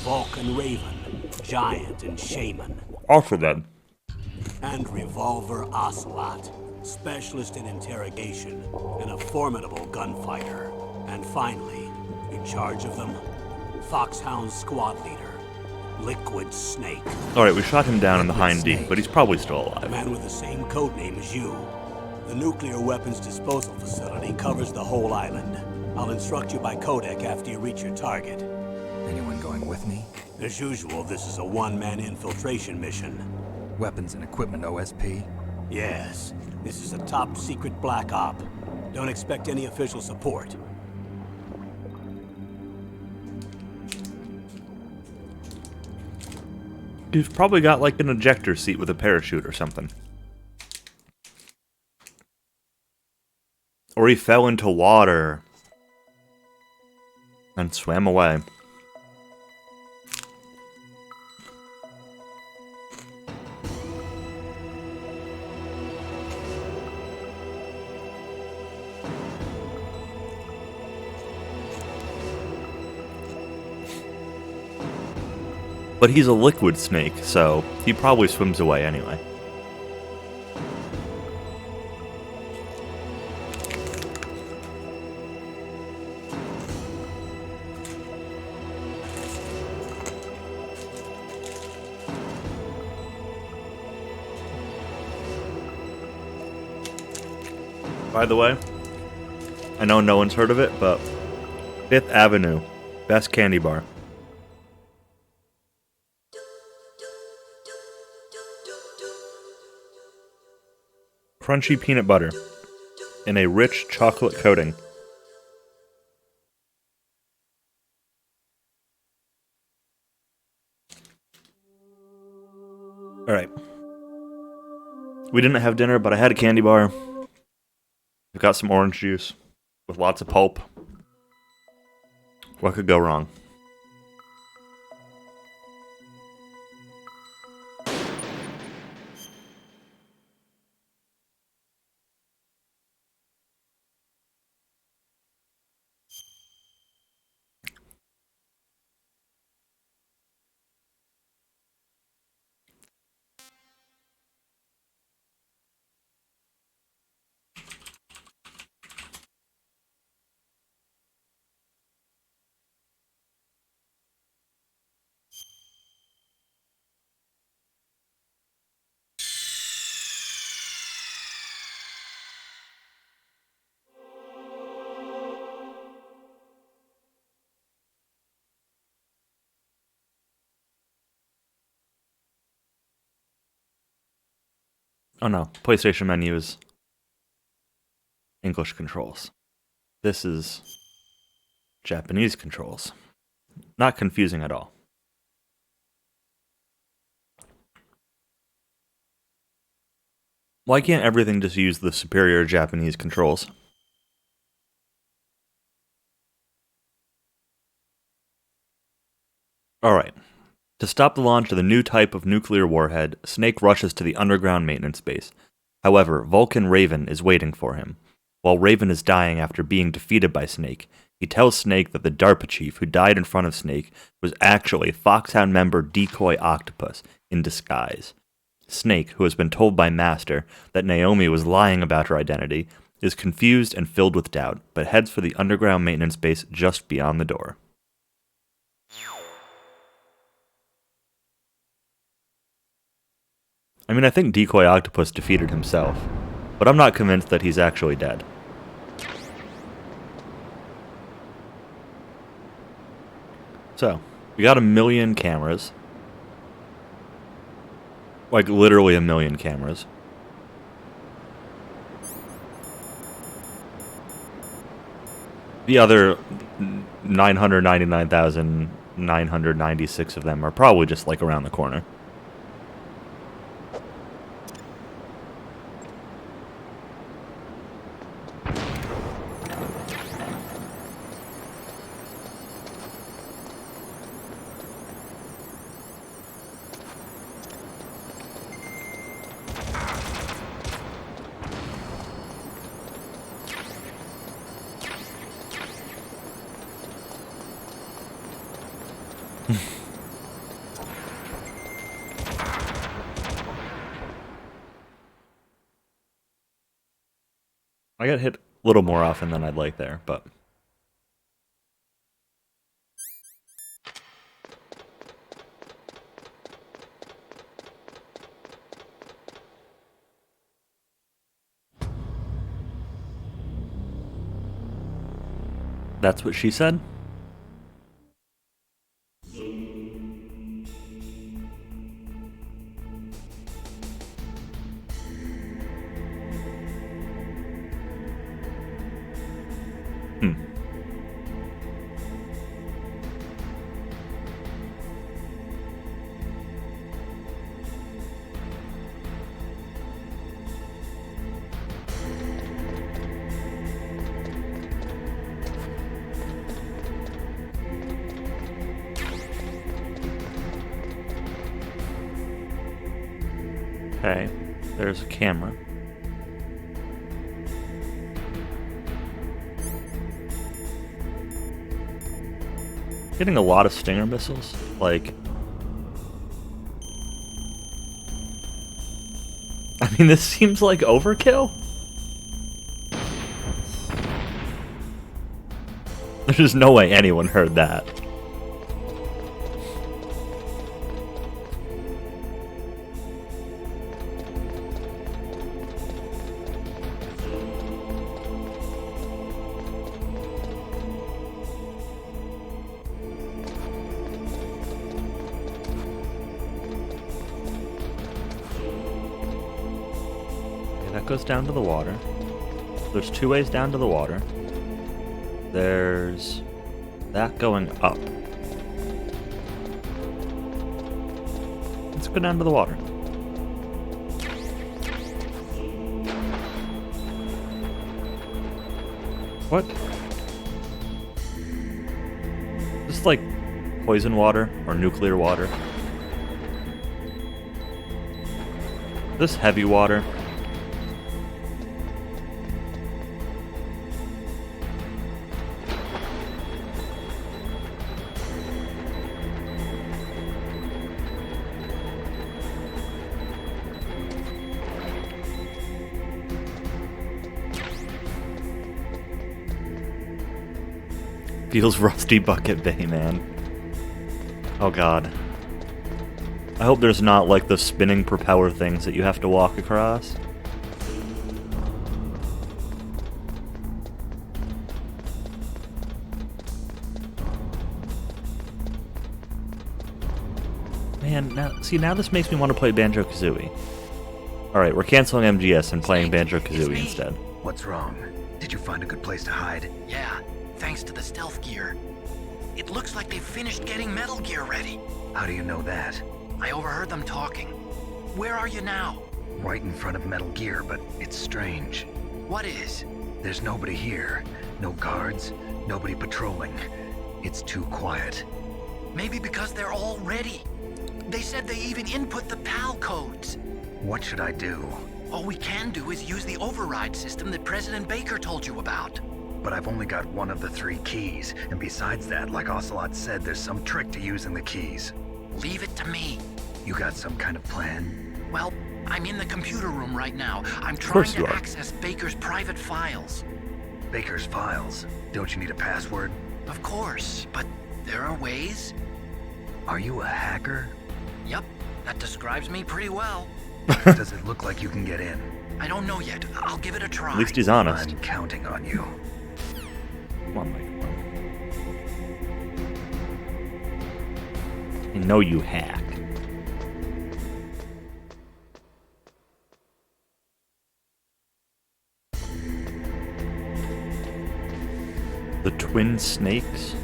Vulcan Raven, Giant and Shaman. Also dead. And Revolver Ocelot, specialist in interrogation and a formidable gunfighter. And finally, in charge of them, Foxhound squad leader, Liquid Snake. Alright, we shot him down in the Hind D, but he's probably still A alive. man with the same codename as you. The nuclear weapons disposal facility covers the whole island. I'll instruct you by codec after you reach your target. Anyone going with me? As usual, this is a one-man infiltration mission. Weapons and equipment OSP? Yes, this is a top-secret black op. Don't expect any official support. He's probably got like an ejector seat with a parachute or something. Or he fell into water and swam away. But he's a liquid snake, so he probably swims away anyway. By the way, I know no one's heard of it, but Fifth Avenue, best candy bar. Crunchy peanut butter in a rich chocolate coating. Alright. We didn't have dinner, but I had a candy bar. I've got some orange juice with lots of pulp. What could go wrong? Oh no, PlayStation menu is English controls. This is Japanese controls. Not confusing at all. Why can't everything just use the superior Japanese controls? Alright. To stop the launch of the new type of nuclear warhead, Snake rushes to the underground maintenance base. However, Vulcan Raven is waiting for him. While Raven is dying after being defeated by Snake, he tells Snake that the DARPA chief who died in front of Snake was actually Foxhound member Decoy Octopus in disguise. Snake, who has been told by Master that Naomi was lying about her identity, is confused and filled with doubt, but heads for the underground maintenance base just beyond the door. I mean, I think Decoy Octopus defeated himself, but I'm not convinced that he's actually dead. So, we got 1 million cameras. Like, literally 1 million cameras. The other 999,996 of them are probably just, like, around the corner. I got hit a little more often than I'd like there, but... That's what she said? Okay, there's a camera. Getting a lot of Stinger missiles, like... I mean, this seems like overkill? There's no way anyone heard that. That goes down to the water. There's two ways down to the water. There's that going up. Let's go down to the water. What? This is like poison water or nuclear water. This heavy water. Feels Rusty Bucket Bay, man. Oh god. I hope there's not like the spinning propeller things that you have to walk across. Man, now this makes me want to play Banjo-Kazooie. Alright, we're canceling MGS and playing Banjo-Kazooie instead. What's wrong? Did you find a good place to hide? Yeah, thanks to the stealth gear. It looks like they've finished getting Metal Gear ready. How do you know that? I overheard them talking. Where are you now? Right in front of Metal Gear, but it's strange. What is? There's nobody here. No guards, nobody patrolling. It's too quiet. Maybe because they're all ready. They said they even input the PAL codes. What should I do? All we can do is use the override system that President Baker told you about. But I've only got one of the 3 keys, and besides that, like Ocelot said, there's some trick to using the keys. Leave it to me. You got some kind of plan? Well, I'm in the computer room right now. I'm trying course you to are. access Baker's private files. Baker's files. Don't you need a password? Of course, but there are ways. Are you a hacker? Yep, that describes me pretty well. Does it look like you can get in? I don't know yet. I'll give it a try. At least he's honest. I'm counting on you. Come on, Mike. You know you hack. The Twin Snakes?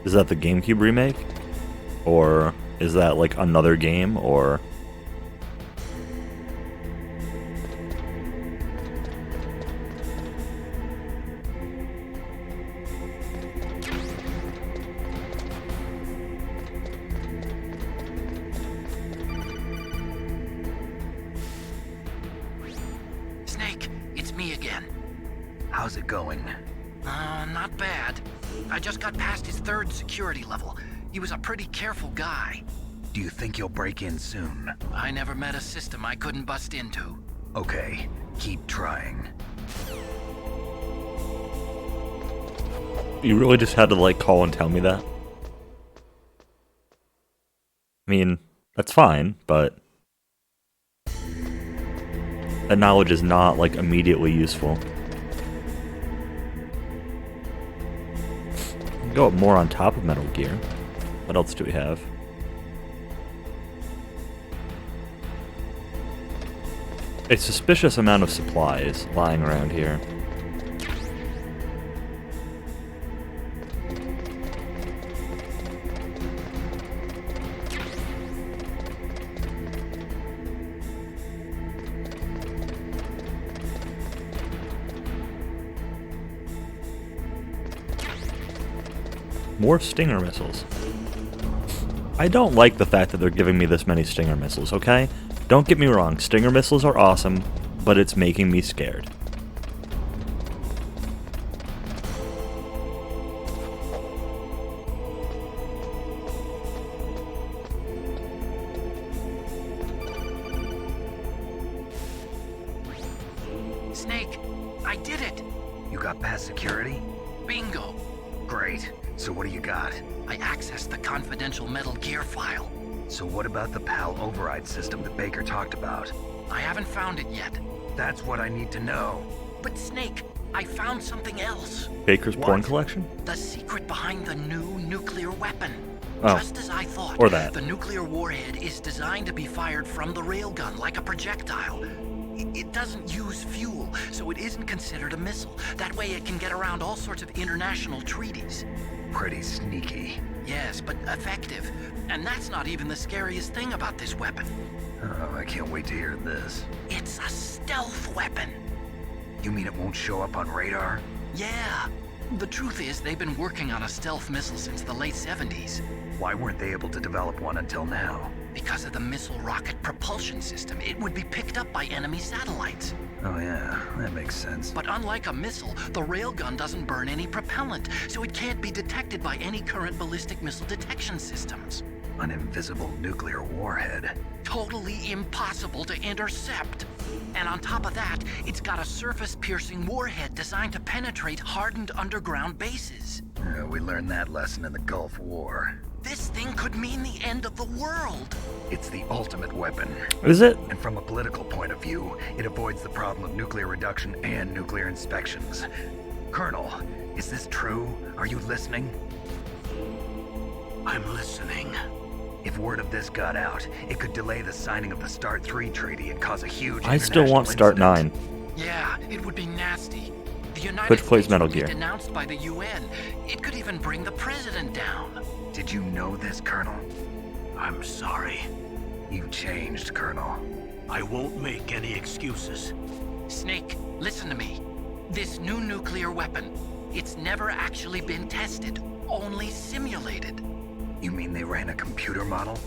Is that the GameCube remake? Or is that like another game, or... Snake, it's me again. How's it going? Not bad. I just got past his 3rd security level. He was a pretty careful guy. Do you think you'll break in soon? I never met a system I couldn't bust into. Okay, keep trying. You really just had to, like, call and tell me that? I mean, that's fine, but that knowledge is not, like, immediately useful. Go up more on top of Metal Gear. What else do we have? A suspicious amount of supplies lying around here. More Stinger missiles. I don't like the fact that they're giving me this many Stinger missiles, okay? Don't get me wrong, Stinger missiles are awesome, but it's making me scared. Snake, I did it! You got past security? Bingo! Great. So what do you got? I accessed the confidential Metal Gear file. So what about the PAL override system that Baker talked about? I haven't found it yet. That's what I need to know. But Snake, I found something else. Baker's What? porn collection? The secret behind the new nuclear weapon. Oh. Just as I thought, Or that. the nuclear warhead is designed to be fired from the railgun like a projectile. It doesn't use fuel, so it isn't considered a missile. That way it can get around all sorts of international treaties. Pretty sneaky. Yes, but effective. And that's not even the scariest thing about this weapon. Oh, I can't wait to hear this. It's a stealth weapon. You mean it won't show up on radar? Yeah. The truth is, they've been working on a stealth missile since the late 70s. Why weren't they able to develop one until now? Because of the missile rocket propulsion system, it would be picked up by enemy satellites. Oh yeah, that makes sense. But unlike a missile, the railgun doesn't burn any propellant, so it can't be detected by any current ballistic missile detection systems. An invisible nuclear warhead. Totally impossible to intercept. And on top of that, it's got a surface-piercing warhead designed to penetrate hardened underground bases. We learned that lesson in the Gulf War. This thing could mean the end of the world. It's the ultimate weapon. Is it? And from a political point of view, it avoids the problem of nuclear reduction and nuclear inspections. Colonel, is this true? Are you listening? I'm listening. If word of this got out, it could delay the signing of the START 3 treaty and cause a huge I still want Start incident. 9. Yeah, it would be nasty. The United Twitch plays States Metal would be Gear. denounced by the UN. It could even bring the president down. Did you know this, Colonel? I'm sorry. You changed, Colonel. I won't make any excuses. Snake, listen to me. This new nuclear weapon, it's never actually been tested, only simulated. You mean they ran a computer model?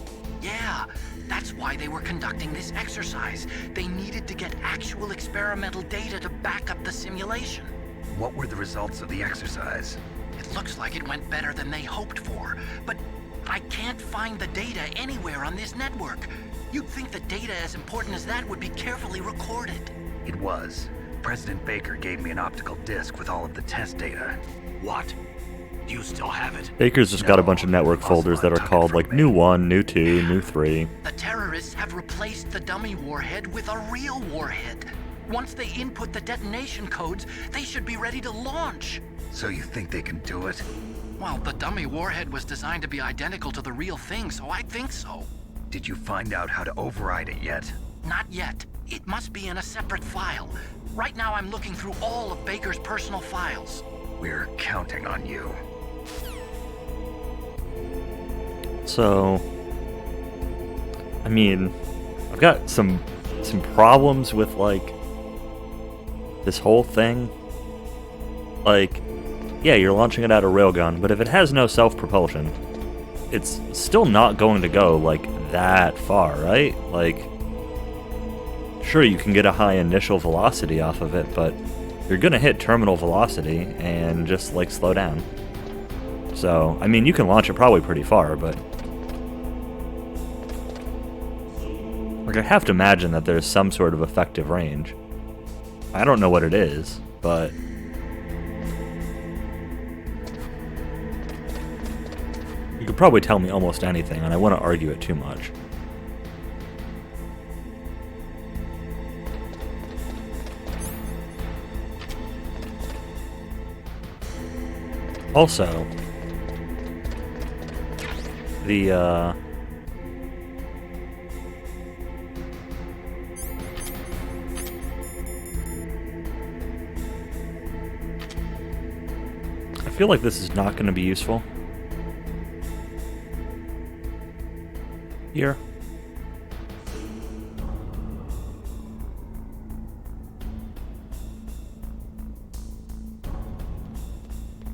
Yeah, that's why they were conducting this exercise. They needed to get actual experimental data to back up the simulation. What were the results of the exercise? It looks like it went better than they hoped for, but I can't find the data anywhere on this network. You'd think the data as important as that would be carefully recorded. It was. President Baker gave me an optical disc with all of the test data. What? Do you still have it? Baker's just got a bunch of network folders that are called like New 1, New 2, New 3. The terrorists have replaced the dummy warhead with a real warhead. Once they input the detonation codes, they should be ready to launch. So you think they can do it? Well, the dummy warhead was designed to be identical to the real thing, so I think so. Did you find out how to override it yet? Not yet. It must be in a separate file. Right now I'm looking through all of Baker's personal files. We're counting on you. So, I mean, I've got some problems with, like, this whole thing. Like, yeah, you're launching it out of railgun, but if it has no self-propulsion, it's still not going to go, like, that far, right? Like, sure, you can get a high initial velocity off of it, but you're gonna hit terminal velocity and just, like, slow down. So, I mean, you can launch it probably pretty far, but Like, I have to imagine that there's some sort of effective range. I don't know what it is, but... you could probably tell me almost anything, and I wouldn't argue it too much. Also, the, I feel like this is not going to be useful here.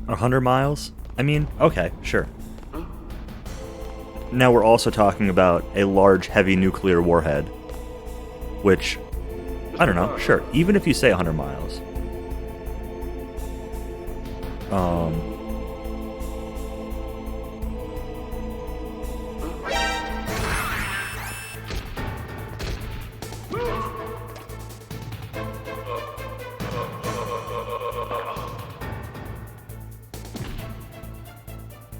A 100 miles? I mean, okay, sure. Now we're also talking about a large, heavy nuclear warhead, which, I don't know, sure, even if you say 100 miles.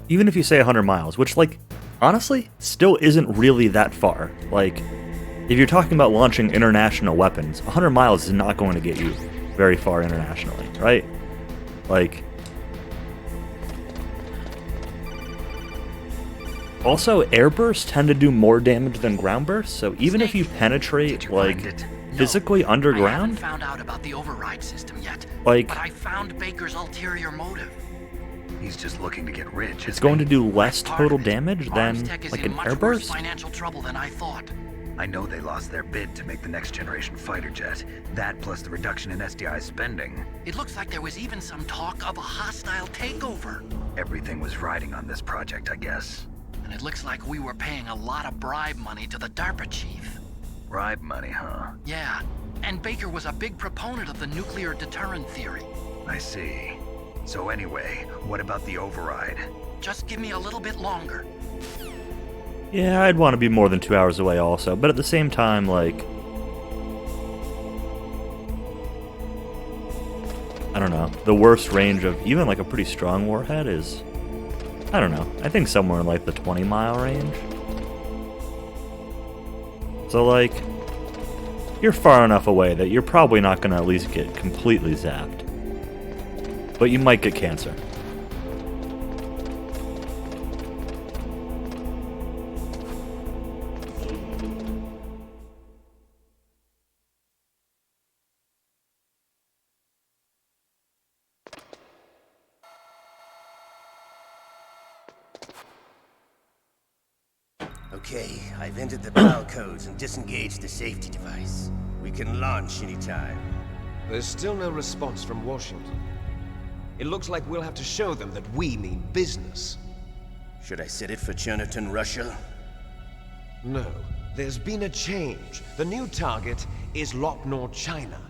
Even if you say 100 miles, which, like, honestly, still isn't really that far. Like, if you're talking about launching international weapons, 100 miles is not going to get you very far internationally, right? Like, also, air bursts tend to do more damage than ground bursts, so even if you penetrate, like, physically underground... I haven't found out about the override system yet, like, but I found Baker's ulterior motive. He's just looking to get rich. It's going to do less total damage than, like, an air burst? Financial trouble than I thought. I know they lost their bid to make the next generation fighter jet. That plus the reduction in SDI spending. It looks like there was even some talk of a hostile takeover. Everything was riding on this project, I guess. And it looks like we were paying a lot of bribe money to the DARPA chief. Bribe money, huh? Yeah, and Baker was a big proponent of the nuclear deterrent theory. I see. So anyway, what about the override? Just give me a little bit longer. Yeah, I'd want to be more than 2 hours away also, but at the same time, like... I don't know. The worst range of even, like, a pretty strong warhead is... I don't know. I think somewhere in, like, the 20-mile range. So, like... you're far enough away that you're probably not going to at least get completely zapped. But you might get cancer. Okay, I've entered the PAL codes and disengaged the safety device. We can launch anytime. There's still no response from Washington. It looks like we'll have to show them that we mean business. Should I set it for Cherniton, Russia? No, there's been a change. The new target is Lopnor, China.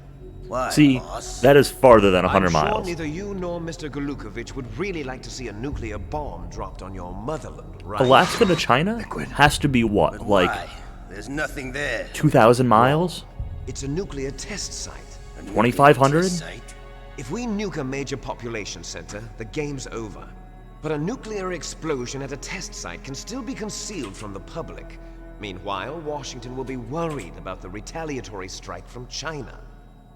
Why, See, boss? that is farther than 100 I'm miles. sure neither you nor Mr. Golukovich would really like to see a nuclear bomb dropped on your motherland, right? Alaska to China has to be what, But like why? There's nothing there. 2,000 miles? It's a nuclear test site. A nuclear 2,500? test site? If we nuke a major population center, the game's over. But a nuclear explosion at a test site can still be concealed from the public. Meanwhile, Washington will be worried about the retaliatory strike from China.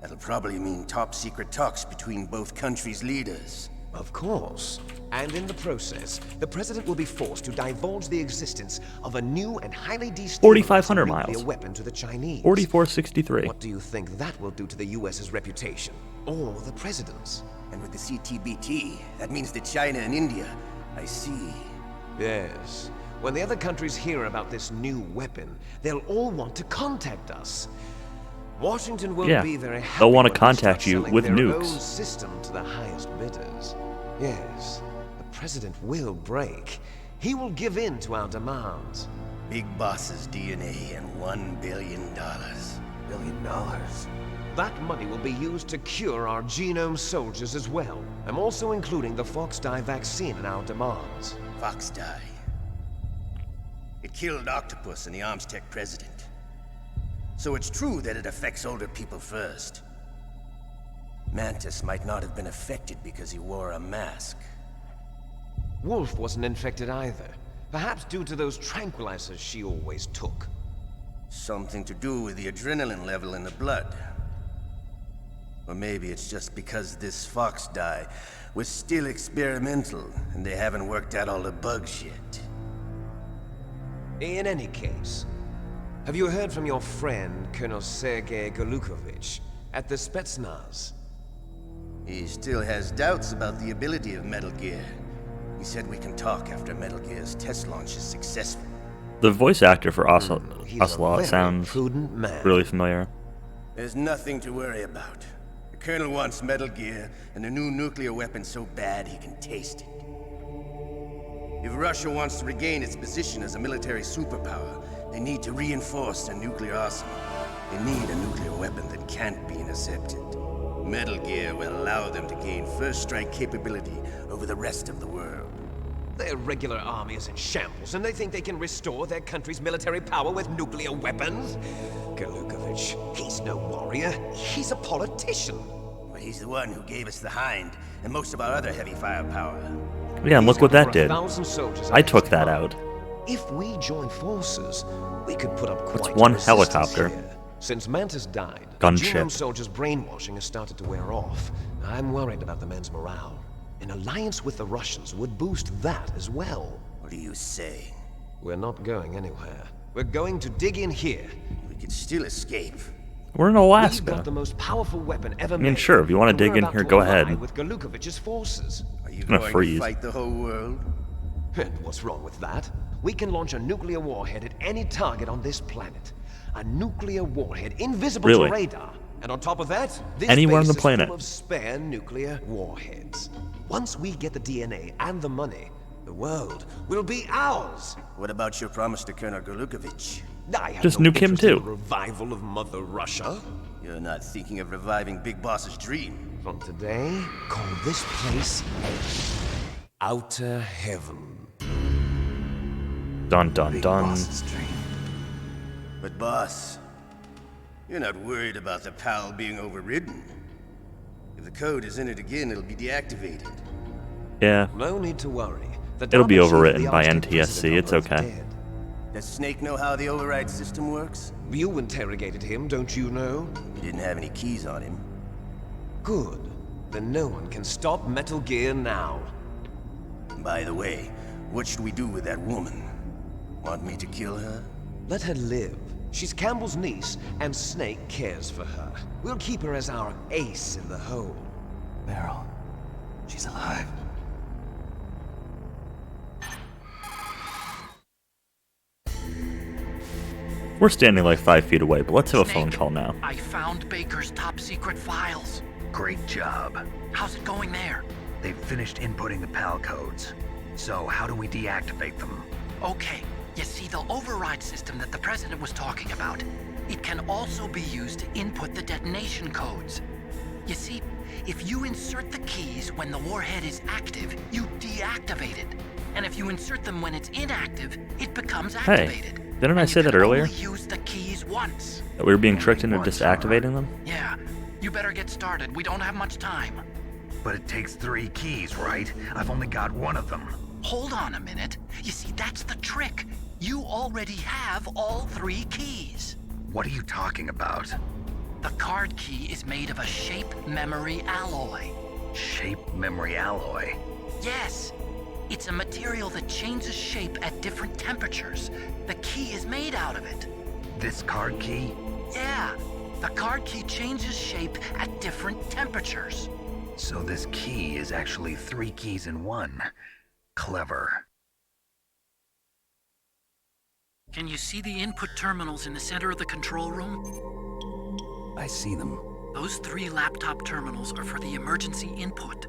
That'll probably mean top-secret talks between both countries' leaders. Of course. And in the process, the president will be forced to divulge the existence of a new and highly destabilizing 4,500 nuclear miles. weapon to the Chinese. 4463. What do you think that will do to the US's reputation? Or the president's? And with the CTBT, that means that China and India... I see. Yes. When the other countries hear about this new weapon, they'll all want to contact us. Washington won't Yeah, be very happy they'll want to when we contact start you selling with their nukes. own system to the highest bidders. Yes, the president will break. He will give in to our demands. Big Boss's DNA and $1 billion. $1 billion? That money will be used to cure our genome soldiers as well. I'm also including the Fox-Die vaccine in our demands. Fox-Die. It killed Octopus and the Armstech president. So it's true that it affects older people first. Mantis might not have been affected because he wore a mask. Wolf wasn't infected either. Perhaps due to those tranquilizers she always took. Something to do with the adrenaline level in the blood. Or maybe it's just because this fox dye was still experimental and they haven't worked out all the bugs yet. In any case, have you heard from your friend, Colonel Sergei Golukovich, at the Spetsnaz? He still has doubts about the ability of Metal Gear. He said we can talk after Metal Gear's test launch is successful. The voice actor for He's a Ocelot very sounds prudent man. really familiar. There's nothing to worry about. The Colonel wants Metal Gear and a new nuclear weapon so bad he can taste it. If Russia wants to regain its position as a military superpower, they need to reinforce their nuclear arsenal. They need a nuclear weapon that can't be intercepted. Metal Gear will allow them to gain first strike capability over the rest of the world. Their regular army is in shambles, and they think they can restore their country's military power with nuclear weapons? Golukovich, he's no warrior. He's a politician. But he's the one who gave us the Hind and most of our other heavy firepower. Yeah, and look what that For did. 1,000 soldiers I at took his that command. out. If we join forces, we could put up quite one a resistance helicopter. here. Since Mantis died, Gunship. the Genome soldiers' brainwashing has started to wear off. I'm worried about the men's morale. An alliance with the Russians would boost that as well. What are you saying? We're not going anywhere. We're going to dig in here. We could still escape. We're in We've Alaska. got the most powerful weapon ever mean, made. sure, if you wanna and dig we're in about here, to go ally ahead. with Golukovich's forces. Are you gonna going freeze. to fight the whole world? And what's wrong with that? We can launch a nuclear warhead at any target on this planet. A nuclear warhead invisible Really? to radar. And on top of that, this Anywhere on base the is planet. full of spare nuclear warheads. Once we get the DNA and the money, the world will be ours. What about your promise to Colonel Golukovich? I have Just no nuke him interest in too. the revival of Mother Russia. You're not thinking of reviving Big Boss's dream. From today, call this place Outer Heaven. Dun dun Big dun. Boss's dream. But boss, you're not worried about the PAL being overridden. If the code is in it again, it'll be deactivated. Yeah, No need to worry. The It'll be data sheet of overwritten the by Arctic NTSC, president it's are both okay. dead. Does Snake know how the override system works? You interrogated him, don't you know? He didn't have any keys on him. Good. Then no one can stop Metal Gear now. By the way, what should we do with that woman? Want me to kill her? Let her live. She's Campbell's niece, and Snake cares for her. We'll keep her as our ace in the hole. Meryl, she's alive. we're standing like 5 feet away, but let's have a phone Snake, call now. I found Baker's top secret files. Great job. How's it going there? They've finished inputting the PAL codes. So how do we deactivate them? Okay, you see the override system that the president was talking about. It can also be used to input the detonation codes. You see, if you insert the keys when the warhead is active, you deactivate it. And if you insert them when it's inactive, it becomes activated. Didn't I And say you that can earlier? only use the keys once. That we were being tricked into Once, disactivating them? Yeah, you better get started. We don't have much time. But it takes 3 keys, right? I've only got 1 of them. Hold on a minute. You see, that's the trick. You already have all 3 keys. What are you talking about? The card key is made of a shape memory alloy. Shape memory alloy. Yes, it's a material that changes shape at different temperatures. The key is made out of it. This card key? Yeah, the card key changes shape at different temperatures. So this key is actually 3 keys in 1. Clever. Can you see the input terminals in the center of the control room? I see them. Those 3 laptop terminals are for the emergency input.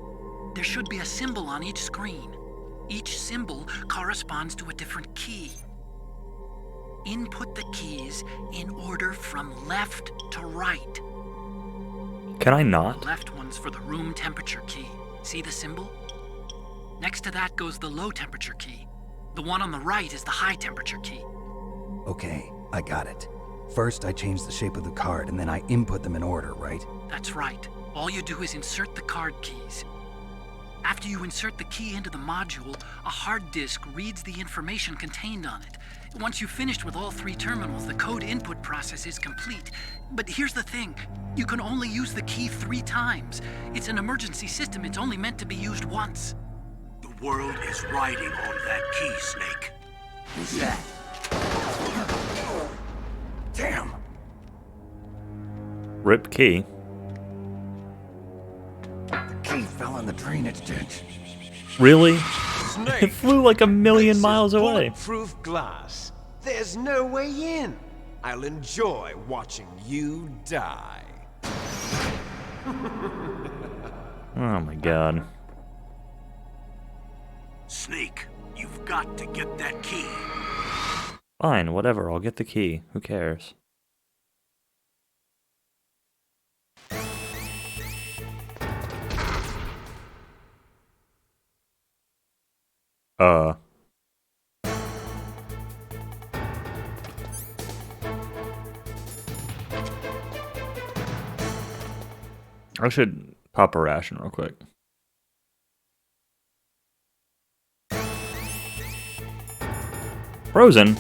There should be a symbol on each screen. Each symbol corresponds to a different key. Input the keys in order from left to right. Can I The not? left one's for the room temperature key. See the symbol? Next to that goes the low temperature key. The one on the right is the high temperature key. Okay, I got it. First, I change the shape of the card, and then I input them in order, right? That's right. All you do is insert the card keys. After you insert the key into the module, a hard disk reads the information contained on it. Once you've finished with all 3 terminals, the code input process is complete. But here's the thing. You can only use the key 3 times. It's an emergency system. It's only meant to be used once. The world is riding on that key, Snake. Who's that? Damn! Rip key. The key fell in the drainage ditch. Really? Snake! It flew like a million miles away. Bulletproof glass. There's no way in. I'll enjoy watching you die. Oh my god. Snake, you've got to get that key. Fine, whatever, I'll get the key. Who cares? I should pop a ration real quick. Frozen?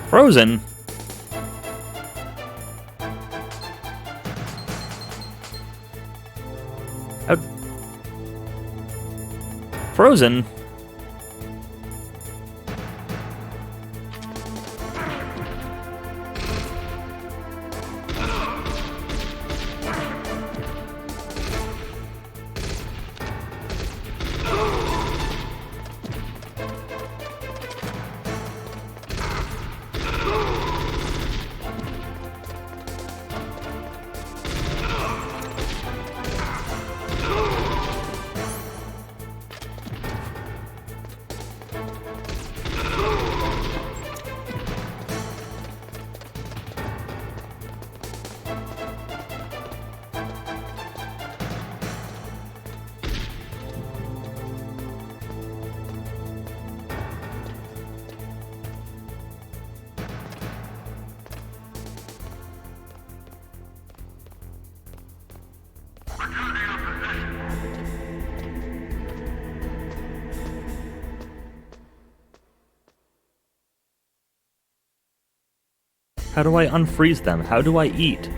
Frozen? How... Frozen? How do I unfreeze them? How do I eat?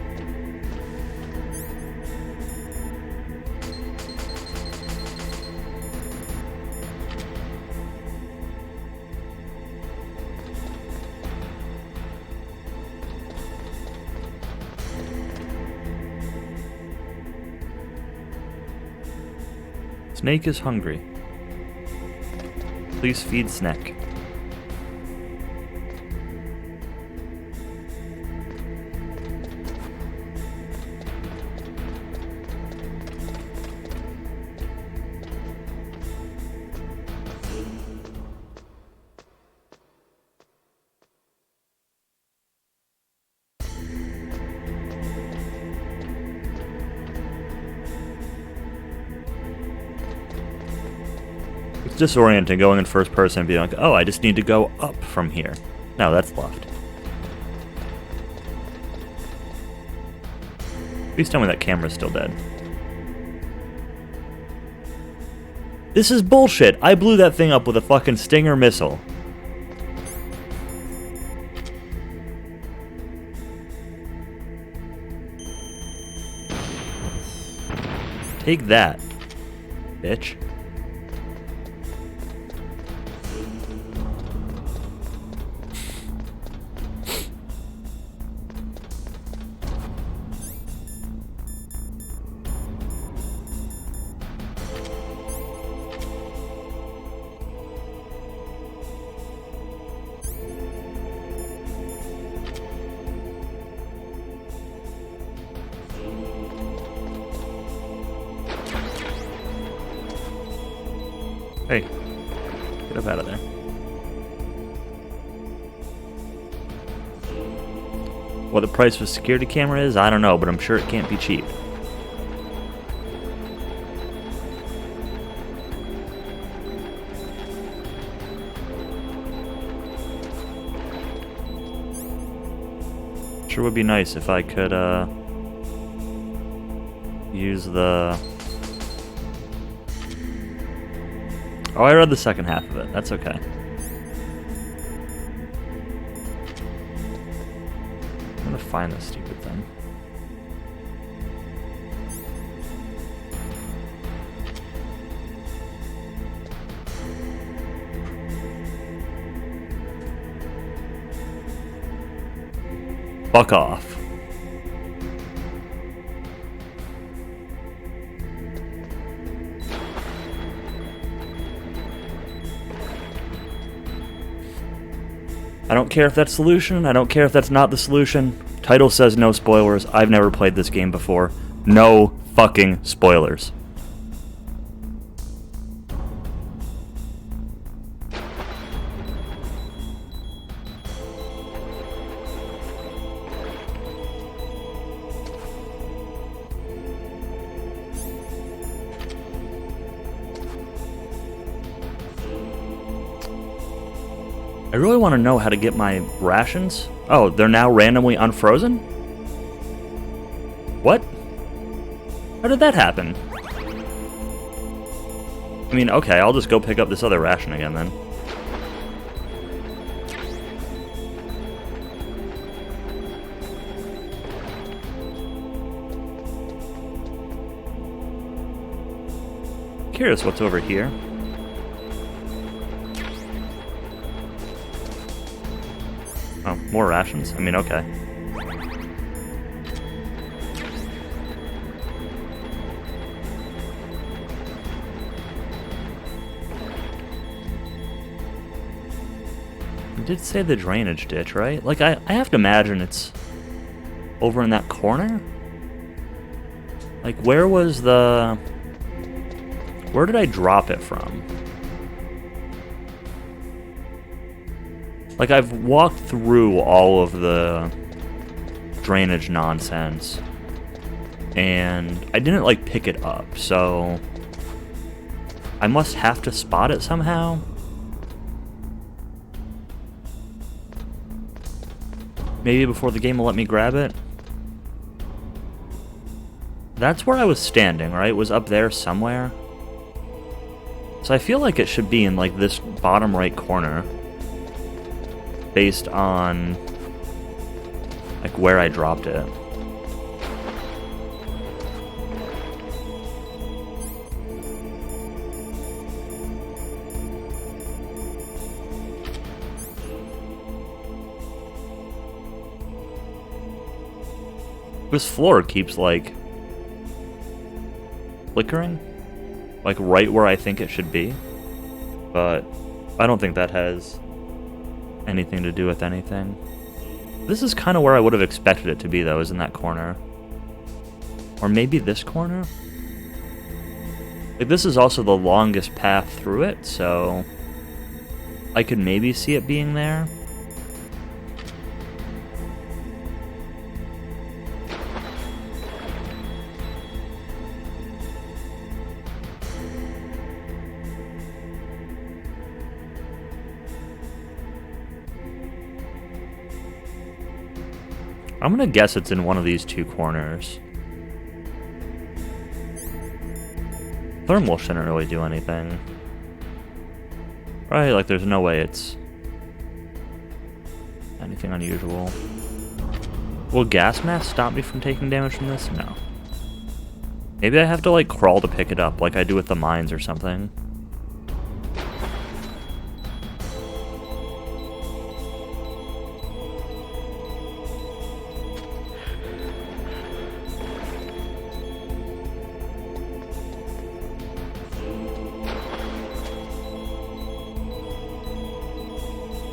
Snake is hungry. Please feed Snake. It's disorienting going in first person and being like, oh, I just need to go up from here. No, that's left. Please tell me that camera's still dead. This is bullshit! I blew that thing up with a fucking Stinger missile. Take that, bitch. Hey, get up out of there. What the price of a security camera is, I don't know, but I'm sure it can't be cheap. Sure would be nice if I could, use the... Oh, I read the second half of it. That's okay. I'm gonna find this stupid thing. Fuck off. I don't care if that's the solution. I don't care if that's not the solution. Title says no spoilers. I've never played this game before. No fucking spoilers. I really want to know how to get my rations. Oh, they're now randomly unfrozen? What? How did that happen? I mean, okay, I'll just go pick up this other ration again then. Curious what's over here. Oh, more rations. I mean, okay. You did say the drainage ditch, right? Like, I have to imagine it's over in that corner? Like, where was the... Where did I drop it from? Like, I've walked through all of the drainage nonsense, and I didn't, like, pick it up, so I must have to spot it somehow. Maybe before the game will let me grab it. That's where I was standing, right? It was up there somewhere. So I feel like it should be in, like, this bottom right corner. Based on, like, where I dropped it. This floor keeps, like, flickering. Like, right where I think it should be. But I don't think that has anything to do with anything. This is kind of where I would have expected it to be, though, is in that corner. Or maybe this corner? Like, this is also the longest path through it, so I could maybe see it being there. I'm gonna guess it's in one of these two corners. Thermal shouldn't really do anything. Right, like there's no way it's anything unusual. Will gas mask stop me from taking damage from this? No. Maybe I have to, like, crawl to pick it up like I do with the mines or something.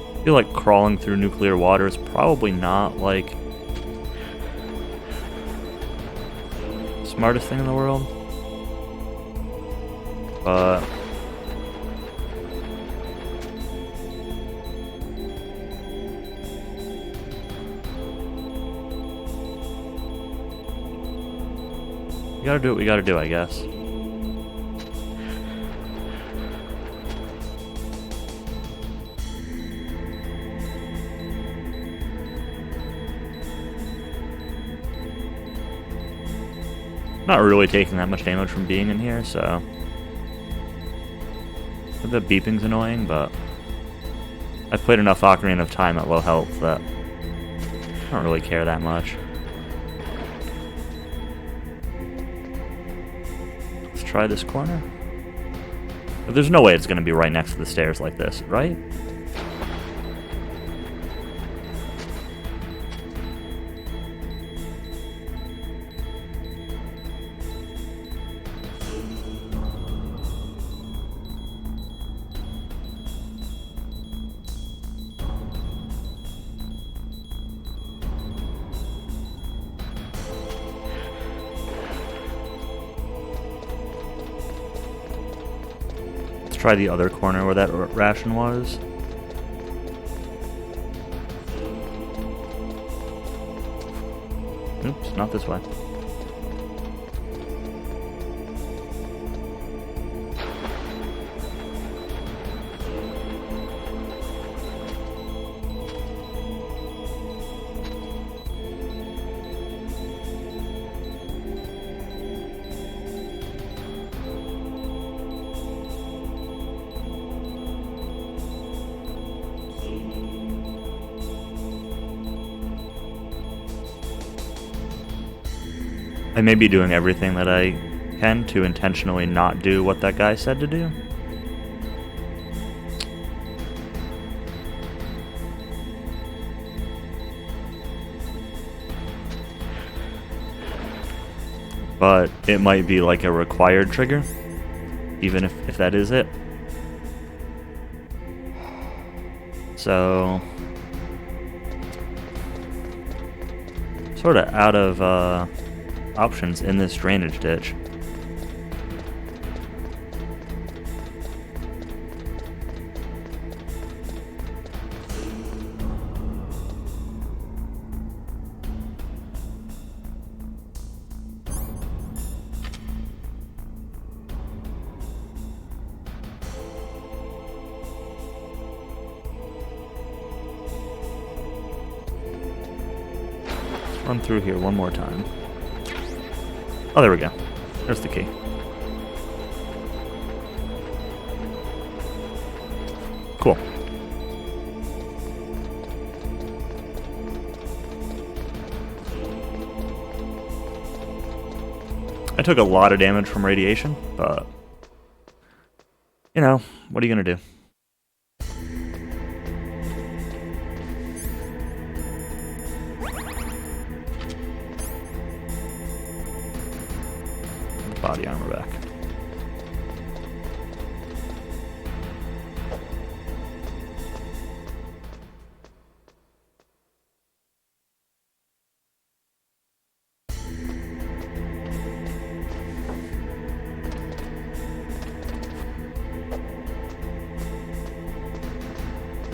I feel like crawling through nuclear water is probably not, like, the smartest thing in the world. But we gotta do what we gotta do, I guess. Not really taking that much damage from being in here, so... The beeping's annoying, but... I've played enough Ocarina of Time at low health that... I don't really care that much. Let's try this corner. There's no way it's going to be right next to the stairs like this, right? Try the other corner where that ration was. Oops, not this way. I may be doing everything that I can to intentionally not do what that guy said to do. But it might be like a required trigger, even if that is it. So... sort of out of options in this drainage ditch. Let's run through here one more time. Oh, there we go. There's the key. Cool. I took a lot of damage from radiation, but... you know, what are you gonna do? Body armor back.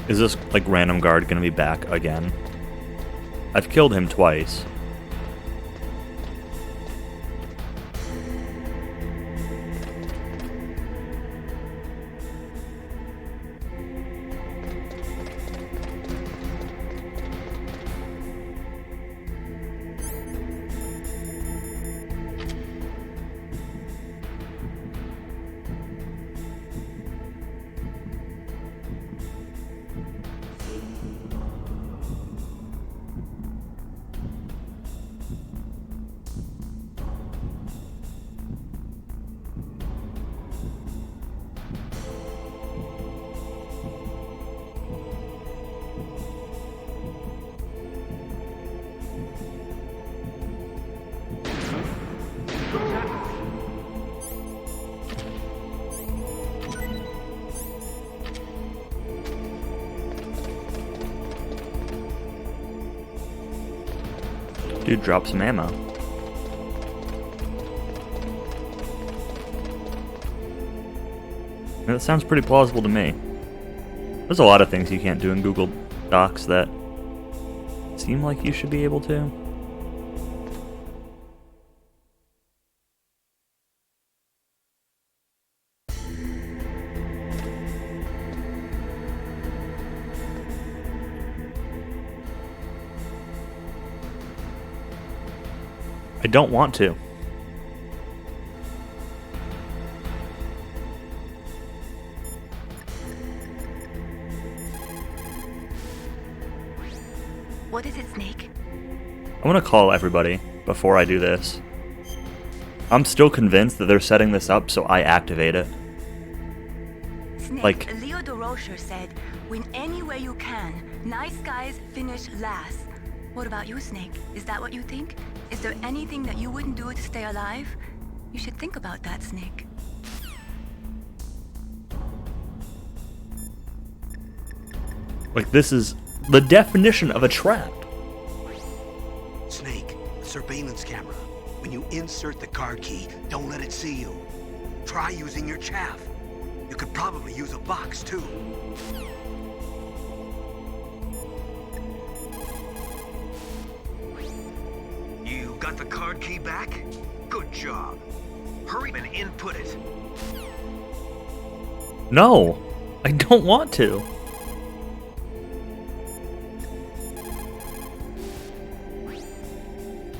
Is this, like, random guard gonna be back again? I've killed him twice. Dude, drop some ammo. That sounds pretty plausible to me. There's a lot of things you can't do in Google Docs that seem like you should be able to. I don't want to. I'm gonna call everybody before I do this. I'm still convinced that they're setting this up so I activate it. Snake, Like- Leo DeRocher said, win any way you can. Nice guys finish last. What about you, Snake? Is that what you think? Is there anything that you wouldn't do to stay alive? You should think about that, Snake. Like, this is the definition of a trap. Snake, surveillance camera. When you insert the card key, don't let it see you. Try using your chaff. You could probably use a box, too. You got the card key back? Good job. Hurry and input it. No, I don't want to.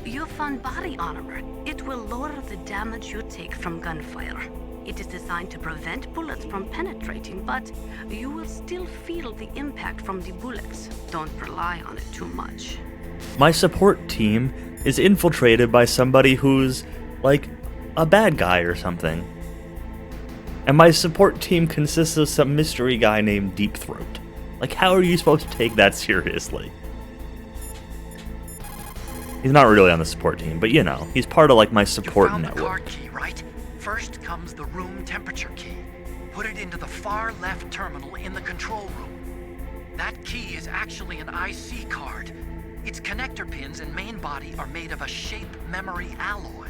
You'll find body armor. It will lower the damage you take from gunfire. It is designed to prevent bullets from penetrating, but you will still feel the impact from the bullets. Don't rely on it too much. My support team is infiltrated by somebody who's, like, a bad guy or something. And my support team consists of some mystery guy named Deep Throat. Like, how are you supposed to take that seriously? He's not really on the support team, but you know, he's part of, like, my support You found the network. card key, right? First comes the room temperature key. Put it into the far left terminal in the control room. That key is actually an IC card. Its connector pins and main body are made of a shape memory alloy.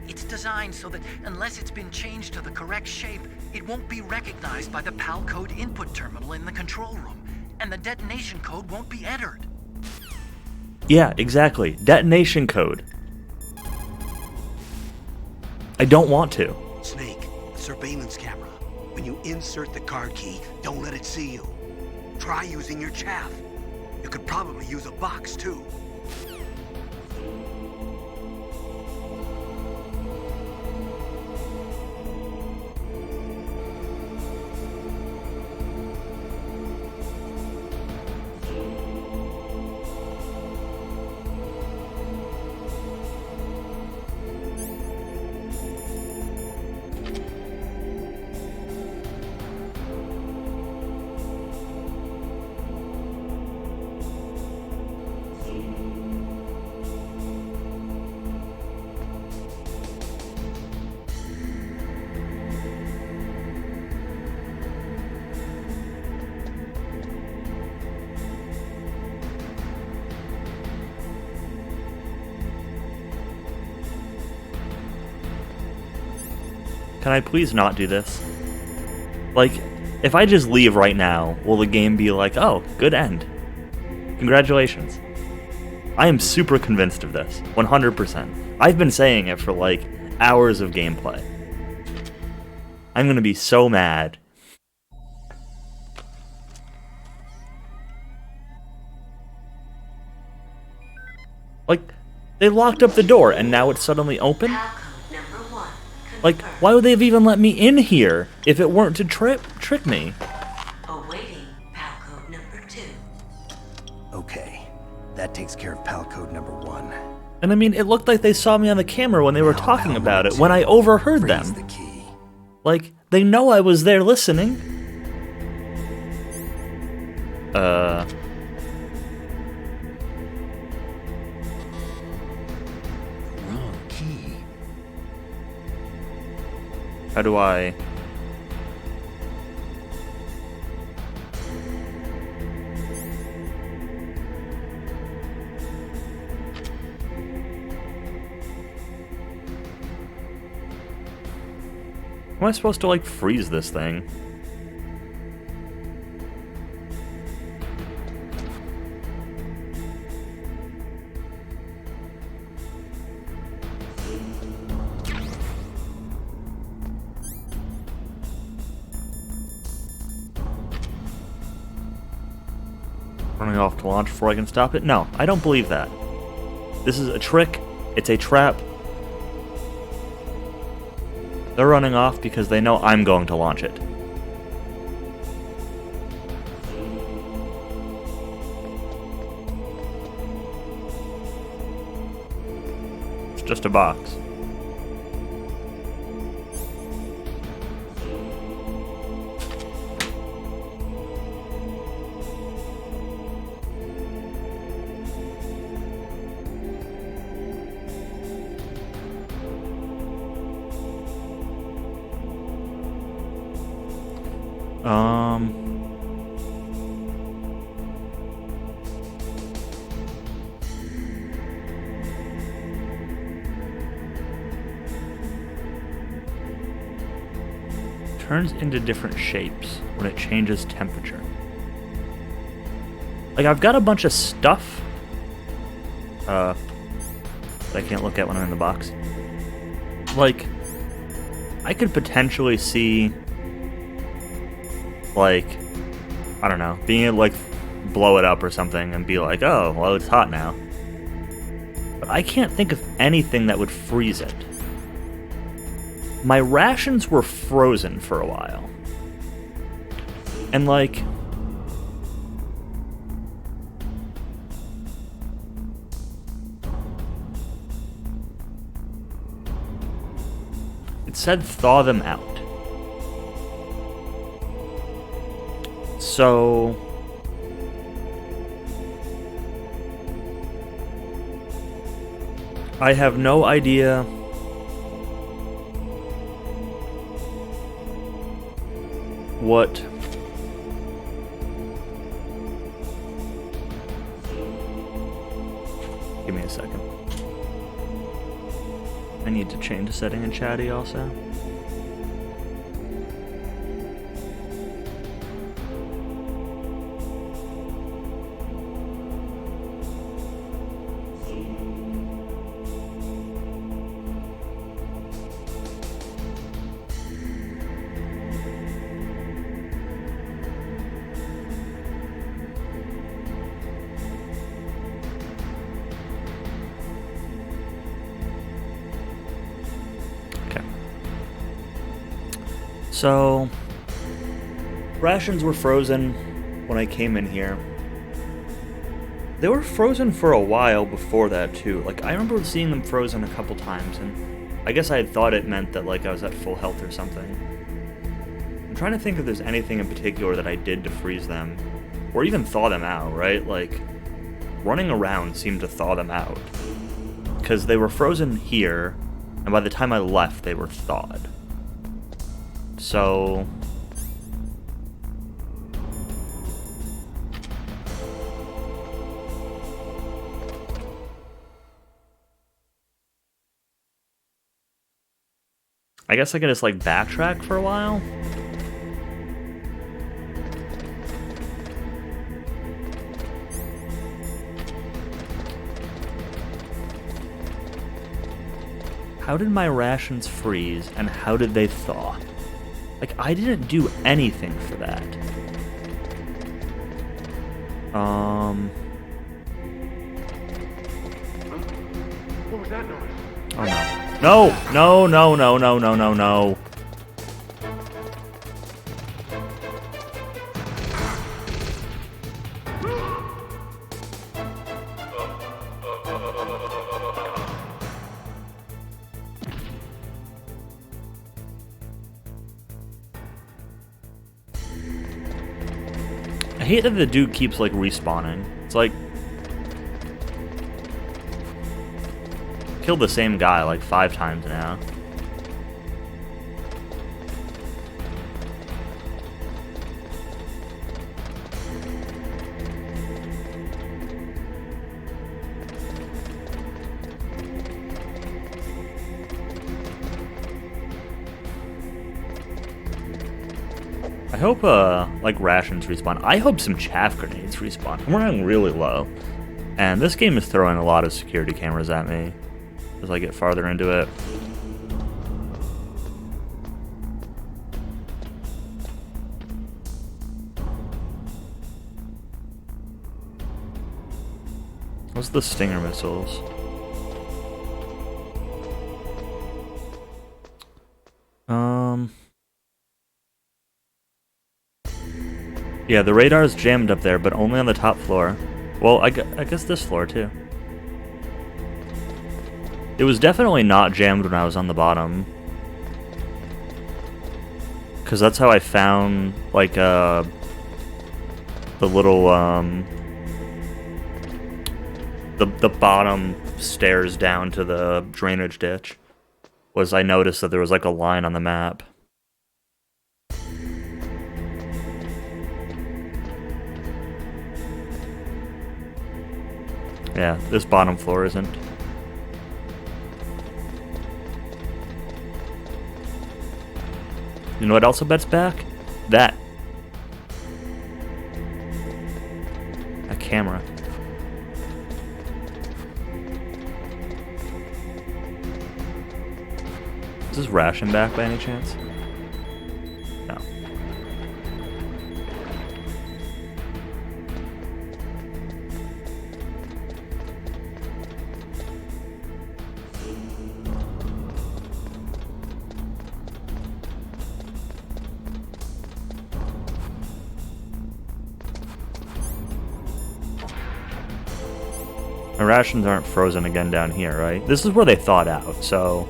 It's designed so that unless it's been changed to the correct shape, it won't be recognized by the PAL code input terminal in the control room, and the detonation code won't be entered. Yeah, exactly. Detonation code. I don't want to. Snake, surveillance camera. When you insert the card key, don't let it see you. Try using your chaff. You could probably use a box, too. Can I please not do this? Like, if I just leave right now, will the game be like, oh, good end? Congratulations. I am super convinced of this, 100%. I've been saying it for like hours of gameplay. I'm gonna be so mad. Like, they locked up the door and now it's suddenly open? Like, why would they have even let me in here if it weren't to trick me? Awaiting PAL code number 2. Okay, that takes care of PAL code number 1. And I mean, it looked like they saw me on the camera when they were Now talking PAL about it, number when I 2. overheard Freeze them. the key. Like, they know I was there listening. Wrong key. How do I... Am I supposed to, like, freeze this thing? Running off to launch before I can stop it? No, I don't believe that. This is a trick. It's a trap. They're running off because they know I'm going to launch it. just a box. Turns into different shapes when it changes temperature. Like, I've got a bunch of stuff that I can't look at when I'm in the box. Like, I could potentially see, like, I don't know, being able to, like, blow it up or something and be like, oh, well, it's hot now. But I can't think of anything that would freeze it. My rations were frozen for a while. And, like, it said thaw them out. So I have no idea what give me a second. I need to change the setting in Chatty also. So, rations were frozen when I came in here. They were frozen for a while before that, too. Like, I remember seeing them frozen a couple times, and I guess I had thought it meant that, like, I was at full health or something. I'm trying to think if there's anything in particular that I did to freeze them, or even thaw them out, right? Like, running around seemed to thaw them out. Because they were frozen here, and by the time I left, they were thawed. So I guess I could just, like, backtrack for a while. How did my rations freeze, and how did they thaw? Like, I didn't do anything for that. What was that noise? Oh no. No, no, no, no, no, no, no. I hate that the dude keeps, like, respawning. It's like, killed the same guy like 5 times now. I hope, like, rations respawn. I hope some chaff grenades respawn. I'm running really low. And this game is throwing a lot of security cameras at me as I get farther into it. What's the Stinger missiles? Yeah, the radar's jammed up there, but only on the top floor. Well, I guess this floor, too. It was definitely not jammed when I was on the bottom. Because that's how I found, like, the little, the bottom stairs down to the drainage ditch. Was I noticed that there was, like, a line on the map. Yeah, this bottom floor isn't. You know what else I bet's back? That camera. Is this ration back by any chance? No. My rations aren't frozen again down here, right? This is where they thawed out, so...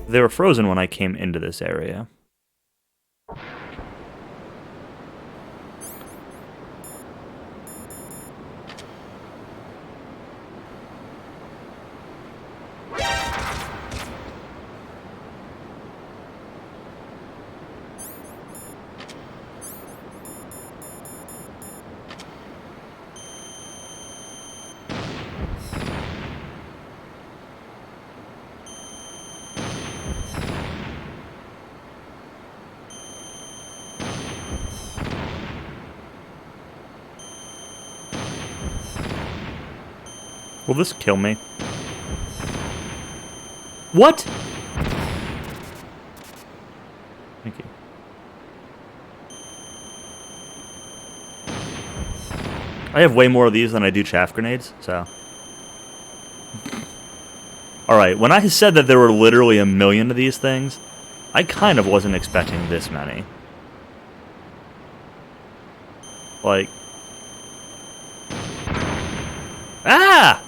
They were frozen when I came into this area. Will this kill me? What? Thank you. I have way more of these than I do chaff grenades, so... Alright, when I said that there were literally a million of these things, I kind of wasn't expecting this many. Like... Ah!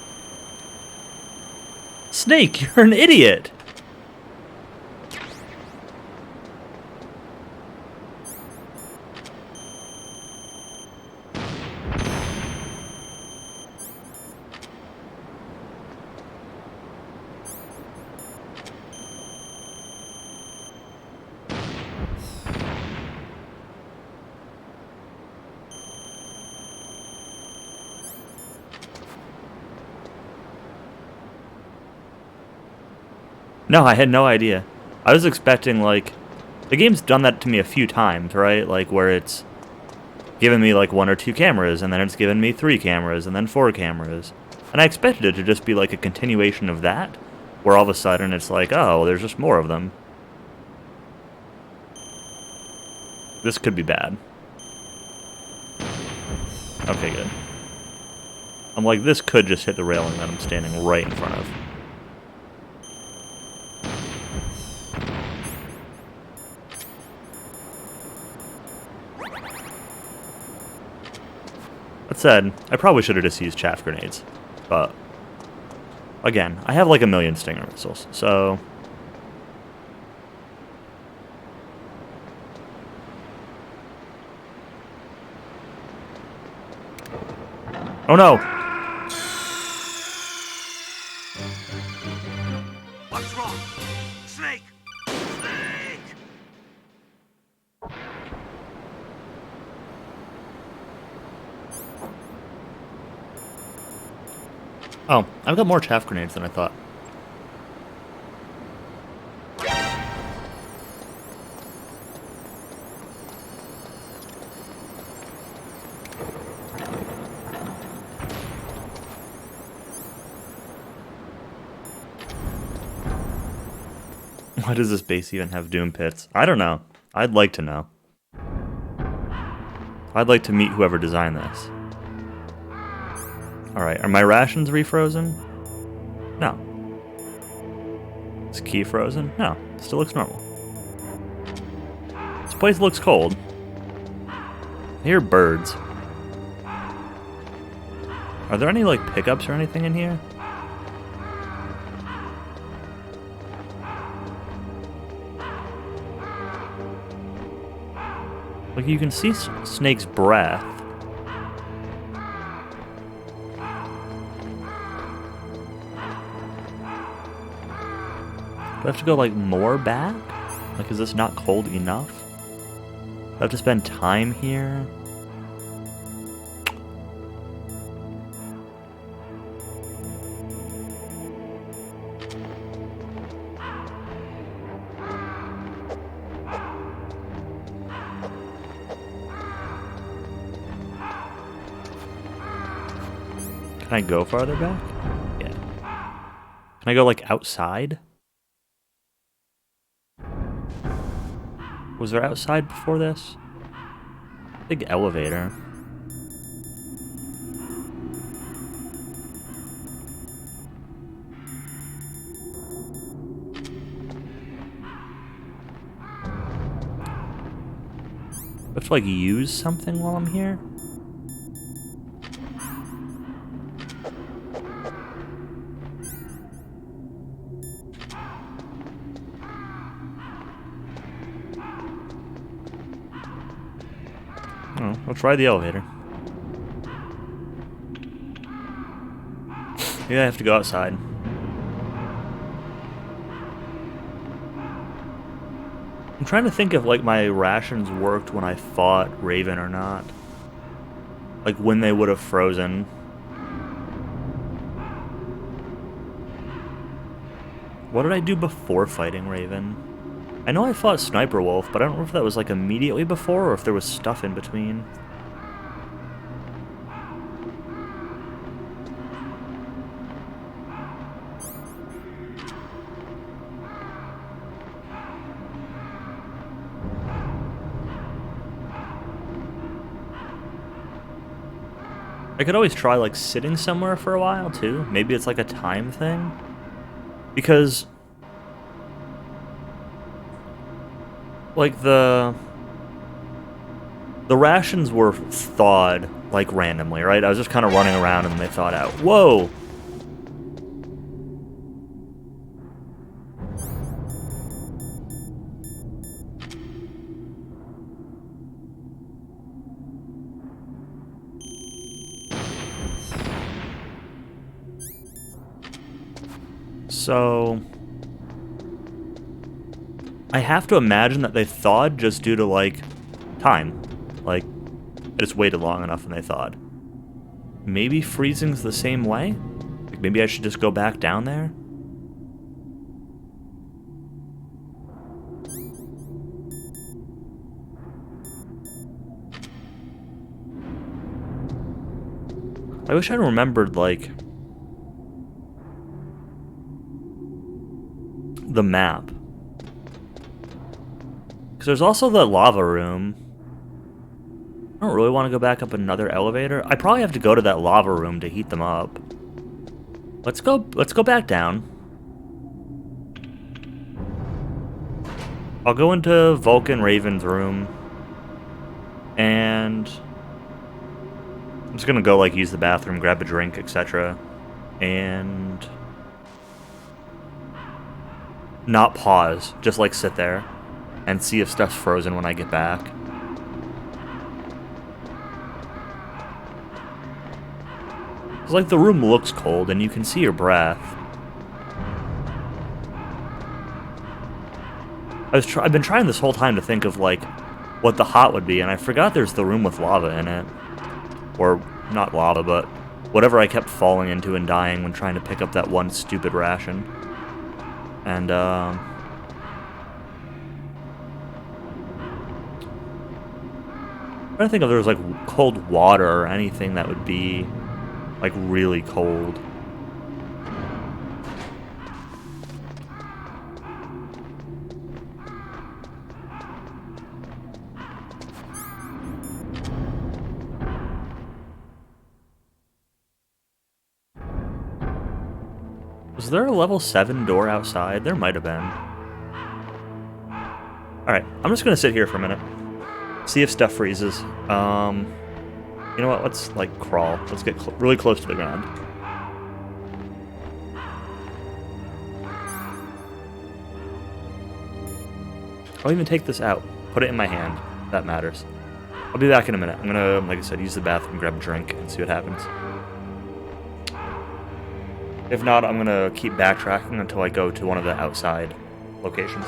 Snake, you're an idiot! No, I had no idea. I was expecting, like... The game's done that to me a few times, right? Like, where it's given me, like, 1 or 2 cameras, and then it's given me 3 cameras, and then 4 cameras. And I expected it to just be, like, a continuation of that, where all of a sudden it's like, oh, there's just more of them. This could be bad. Okay, good. I'm like, this could just hit the railing that I'm standing right in front of. That said, I probably should have just used chaff grenades, but again, I have like a million Stinger missiles, so... Oh no! What's wrong? Snake! Snake! Oh, I've got more chaff grenades than I thought. Why does this base even have doom pits? I don't know. I'd like to know. I'd like to meet whoever designed this. Alright, are my rations refrozen? No. Is key frozen? No. Still looks normal. This place looks cold. I hear birds. Are there any, like, pickups or anything in here? Like, you can see Snake's breath. Do I have to go, like, more back? Like, is this not cold enough? Do I have to spend time here? Can I go farther back? Yeah. Can I go, like, outside? Was there outside before this? Big elevator. I have to, like, use something while I'm here? Oh, I'll try the elevator. Yeah, I have to go outside. I'm trying to think if, like, my rations worked when I fought Raven or not. Like, when they would have frozen. What did I do before fighting Raven? I know I fought Sniper Wolf, but I don't know if that was, like, immediately before or if there was stuff in between. I could always try, like, sitting somewhere for a while, too. Maybe it's, like, a time thing. Because, like, the rations were thawed, like, randomly, right? I was just kind of running around and they thawed out. Whoa! So I have to imagine that they thawed just due to, like, time. Like, I just waited long enough and they thawed. Maybe freezing's the same way? Like, maybe I should just go back down there? I wish I remembered, like, the map. Because there's also the lava room. I don't really want to go back up another elevator. I probably have to go to that lava room to heat them up. Let's go back down. I'll go into Vulcan Raven's room. And I'm just gonna go, like, use the bathroom, grab a drink, etc. And not pause, just, like, sit there and see if stuff's frozen when I get back. It's like the room looks cold and you can see your breath. I've been trying this whole time to think of, like, what the hot would be, and I forgot there's the room with lava in it. Or, not lava, but whatever I kept falling into and dying when trying to pick up that one stupid ration. And, I'm trying to think if there was, like, cold water or anything that would be, like, really cold. Was there a level 7 door outside? There might have been. Alright, I'm just gonna sit here for a minute. See if stuff freezes. You know what? Let's, like, crawl. Let's get really close to the ground. I'll even take this out. Put it in my hand. That matters. I'll be back in a minute. I'm gonna, like I said, use the bathroom, grab a drink, and see what happens. If not, I'm gonna keep backtracking until I go to one of the outside locations.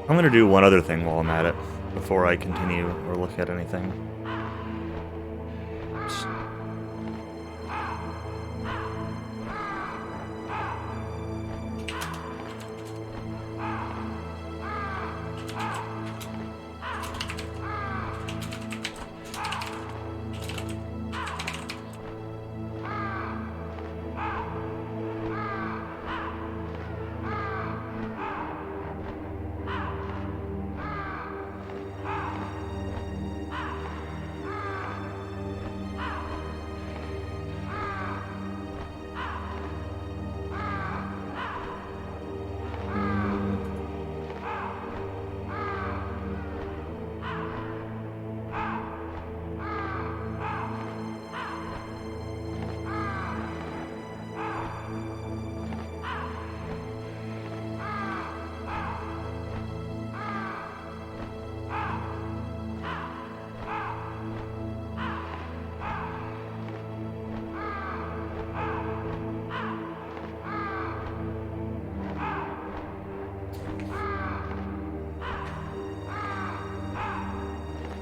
I'm gonna do one other thing while I'm at it, before I continue or look at anything.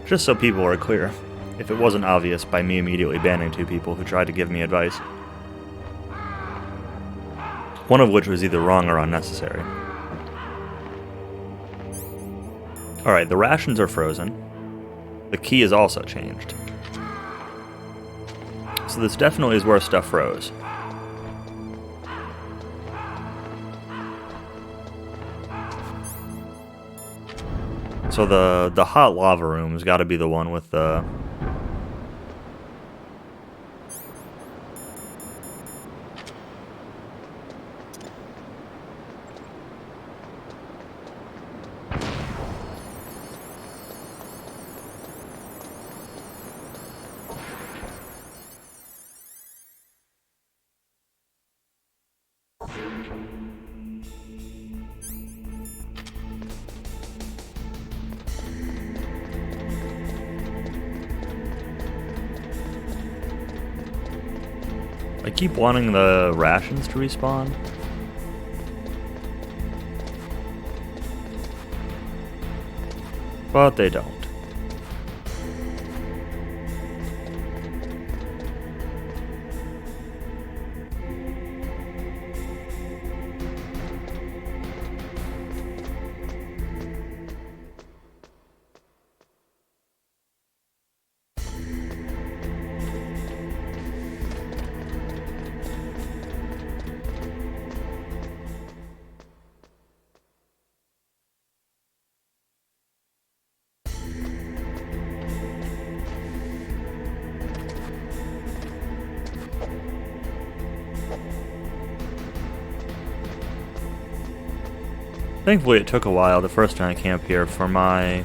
Just so people are clear, if it wasn't obvious by me immediately banning two people who tried to give me advice. One of which was either wrong or unnecessary. Alright, the rations are frozen. The key is also changed. So this definitely is where stuff froze. So the hot lava room's got to be the one with the... I keep wanting the rations to respawn. But they don't. Thankfully, it took a while the first time I came up here for my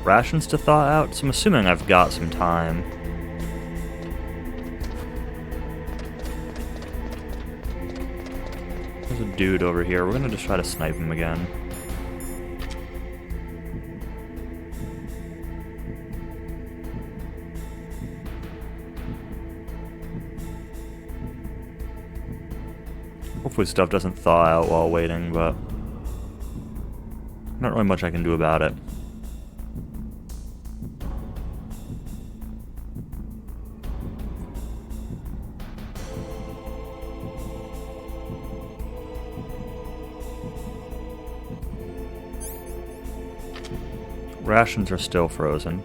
rations to thaw out, so I'm assuming I've got some time. There's a dude over here. We're gonna just try to snipe him again. Hopefully stuff doesn't thaw out while waiting, but not really much I can do about it. Rations are still frozen.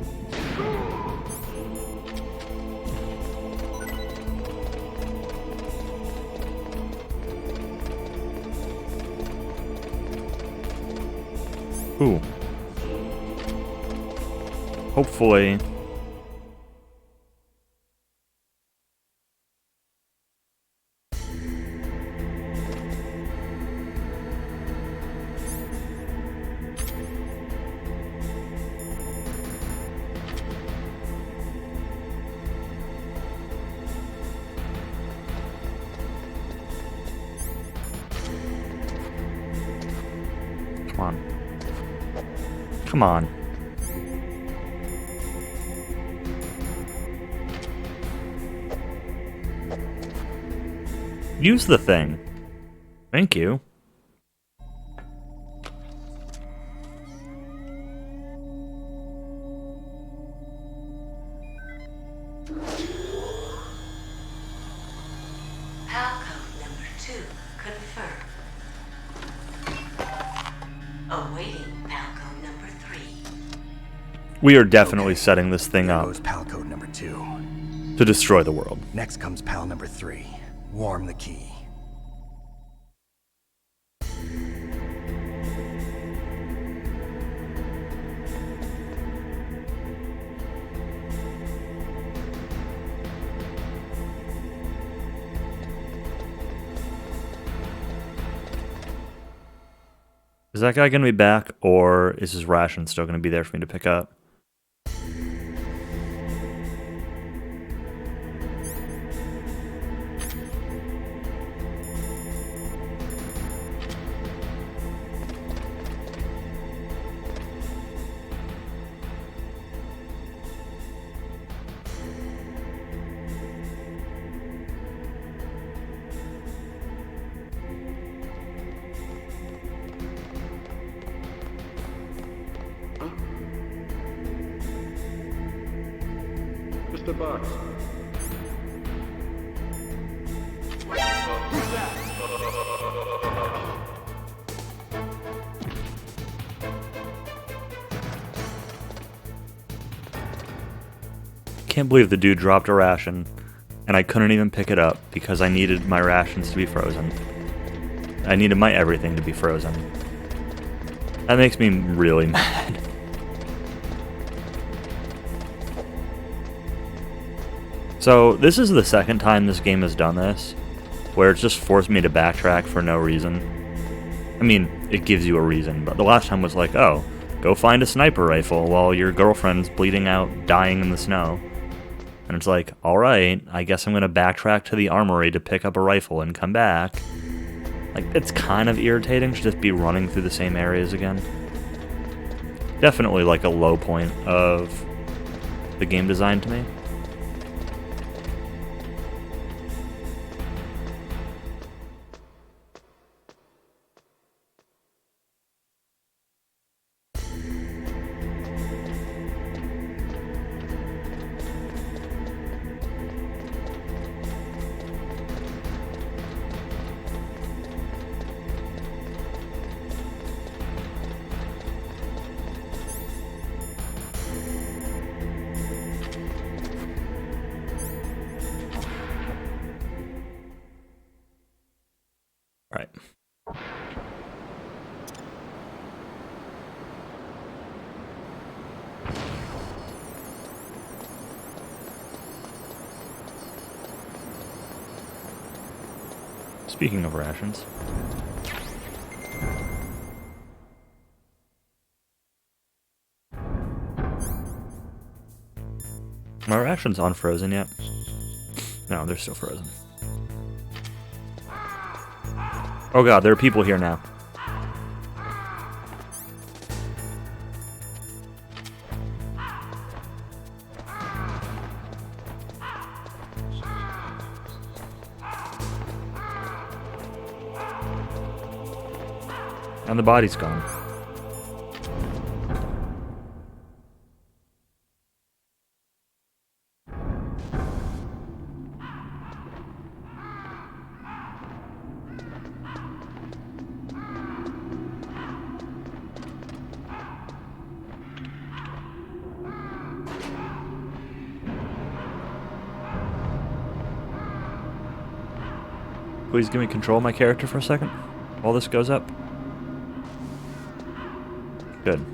Ooh. Hopefully. Come on. Come on. Use the thing. Thank you. Palcode number 2 confirmed. Awaiting Palcode number 3. We are definitely setting this thing There up goes pal code number 2. to destroy the world. Next comes pal number 3. Warm the key. Is that guy gonna be back, or is his ration still gonna be there for me to pick up? Mr. Box. Can't believe the dude dropped a ration, and I couldn't even pick it up because I needed my rations to be frozen. I needed my everything to be frozen. That makes me really mad. So, this is the second time this game has done this, where it's just forced me to backtrack for no reason. I mean, it gives you a reason, but the last time was like, oh, go find a sniper rifle while your girlfriend's bleeding out, dying in the snow. And it's like, alright, I guess I'm gonna backtrack to the armory to pick up a rifle and come back. Like, it's kind of irritating to just be running through the same areas again. Definitely like a low point of the game design to me. Right. Speaking of rations. factions unfrozen yet? No, they're still frozen. Oh god, there are people here now. And the body's gone. Please give me control of my character for a second while this goes up. Good.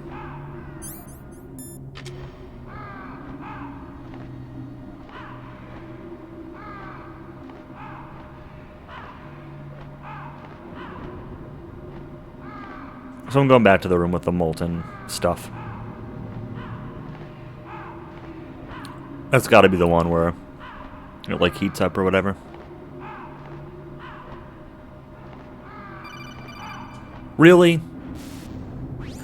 So I'm going back to the room with the molten stuff. That's got to be the one where it like heats up or whatever. Really?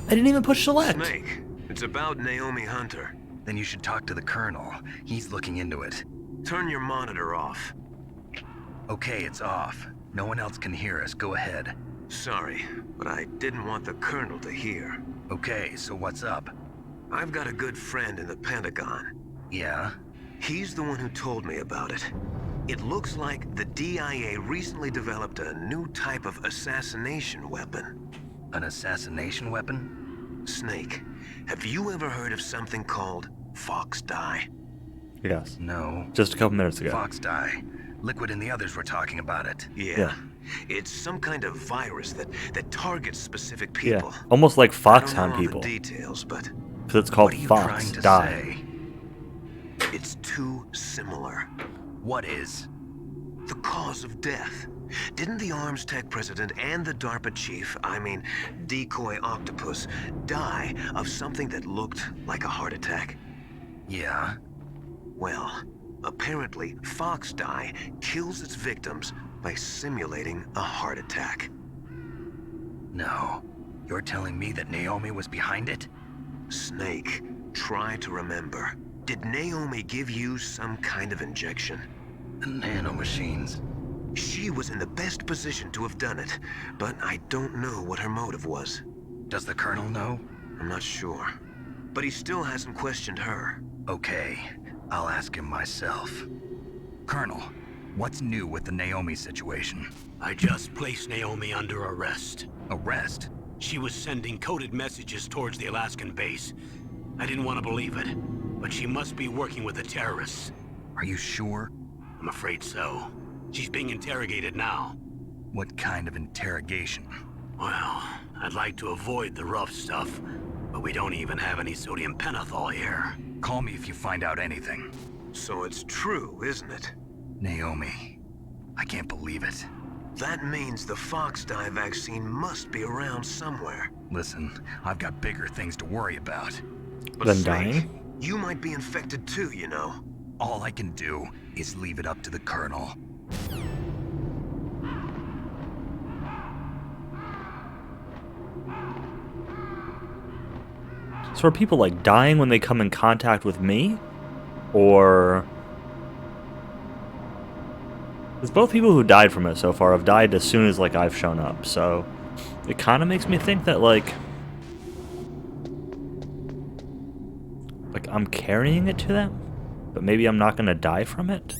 I didn't even push select. Snake, it's about Naomi Hunter. Then you should talk to the Colonel. He's looking into it. Turn your monitor off. Okay, it's off. No one else can hear us. Go ahead. Sorry, but I didn't want the Colonel to hear. Okay, so what's up? I've got a good friend in the Pentagon. Yeah? He's the one who told me about it. It looks like the DIA recently developed a new type of assassination weapon. An assassination weapon? Snake, have you ever heard of something called Fox Dye? Yes. No. Just a couple minutes ago. Fox Dye. Liquid and the others were talking about it. Yeah. It's some kind of virus that targets specific people. Yeah. Almost like Foxhound I don't know all people. the details, but Because it's called What are you Fox trying to Dye. say? it's too similar. What is? The cause of death. Didn't the Arms Tech president and the DARPA chief, I mean, Decoy Octopus, die of something that looked like a heart attack? Yeah? Well, apparently, Fox Dye kills its victims by simulating a heart attack. No. You're telling me that Naomi was behind it? Snake, try to remember. Did Naomi give you some kind of injection? The nanomachines. She was in the best position to have done it, but I don't know what her motive was. Does the Colonel know? I'm not sure. But he still hasn't questioned her. Okay, I'll ask him myself. Colonel, what's new with the Naomi situation? I just placed Naomi under arrest. Arrest? She was sending coded messages towards the Alaskan base. I didn't want to believe it, but she must be working with the terrorists. Are you sure? I'm afraid so. She's being interrogated now. What kind of interrogation? Well, I'd like to avoid the rough stuff, but we don't even have any sodium pentothal here. Call me if you find out anything. So it's true, isn't it? Naomi. I can't believe it. That means the Fox Dye vaccine must be around somewhere. Listen, I've got bigger things to worry about. But Than Snake, dying? you might be infected too, you know. All I can do is leave it up to the Colonel. So are people like dying when they come in contact with me? Or... Because both people who died from it so far have died as soon as like I've shown up, so it kind of makes me think that like I'm carrying it to them, but maybe I'm not gonna die from it.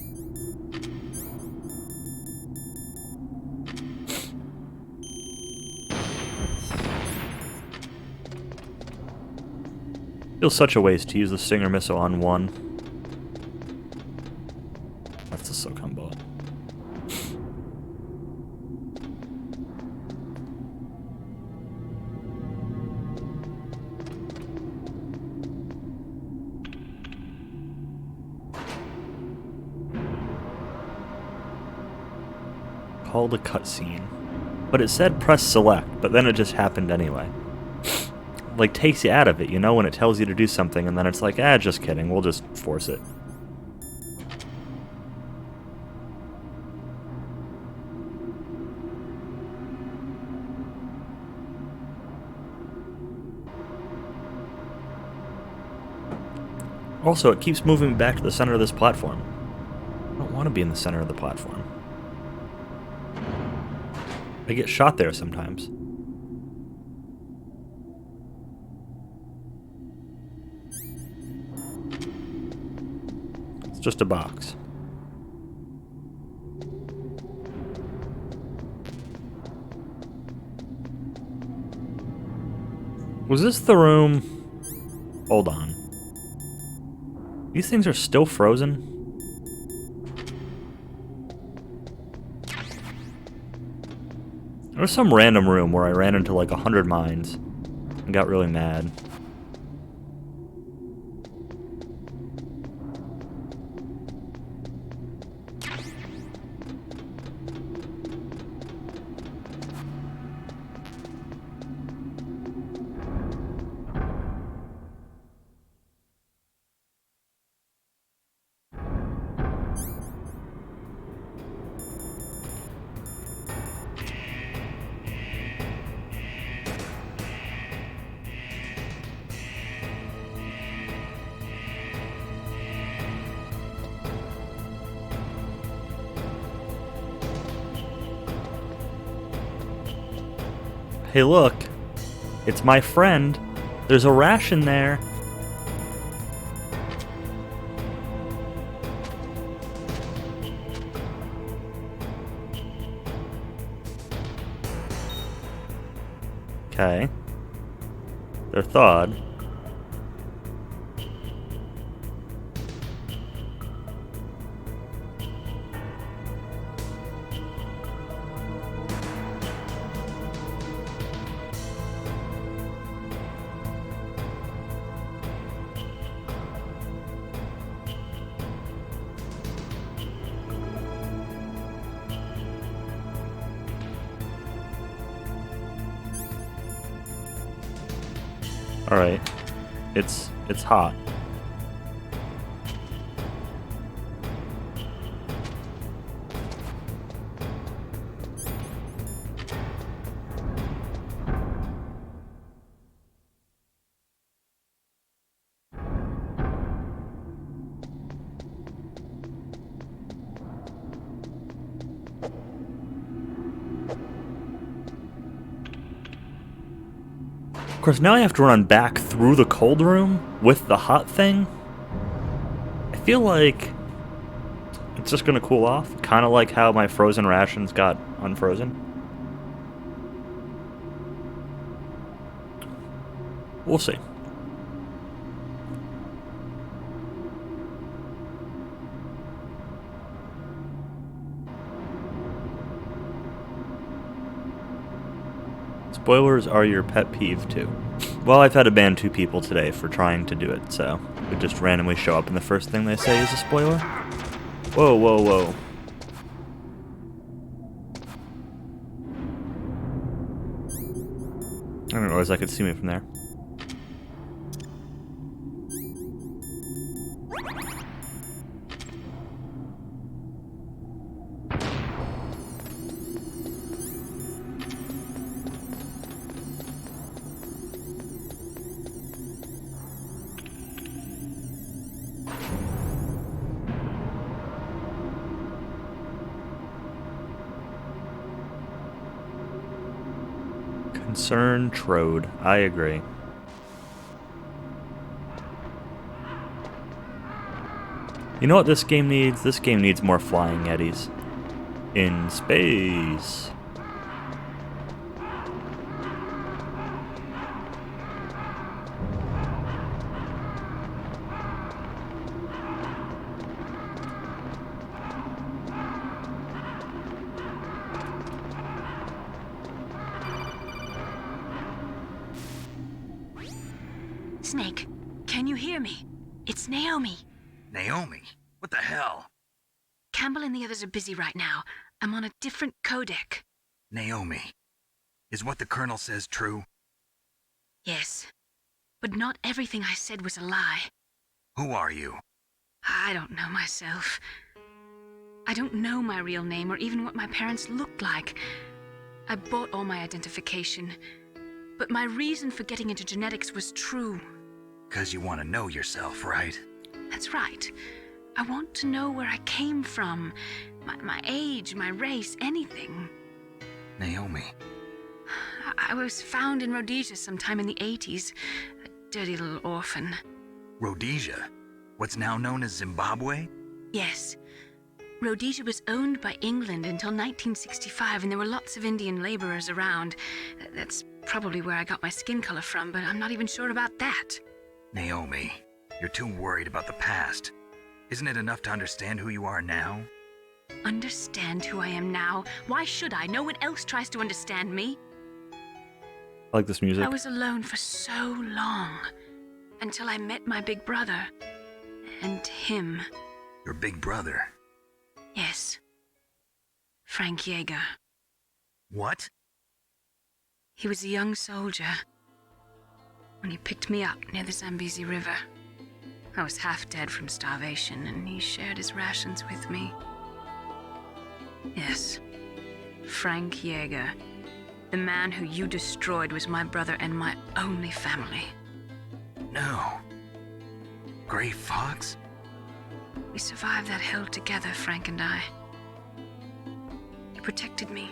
Feels such a waste to use the Stinger missile on one. That's the SOCOM bullet. Called a cutscene. But it said press select, but then it just happened anyway. Like, takes you out of it, you know, when it tells you to do something, and then it's like, just kidding, we'll just force it. Also, it keeps moving me back to the center of this platform. I don't want to be in the center of the platform. I get shot there sometimes. It's just a box. Was this the room? Hold on. These things are still frozen? There was some random room where I ran into like 100 mines and got really mad. Hey look, it's my friend. There's a ration there. Okay. They're thawed. Alright. It's hot. Of course, now I have to run back through the cold room with the hot thing. I feel like it's just gonna cool off, kind of like how my frozen rations got unfrozen. We'll see. Spoilers are your pet peeve too. Well, I've had to ban 2 people today for trying to do it, so it would just randomly show up and the first thing they say is a spoiler. Whoa, whoa, whoa. I didn't realize I could see me from there. Concern Trode. I agree. You know what this game needs? This game needs more flying eddies. In space. Snake, can you hear me? It's Naomi. Naomi? What the hell? Campbell and the others are busy right now. I'm on a different codec. Naomi, is what the Colonel says true? Yes, but not everything I said was a lie. Who are you? I don't know myself. I don't know my real name or even what my parents looked like. I bought all my identification, but my reason for getting into genetics was true. 'Cause you want to know yourself, right? That's right. I want to know where I came from. My age, my race, anything. Naomi. I was found in Rhodesia sometime in the 80s. A dirty little orphan. Rhodesia? What's now known as Zimbabwe? Yes. Rhodesia was owned by England until 1965, and there were lots of Indian laborers around. That's probably where I got my skin color from, but I'm not even sure about that. Naomi, you're too worried about the past. Isn't it enough to understand who you are now? Understand who I am now? Why should I? No one else tries to understand me. I like this music. I was alone for so long, until I met my big brother. And him. Your big brother? Yes. Frank Yeager. What? He was a young soldier when he picked me up near the Zambezi River. I was half dead from starvation, and he shared his rations with me. Yes, Frank Yeager. The man who you destroyed was my brother and my only family. No. Gray Fox? We survived that hell together, Frank and I. He protected me.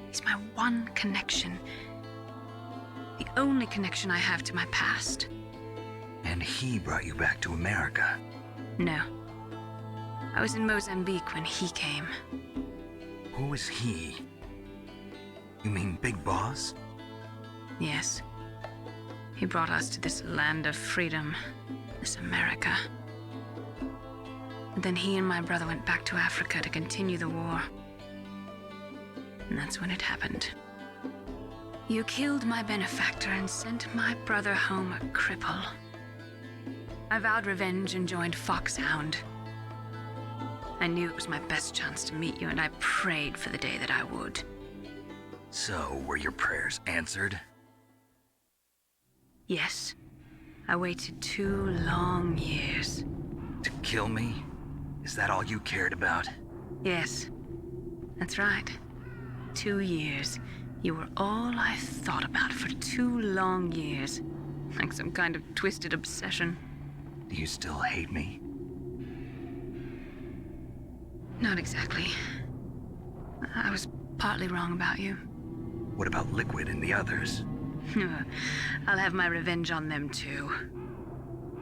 He's my one connection. The only connection I have to my past. And he brought you back to America? No. I was in Mozambique when he came. Who is he? You mean Big Boss? Yes. He brought us to this land of freedom, this America. And then he and my brother went back to Africa to continue the war. And that's when it happened. You killed my benefactor and sent my brother home a cripple. I vowed revenge and joined Foxhound. I knew it was my best chance to meet you, and I prayed for the day that I would. So, were your prayers answered? Yes. I waited 2 long years. To kill me? Is that all you cared about? Yes. That's right. 2 years. You were all I thought about for 2 long years. Like some kind of twisted obsession. Do you still hate me? Not exactly. I was partly wrong about you. What about Liquid and the others? I'll have my revenge on them too.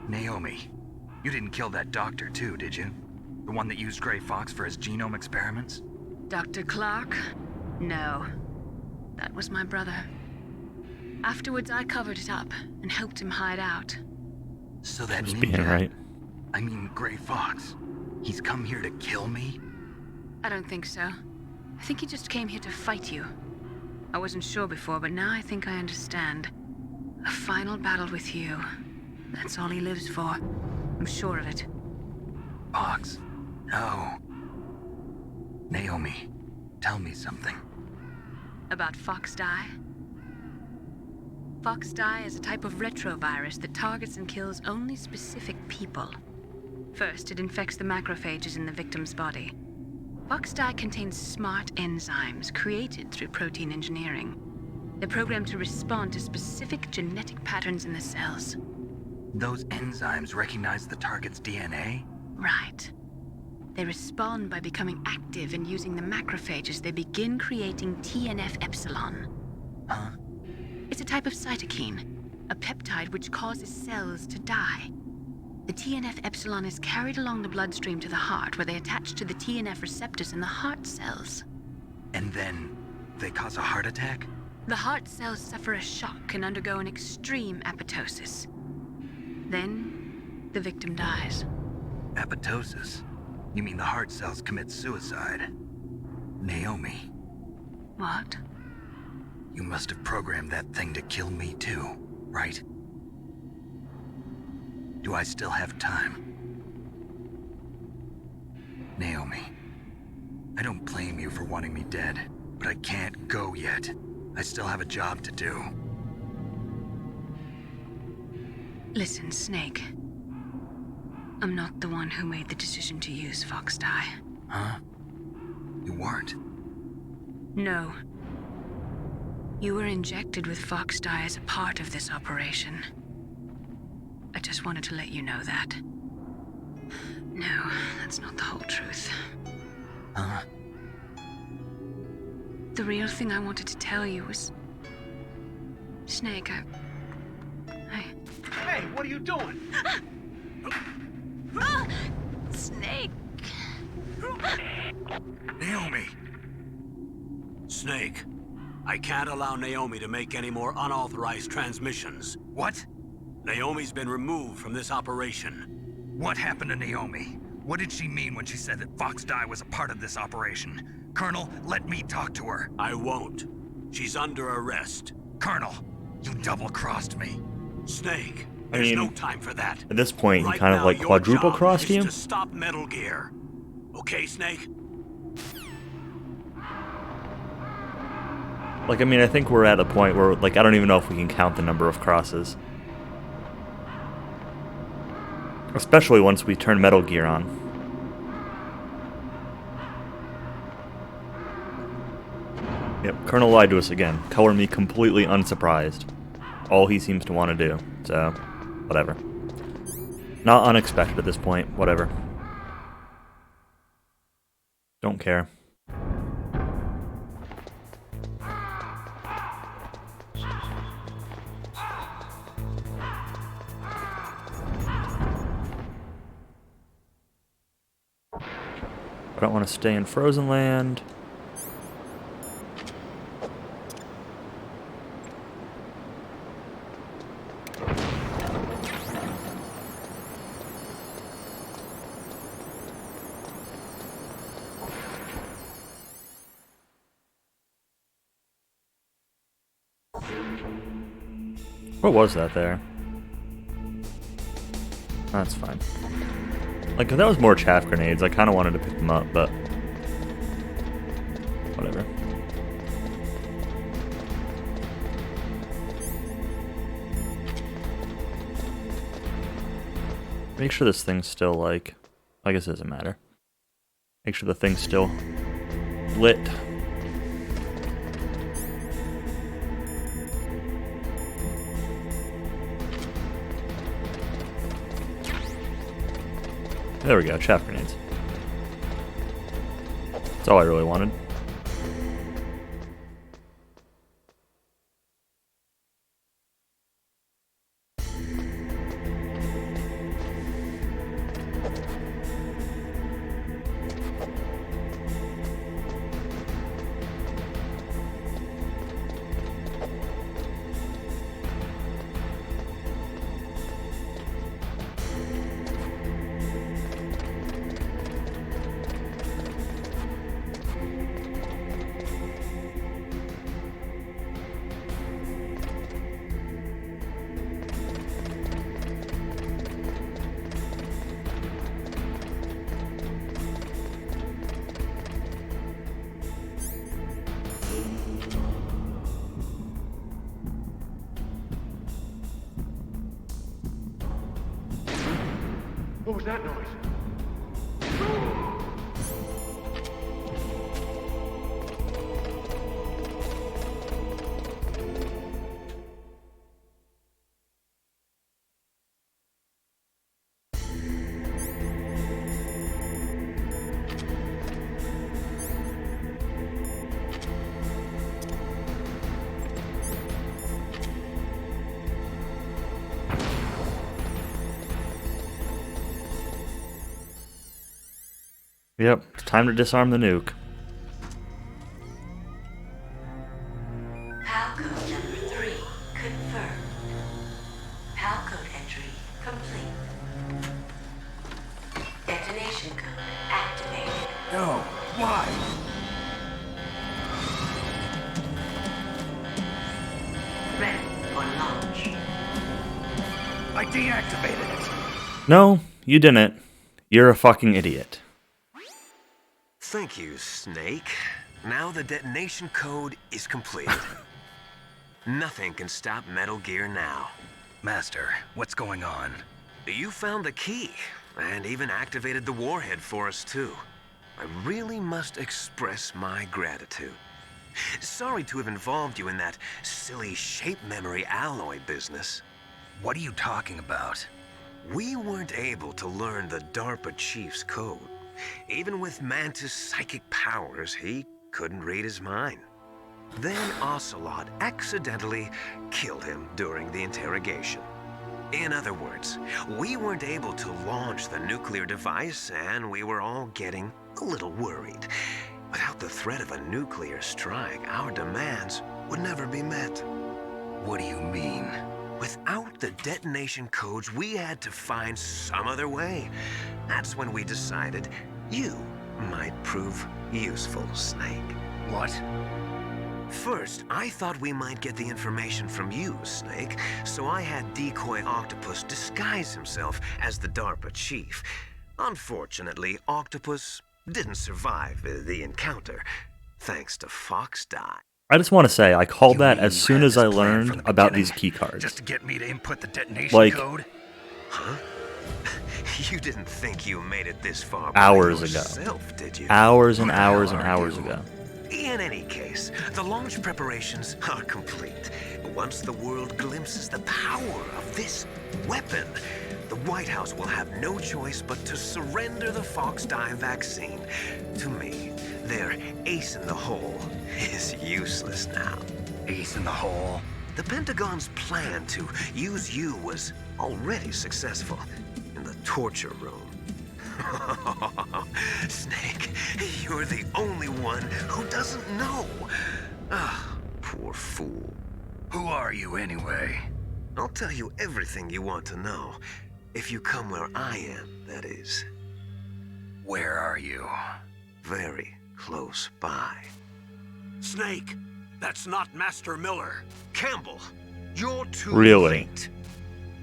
Naomi, you didn't kill that doctor too, did you? The one that used Gray Fox for his genome experiments? Dr. Clark? No. That was my brother. Afterwards, I covered it up and helped him hide out. So that Just ninja, being right. I mean Gray Fox, he's come here to kill me? I don't think so. I think he just came here to fight you. I wasn't sure before, but now I think I understand. A final battle with you. That's all he lives for. I'm sure of it. Fox? No. Naomi, tell me something. About FoxDie? FoxDie is a type of retrovirus that targets and kills only specific people. First, it infects the macrophages in the victim's body. FoxDie contains smart enzymes created through protein engineering. They're programmed to respond to specific genetic patterns in the cells. Those enzymes recognize the target's DNA? Right. They respond by becoming active and using the macrophages. They begin creating TNF-epsilon. Huh? It's a type of cytokine, a peptide which causes cells to die. The TNF-epsilon is carried along the bloodstream to the heart, where they attach to the TNF receptors in the heart cells. And then they cause a heart attack? The heart cells suffer a shock and undergo an extreme apoptosis. Then, the victim dies. Apoptosis? You mean the heart cells commit suicide? Naomi. What? You must have programmed that thing to kill me too, right? Do I still have time? Naomi, I don't blame you for wanting me dead, but I can't go yet. I still have a job to do. Listen, Snake. I'm not the one who made the decision to use FoxDie. Huh? You weren't? No. You were injected with FoxDie as a part of this operation. I just wanted to let you know that. No, that's not the whole truth. Huh? The real thing I wanted to tell you was... Snake, Hey, what are you doing? Snake! Naomi! Snake, I can't allow Naomi to make any more unauthorized transmissions. What? Naomi's been removed from this operation. What happened to Naomi? What did she mean when she said that Fox Die was a part of this operation? Colonel, let me talk to her. I won't. She's under arrest. Colonel, you double-crossed me. Snake, I there's mean, no time for that. At this point, he Right kind of now, like your quadruple job crossed is you. to stop Metal Gear. Okay, Snake? Like, I mean, I think we're at a point where, like, I don't even know if we can count the number of crosses. Especially once we turn Metal Gear on. Yep, Colonel lied to us again. Color me completely unsurprised. All he seems to want to do. So, whatever. Not unexpected at this point. Whatever. Don't care. I don't want to stay in Frozen Land. What was that there? That's fine. Like, if that was more chaff grenades, I kind of wanted to pick them up, but... whatever. Make sure this thing's still, like... I guess it doesn't matter. Make sure the thing's still lit. There we go, chaff grenades. That's all I really wanted. What was that noise? Yep, it's time to disarm the nuke. Palcode number 3 confirmed. Palcode entry complete. Detonation code activated. No, why? Ready for launch. I deactivated it. No, you didn't. You're a fucking idiot. Thank you, Snake. Now the detonation code is completed. Nothing can stop Metal Gear now. Master, what's going on? You found the key, and even activated the warhead for us, too. I really must express my gratitude. Sorry to have involved you in that silly shape memory alloy business. What are you talking about? We weren't able to learn the DARPA chief's code. Even with Mantis' psychic powers, he couldn't read his mind. Then Ocelot accidentally killed him during the interrogation. In other words, we weren't able to launch the nuclear device, and we were all getting a little worried. Without the threat of a nuclear strike, our demands would never be met. What do you mean? Without the detonation codes, we had to find some other way. That's when we decided you might prove useful, Snake. What? First, I thought we might get the information from you, Snake, so I had Decoy Octopus disguise himself as the DARPA chief. Unfortunately, Octopus didn't survive the encounter, thanks to Fox Die. I just want to say, I called that as soon as I learned about these keycards. Just to get me to input the detonation code? Huh? You didn't think you made it this far Hours by ago. yourself, did you? Hours and hours and hours ago. In any case, the launch preparations are complete. Once the world glimpses the power of this weapon, the White House will have no choice but to surrender the Fox Die vaccine to me. Their ace in the hole is useless now. Ace in the hole? The Pentagon's plan to use you was already successful in the torture room. Snake, you're the only one who doesn't know. Ah, poor fool. Who are you anyway? I'll tell you everything you want to know. If you come where I am, that is. Where are you? Very close by. Snake, that's not Master Miller. Campbell, you're too Really? late.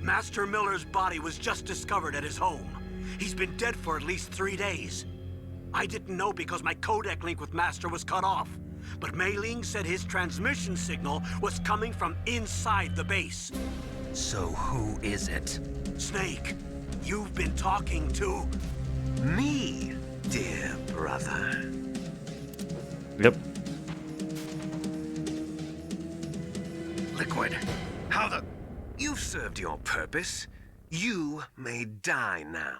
Master Miller's body was just discovered at his home. He's been dead for at least 3 days. I didn't know because my codec link with Master was cut off. But Mei Ling said his transmission signal was coming from inside the base. So who is it? Snake, you've been talking to... Me, dear brother. Yep. Liquid. How the... You've served your purpose. You may die now.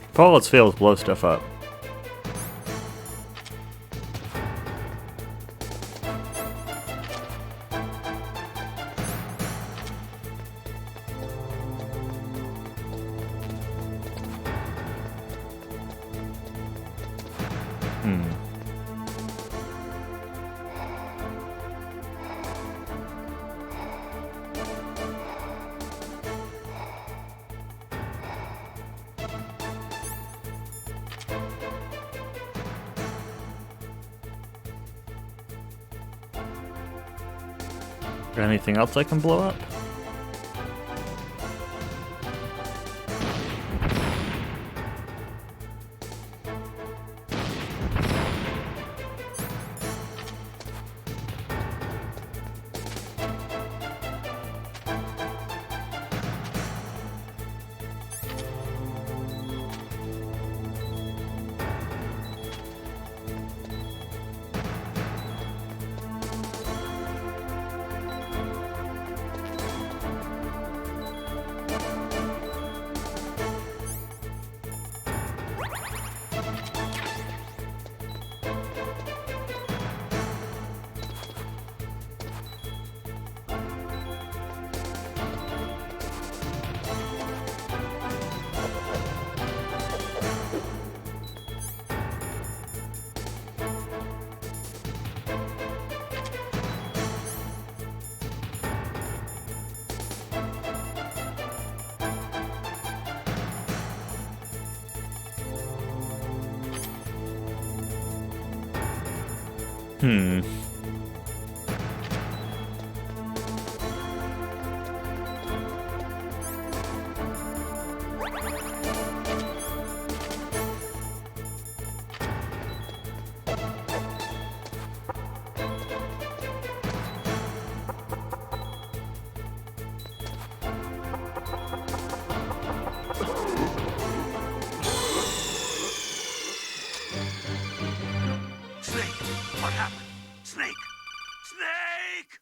If all else fails, blow stuff up. Anything else I can blow up? Snake! What happened? Snake! Snake!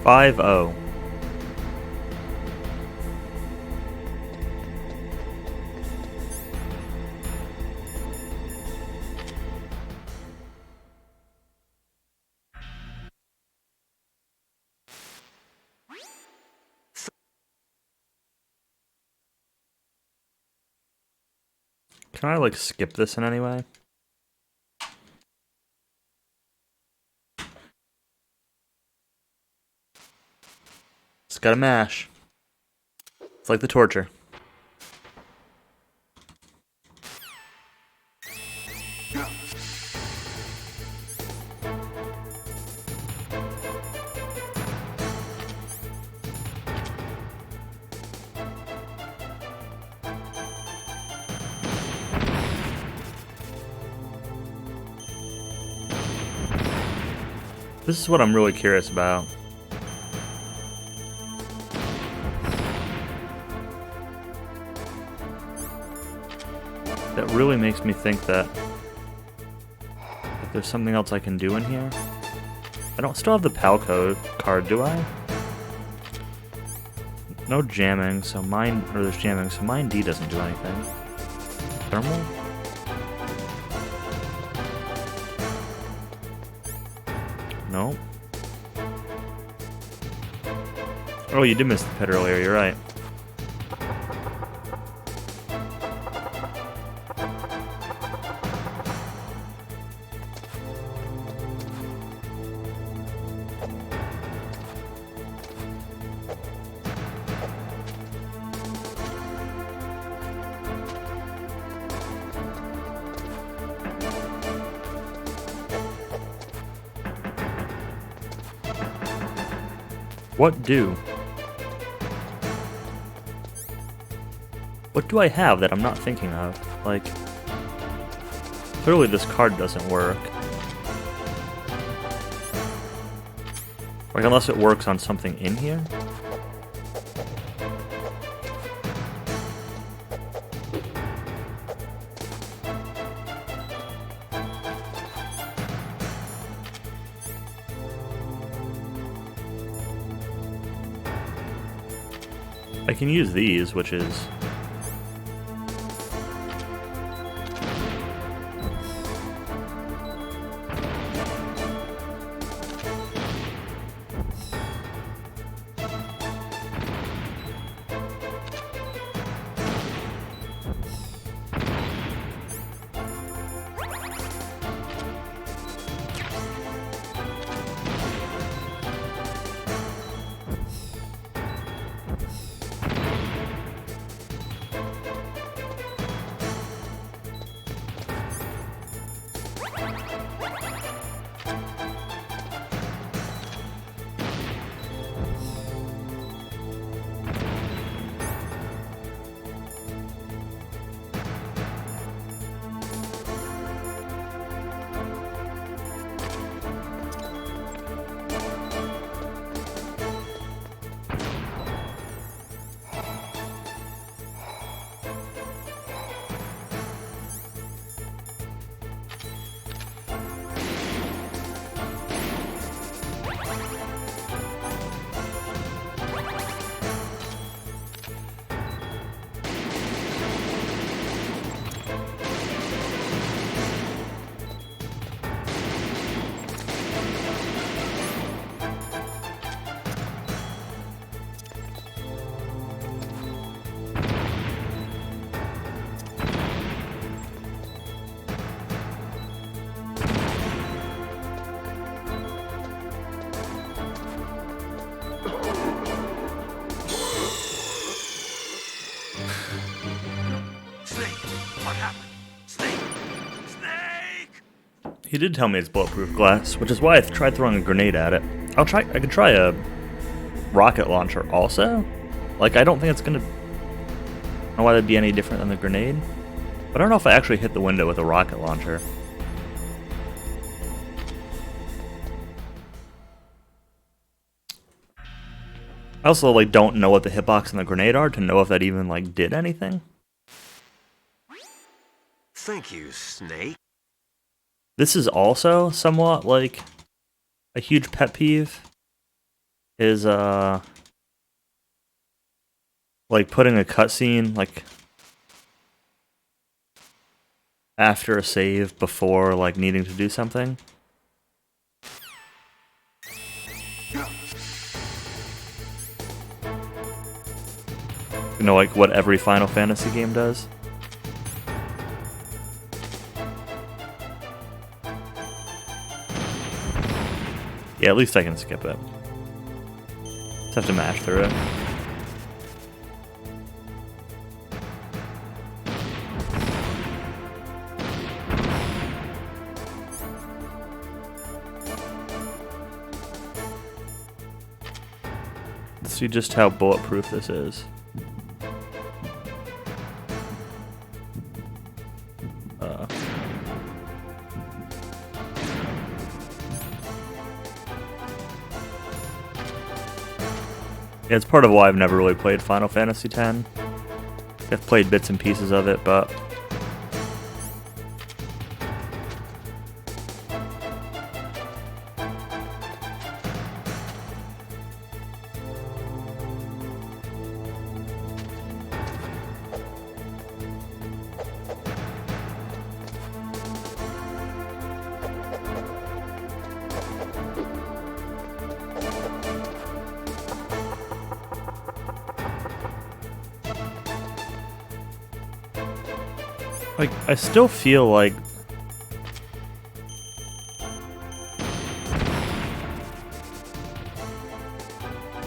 Five O. Can I, like, skip this in any way? It's gotta mash. It's like the torture. This is what I'm really curious about. That really makes me think that there's something else I can do in here. I don't still have the PAL card, do I? No jamming, so mine, or there's jamming, so mine D doesn't do anything. Thermal? No. Oh, you did miss the pet earlier, you're right. What do I have that I'm not thinking of? Like, clearly this card doesn't work. Like, unless it works on something in here? I can use these, which is... What happened? Snake! Snake! He did tell me it's bulletproof glass, which is why I tried throwing a grenade at it. I could try a rocket launcher also. Like, I don't think it's gonna... I don't know why that'd be any different than the grenade. But I don't know if I actually hit the window with a rocket launcher. I also, like, don't know what the hitbox and the grenade are to know if that even, like, did anything. Thank you, Snake. This is also somewhat, like, a huge pet peeve. Is, like, putting a cutscene, like, after a save before, like, needing to do something. You know, like, what every Final Fantasy game does. Yeah, at least I can skip it. Just have to mash through it. Let's see just how bulletproof this is. Yeah, it's part of why I've never really played Final Fantasy X. I've played bits and pieces of it, but... like, I still feel like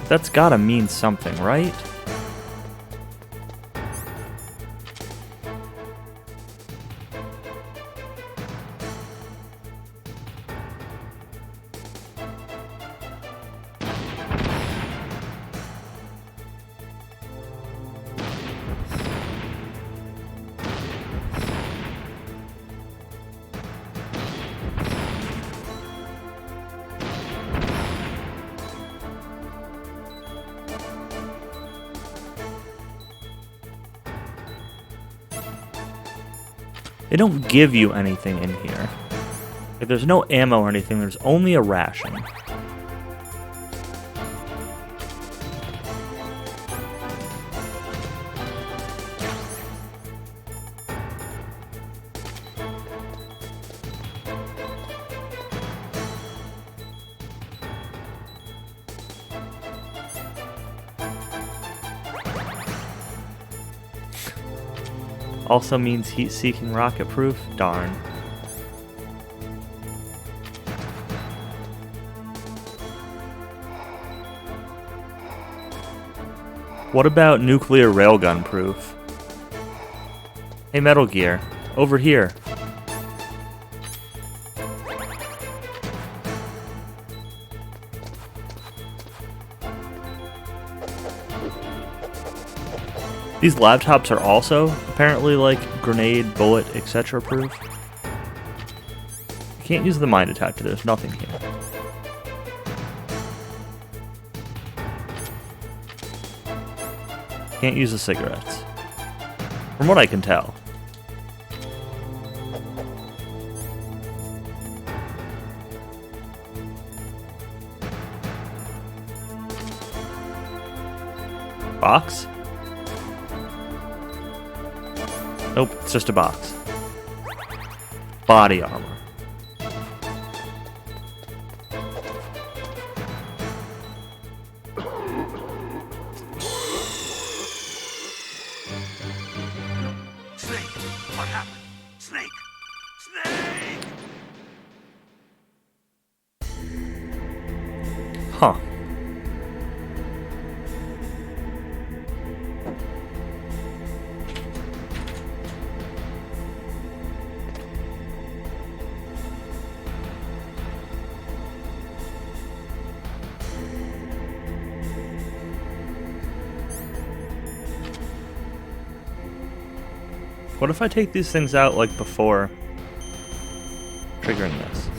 that's gotta mean something, right? They don't give you anything in here. Like, there's no ammo or anything, there's only a ration. Also means heat-seeking rocket-proof? Darn. What about nuclear railgun proof? Hey, Metal Gear, over here. These laptops are also apparently like grenade, bullet, etc. proof. You can't use the mine detector, there's nothing here. Can't use the cigarettes. From what I can tell. Box? Nope, it's just a box. Body armor. Snake! What happened? Snake! Snake! Huh. What if I take these things out, like, before triggering this?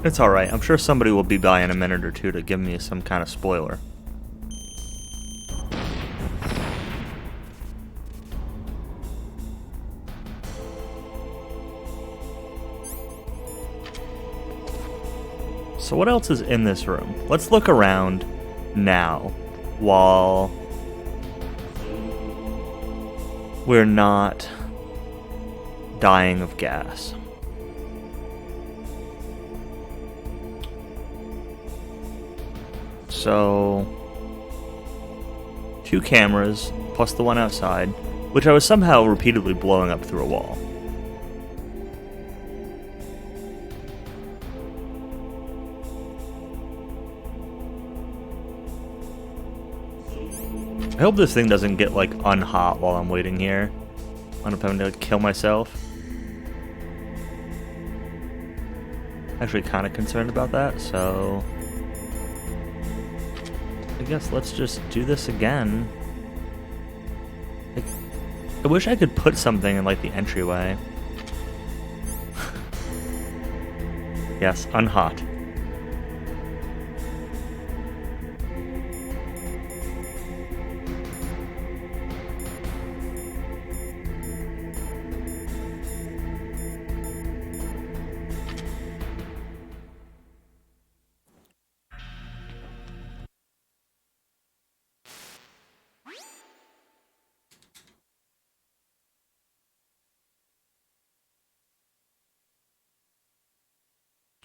It's alright. I'm sure somebody will be by in a minute or two to give me some kind of spoiler. So what else is in this room? Let's look around now while we're not dying of gas. So, 2 cameras, plus the one outside, which I was somehow repeatedly blowing up through a wall. I hope this thing doesn't get, like, unhot while I'm waiting here. I end up having to, like, kill myself. Actually kind of concerned about that, so I guess let's just do this again. I wish I could put something in, like, the entryway. Yes, unhot.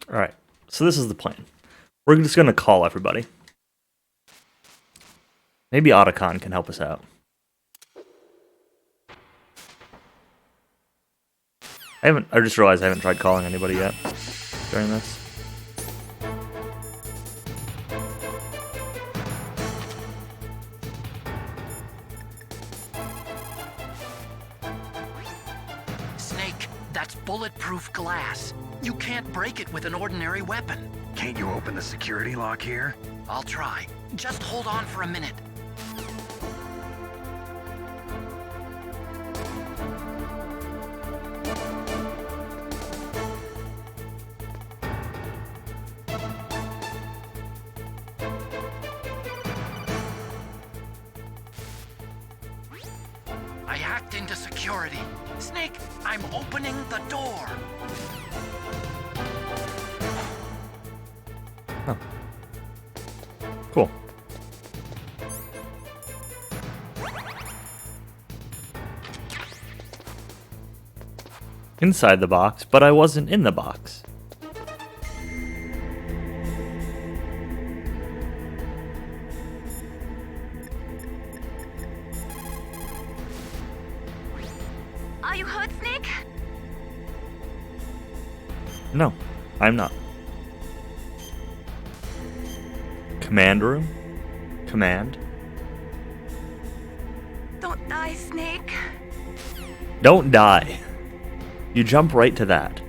Alright, so this is the plan. We're just going to call everybody. Maybe Otacon can help us out. I just realized I haven't tried calling anybody yet during this. Snake, that's bulletproof glass. You can't break it with an ordinary weapon. Can't you open the security lock here? I'll try. Just hold on for a minute. I hacked into security. Snake, I'm opening the door. Oh. Cool. Inside the box, but I wasn't in the box. Are you hurt, Snake? No, I'm not. Command room? Command? Don't die, Snake. Don't die. You jump right to that.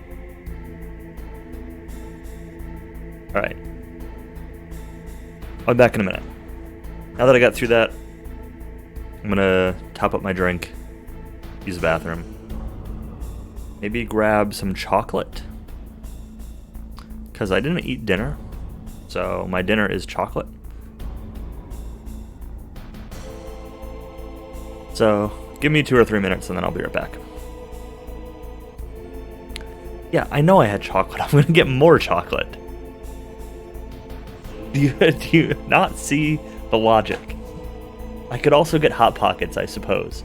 Alright. I'll be back in a minute. Now that I got through that, I'm gonna top up my drink, use the bathroom, maybe grab some chocolate, because I didn't eat dinner, so my dinner is chocolate. So give me 2 or 3 minutes and then I'll be right back. Yeah, I know I had chocolate. I'm gonna get more chocolate. Do you not see the logic? I could also get Hot Pockets, I suppose.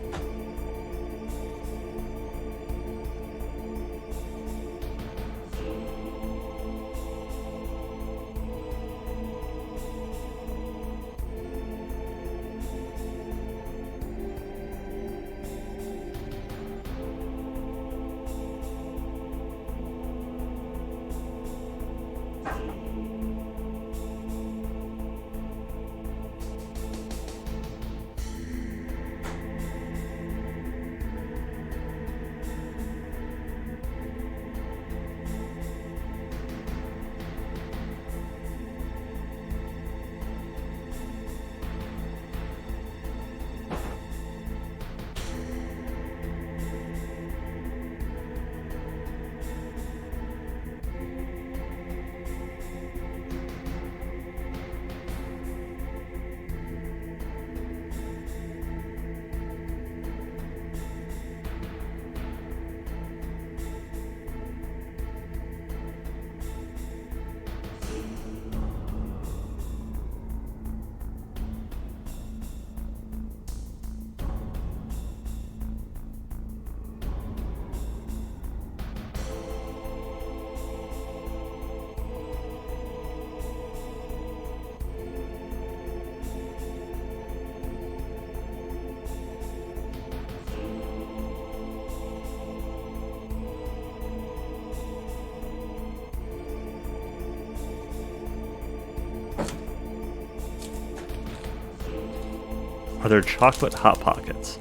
Are there chocolate Hot Pockets?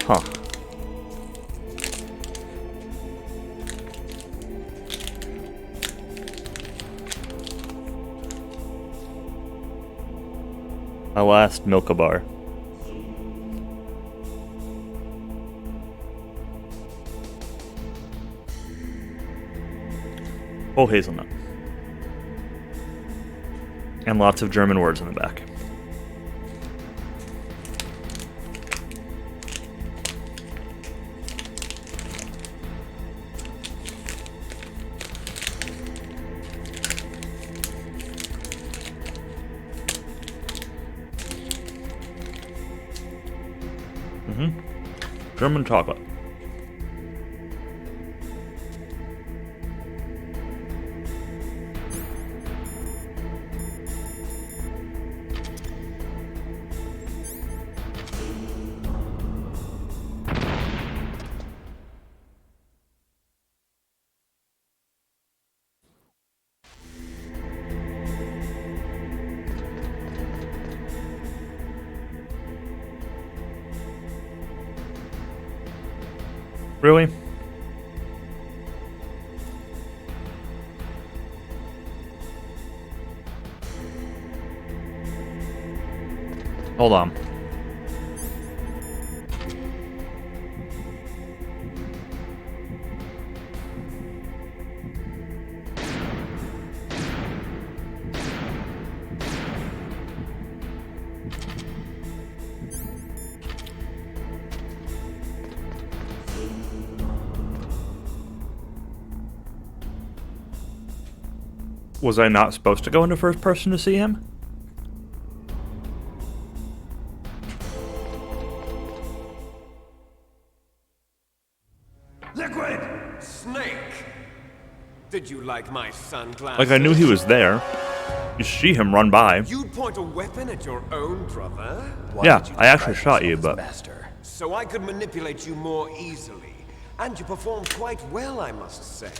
Huh. My last Milka bar. Oh, hazelnut. And lots of German words in the back. German chocolate. Really? Hold on. Was I not supposed to go into first person to see him? Liquid! Snake! Did you like my sunglasses? Like, I knew he was there. You see him run by. You'd point a weapon at your own brother? Yeah, I actually shot you, but... So I could manipulate you more easily. And you performed quite well, I must say.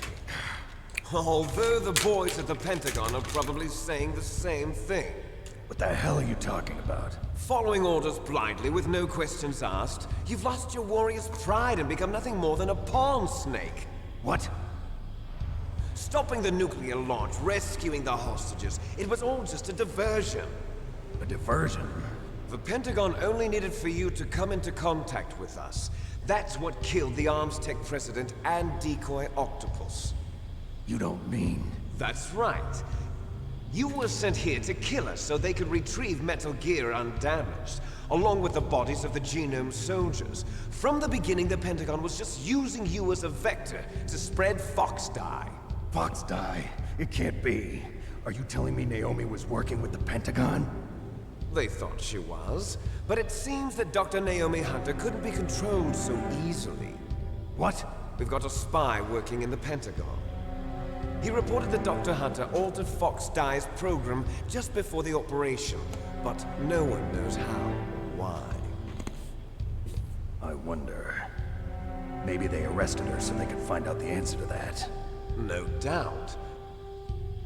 Although the boys at the Pentagon are probably saying the same thing. What the hell are you talking about? Following orders blindly with no questions asked, you've lost your warrior's pride and become nothing more than a pawn, Snake. What? Stopping the nuclear launch, rescuing the hostages, it was all just a diversion. A diversion? The Pentagon only needed for you to come into contact with us. That's what killed the ArmsTech president and decoy Octopus. You don't mean... That's right. You were sent here to kill us so they could retrieve Metal Gear undamaged, along with the bodies of the Genome soldiers. From the beginning, the Pentagon was just using you as a vector to spread Fox Dye. Fox Dye? It can't be. Are you telling me Naomi was working with the Pentagon? They thought she was, but it seems that Dr. Naomi Hunter couldn't be controlled so easily. What? We've got a spy working in the Pentagon. He reported that Dr. Hunter altered Fox Dye's program just before the operation, but no one knows how, why. I wonder... Maybe they arrested her so they could find out the answer to that. No doubt.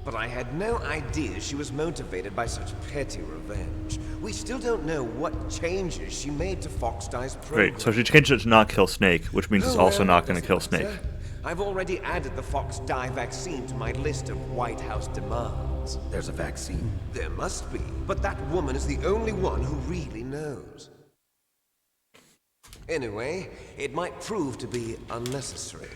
But I had no idea she was motivated by such petty revenge. We still don't know what changes she made to Fox Dye's program. Great, so she changed it to not kill Snake, which means it's also not going to kill Snake. I've already added the Fox Dye vaccine to my list of White House demands. There's a vaccine? There must be, but that woman is the only one who really knows. Anyway, it might prove to be unnecessary.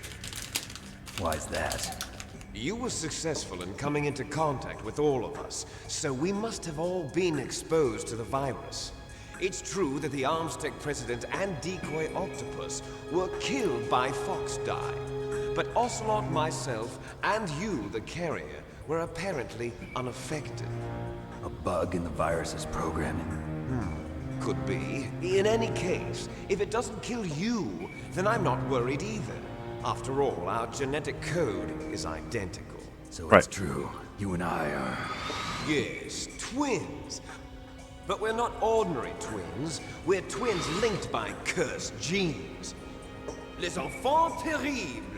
Why's that? You were successful in coming into contact with all of us, so we must have all been exposed to the virus. It's true that the ArmsTech president and decoy Octopus were killed by Fox Dye. But Ocelot, myself, and you, the carrier, were apparently unaffected. A bug in the virus's programming? Could be. In any case, if it doesn't kill you, then I'm not worried either. After all, our genetic code is identical. So it's true. You and I are... Yes, twins. But we're not ordinary twins. We're twins linked by cursed genes. Les enfants terribles.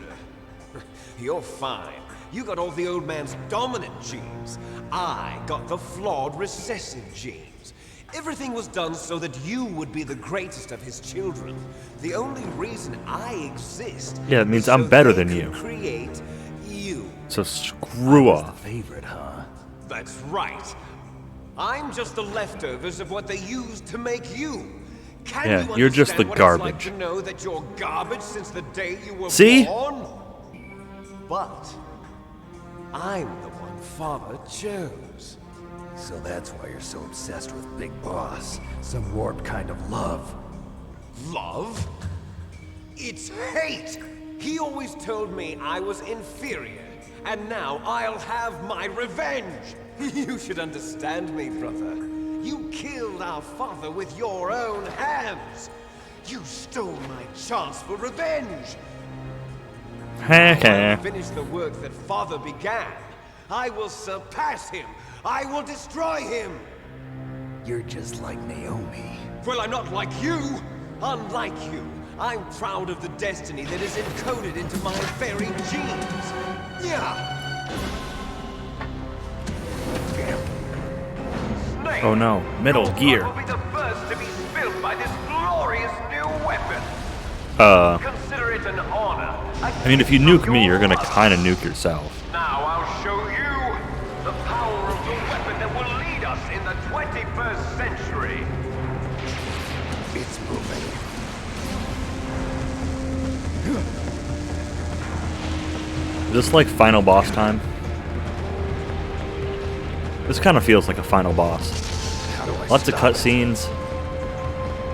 You're fine. You got all the old man's dominant genes. I got the flawed recessive genes. Everything was done so that you would be the greatest of his children. The only reason I exist. Yeah, it means is so I'm better they than can you. Create you. So screw off. Favorite, huh? That's right. I'm just the leftovers of what they used to make you. Can Yeah, you you're just the understand what garbage. It's like to know that you're garbage since the day you were See? born? But I'm the one Father chose. So that's why you're so obsessed with Big Boss. Some warped kind of love. Love? It's hate! He always told me I was inferior, and now I'll have my revenge! You should understand me, brother. You killed our father with your own hands! You stole my chance for revenge! Now I'll finish the work that Father began. I will surpass him! I will destroy him! You're just like Naomi. Well, I'm not like you! Unlike you, I'm proud of the destiny that is encoded into my very genes! Yeah! Snake, Oh no, Metal Gear. will be the first to be spilled by this glorious new weapon! Consider it an honor. I mean, if you nuke me, you're gonna kinda nuke yourself. Now I'll show you the power of the weapon that will lead us in the 21st century! It's moving. Is this like final boss time? This kind of feels like a final boss. How do I Lots of stop it? cutscenes,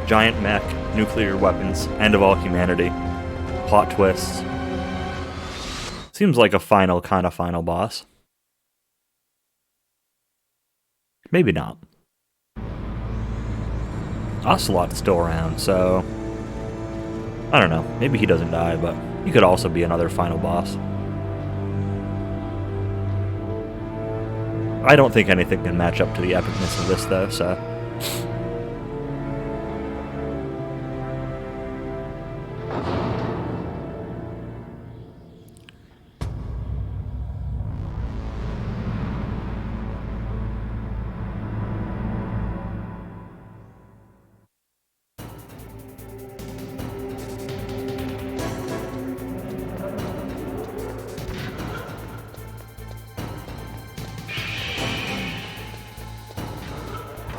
giant mech, nuclear weapons, end of all humanity, plot twists. Seems like a final kind of final boss. Maybe not. Ocelot's still around, so I don't know. Maybe he doesn't die, but he could also be another final boss. I don't think anything can match up to the epicness of this, though, so.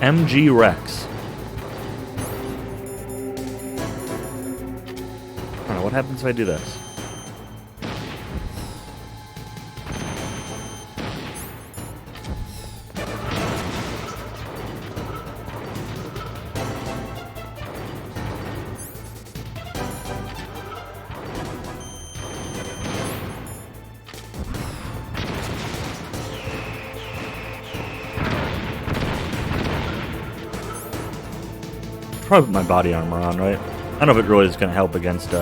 MG Rex. I don't know, what happens if I do this? Probably put my body armor on, right? I don't know if it really is going to help against,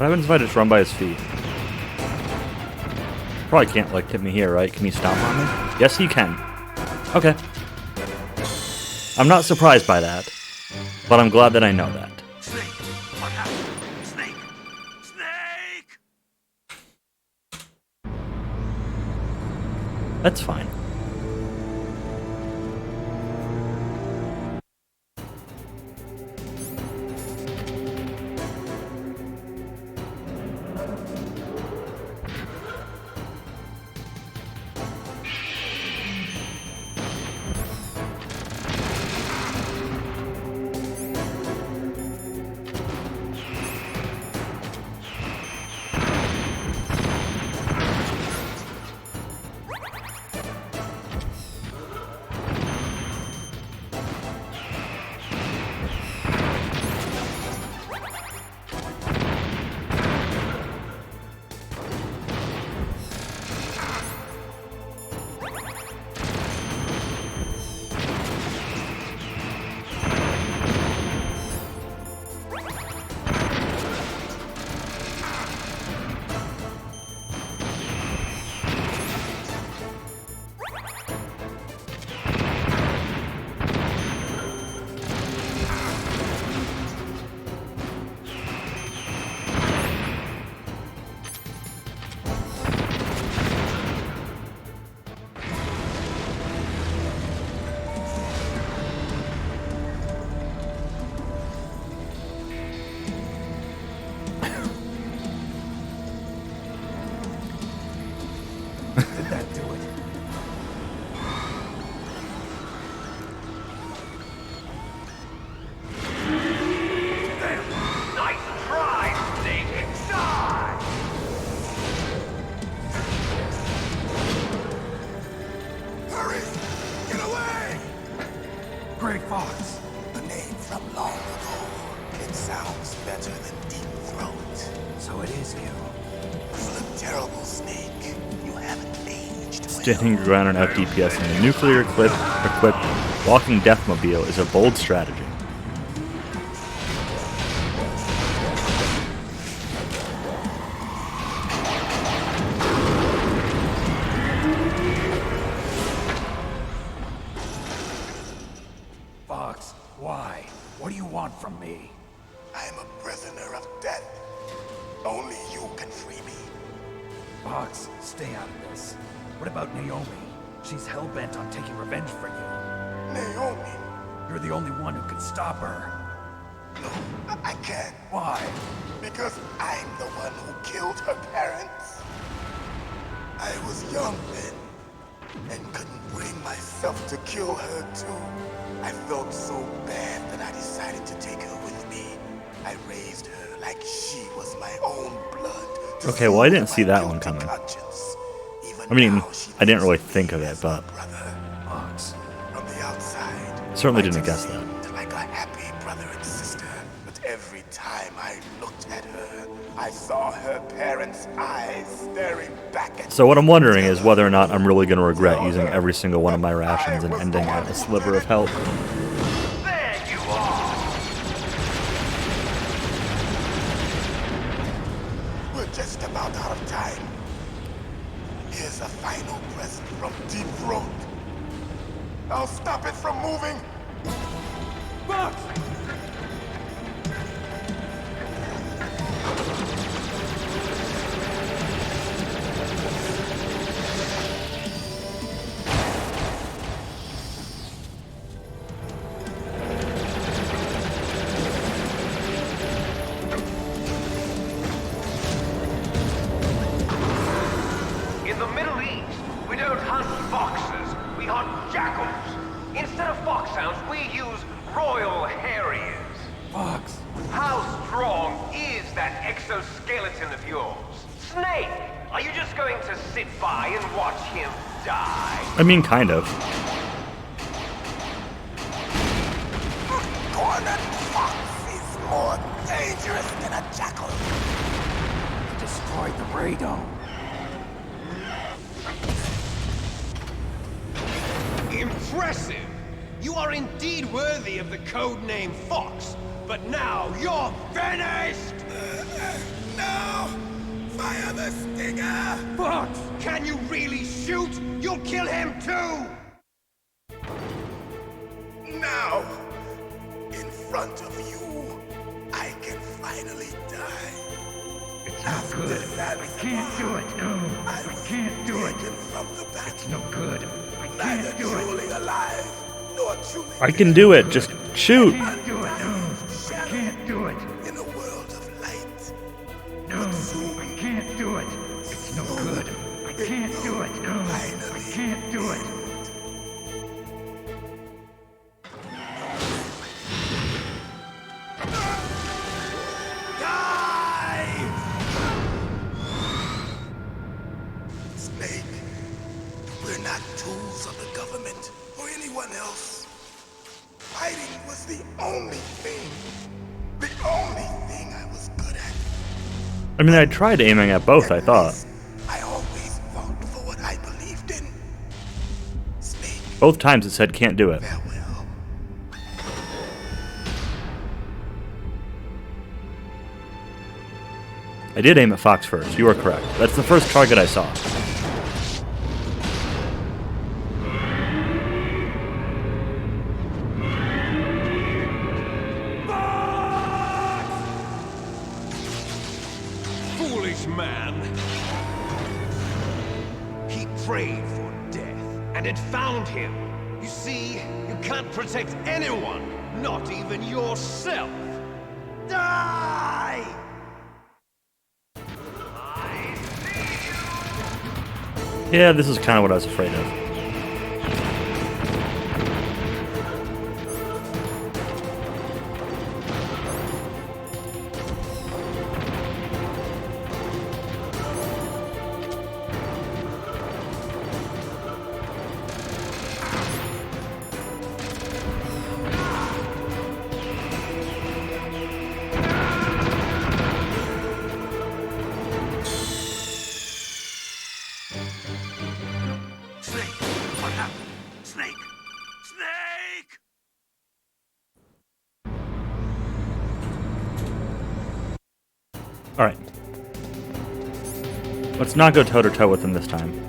What happens if I just run by his feet? Probably can't, like, hit me here, right? Can he stomp on me? Yes, he can. Okay. I'm not surprised by that, but I'm glad that I know that. Snake! What happened? Snake! Snake! That's fine. sounds better than Deep Throat. So it is you. You look terrible, Snake. You haven't aged well. Standing your ground on out DPS in the nuclear-equipped Walking Deathmobile is a bold strategy. Fox, why? What do you want from me? I am a prisoner of death. Only you can free me. Fox, stay out of this. What about Naomi? She's hell-bent on taking revenge for you. Naomi? You're the only one who can stop her. No, I can't. Why? Because I'm the one who killed her parents. I was young then, and couldn't bring myself to kill her too. I felt so bad that I decided to take her with me. I raised her like she was my own blood. Okay, well I didn't see that one coming. I mean, I didn't really think of it, but Fox, from the outside, certainly didn't guess that. like a happy brother and sister. But every time I looked at her, I saw her parents' eyes staring back at me. So what I'm wondering is whether or not I'm really going to regret using every single one of my rations and ending at a sliver of health. There you are! We're just about out of time. Here's a final present from Deep Throat. I'll stop it from moving. Fox! In the Middle East, we don't hunt foxes, we hunt jackals. Instead of foxhounds, we use Royal Harriers. Fox! How strong is that exoskeleton of yours? Snake, are you just going to sit by and watch him die? I mean, kind of. Cornered fox is more dangerous than a jackal. You destroyed the radome. Impressive! You are indeed worthy of the codename Fox, but now you're finished! No! Fire the stinger! Fox! Can you really shoot? You'll kill him too! Now, in front of you, I can finally die. It's not good. I can't do it. No, I can't do it. From the back. It's no good. I Neither can't do it. truly alive, nor truly I can do it, just shoot! I can't do it. No, I can't do it. in a world of light. No, I can't do it. It's no good. I can't do it. No, I can't do it. Snake, we're not tools of the government or anyone else. Fighting was the only thing I was good at. I mean, I tried aiming at both, I thought. I always fought for what I believed in. Snake, Both times it said can't do it. farewell. I did aim at Fox first, you are correct. That's the first target I saw. Foolish man! He prayed for death, and it found him. You see, you can't protect anyone, not even yourself. Die! Yeah, this is kind of what I was afraid of. Alright. Let's not go toe-to-toe with him this time.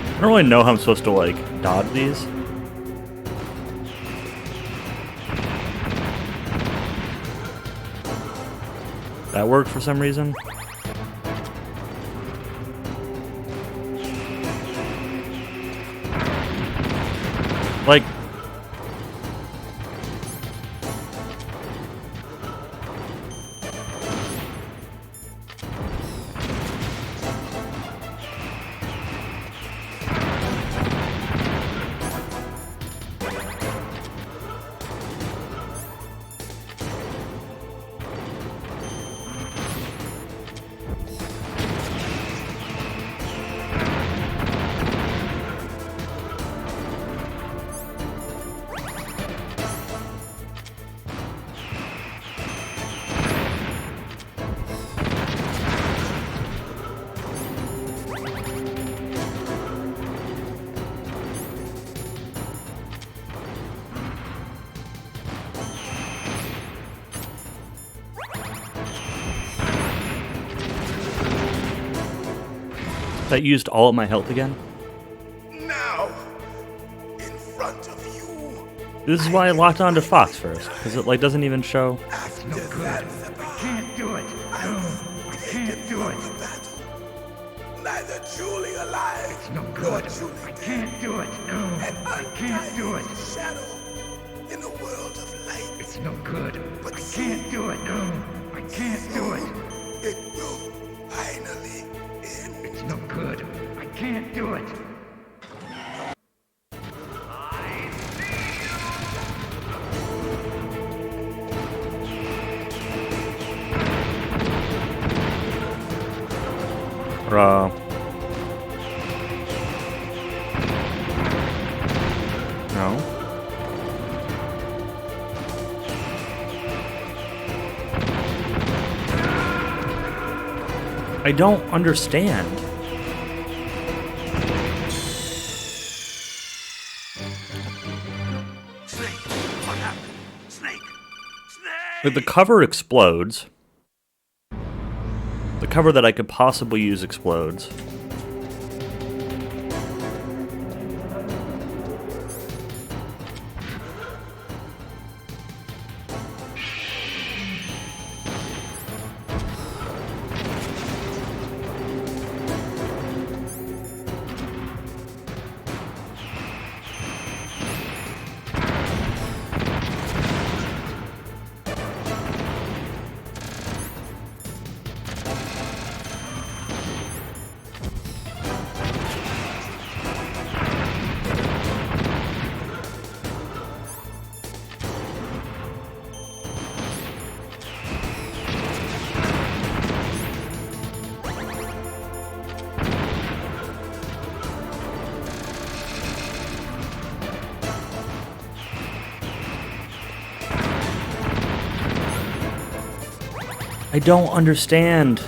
I don't really know how I'm supposed to, like, dodge these. That worked for some reason. Like... That used all of my health again? Now, in front of you. This is why I locked on to Fox first, because it like doesn't even show. No good. I can't do it. No, I can't do it. Neither truly alive. It's no good. I can't do it. No, I can't do it. Shadow in a world of light. It's no good. But I can't do it. No, I can't do it. It will finally end. It's no good. I can't do it. No. I don't understand. Snake, what happened? Snake! Like the cover explodes. The cover that I could possibly use explodes. I don't understand.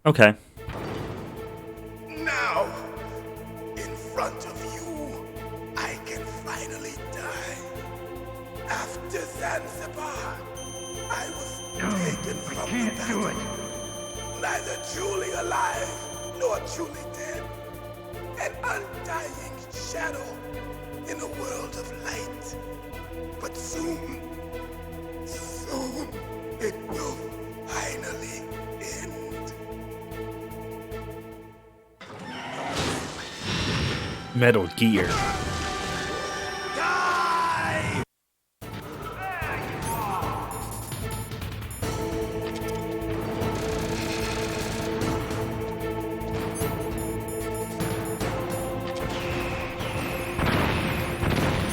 Okay. Now, in front of you, I can finally die. After Zanzibar, I was taken from the battle. Neither truly alive nor truly dead. An undying shadow in a world of light. But soon, it will finally end. Metal Gear.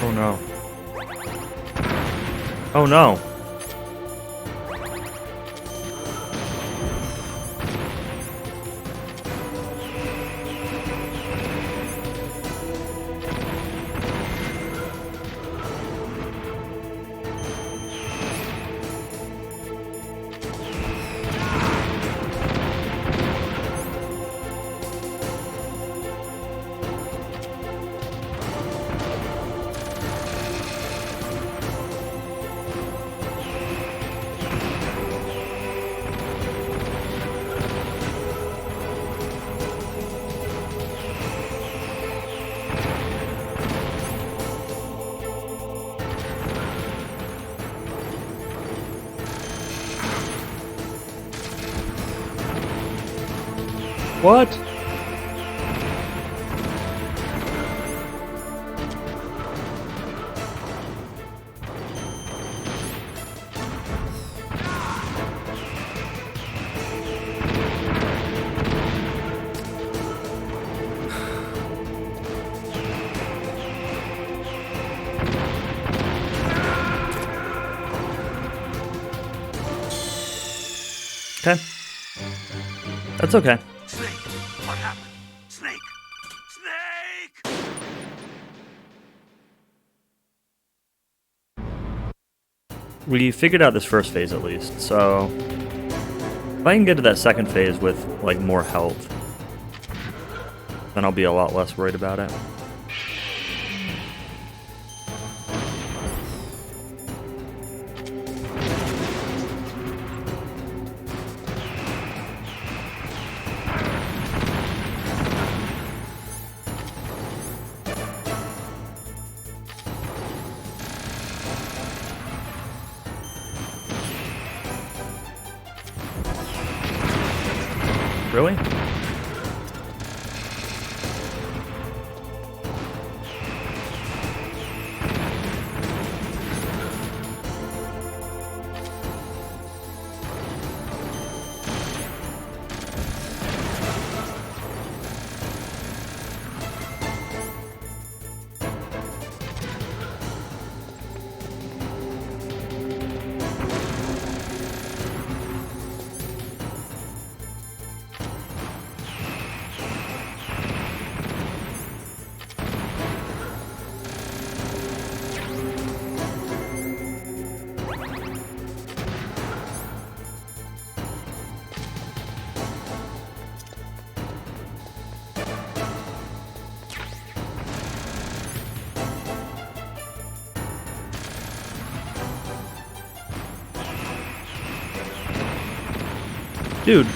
Oh no. Oh no. What? Okay. That's okay. Snake, what happened? Snake! Snake! We figured out this first phase at least, so if I can get to that second phase with like more health, then I'll be a lot less worried about it. Really? Dude.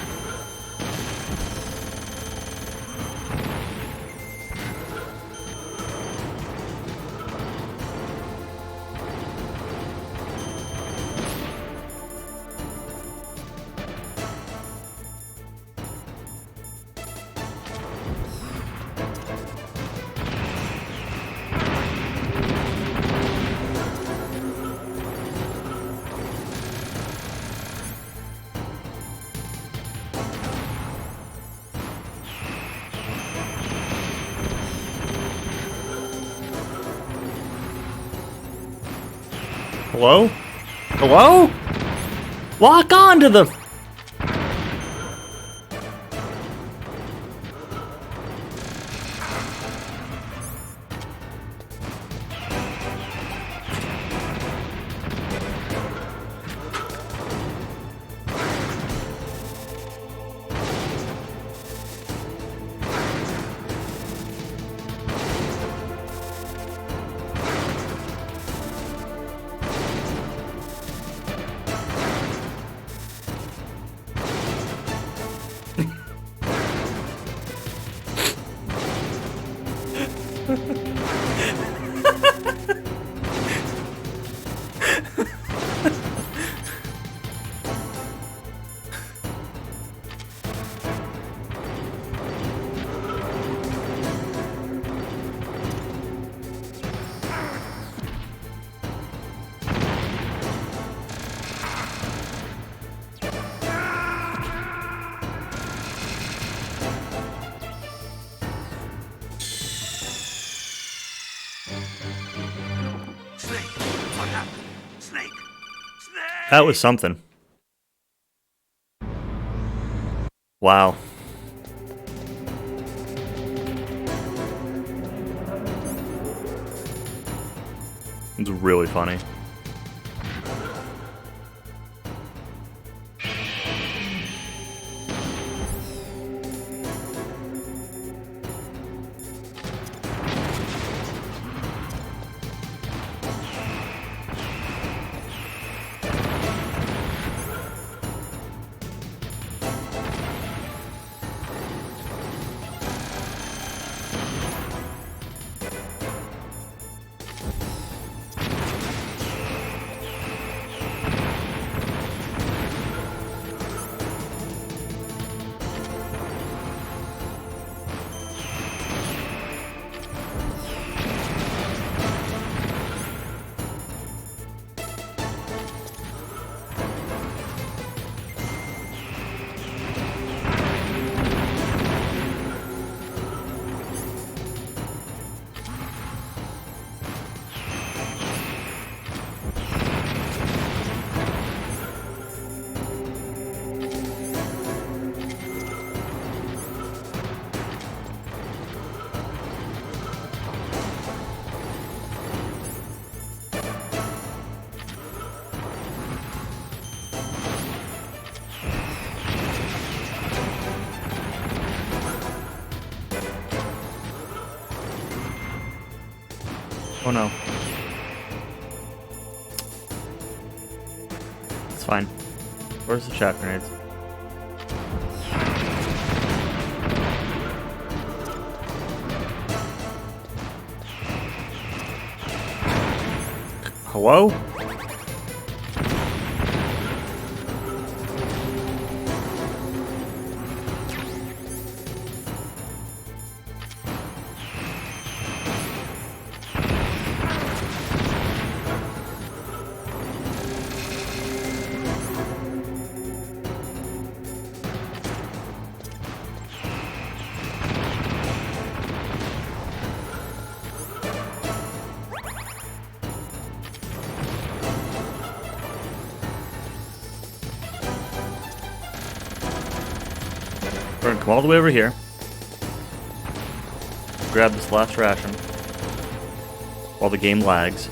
Hello? Hello? Lock on to the... That was something. Wow. It's really funny. Oh no. It's fine. Where's the chaff grenades? Hello? We're gonna come all the way over here. Grab this last ration while the game lags.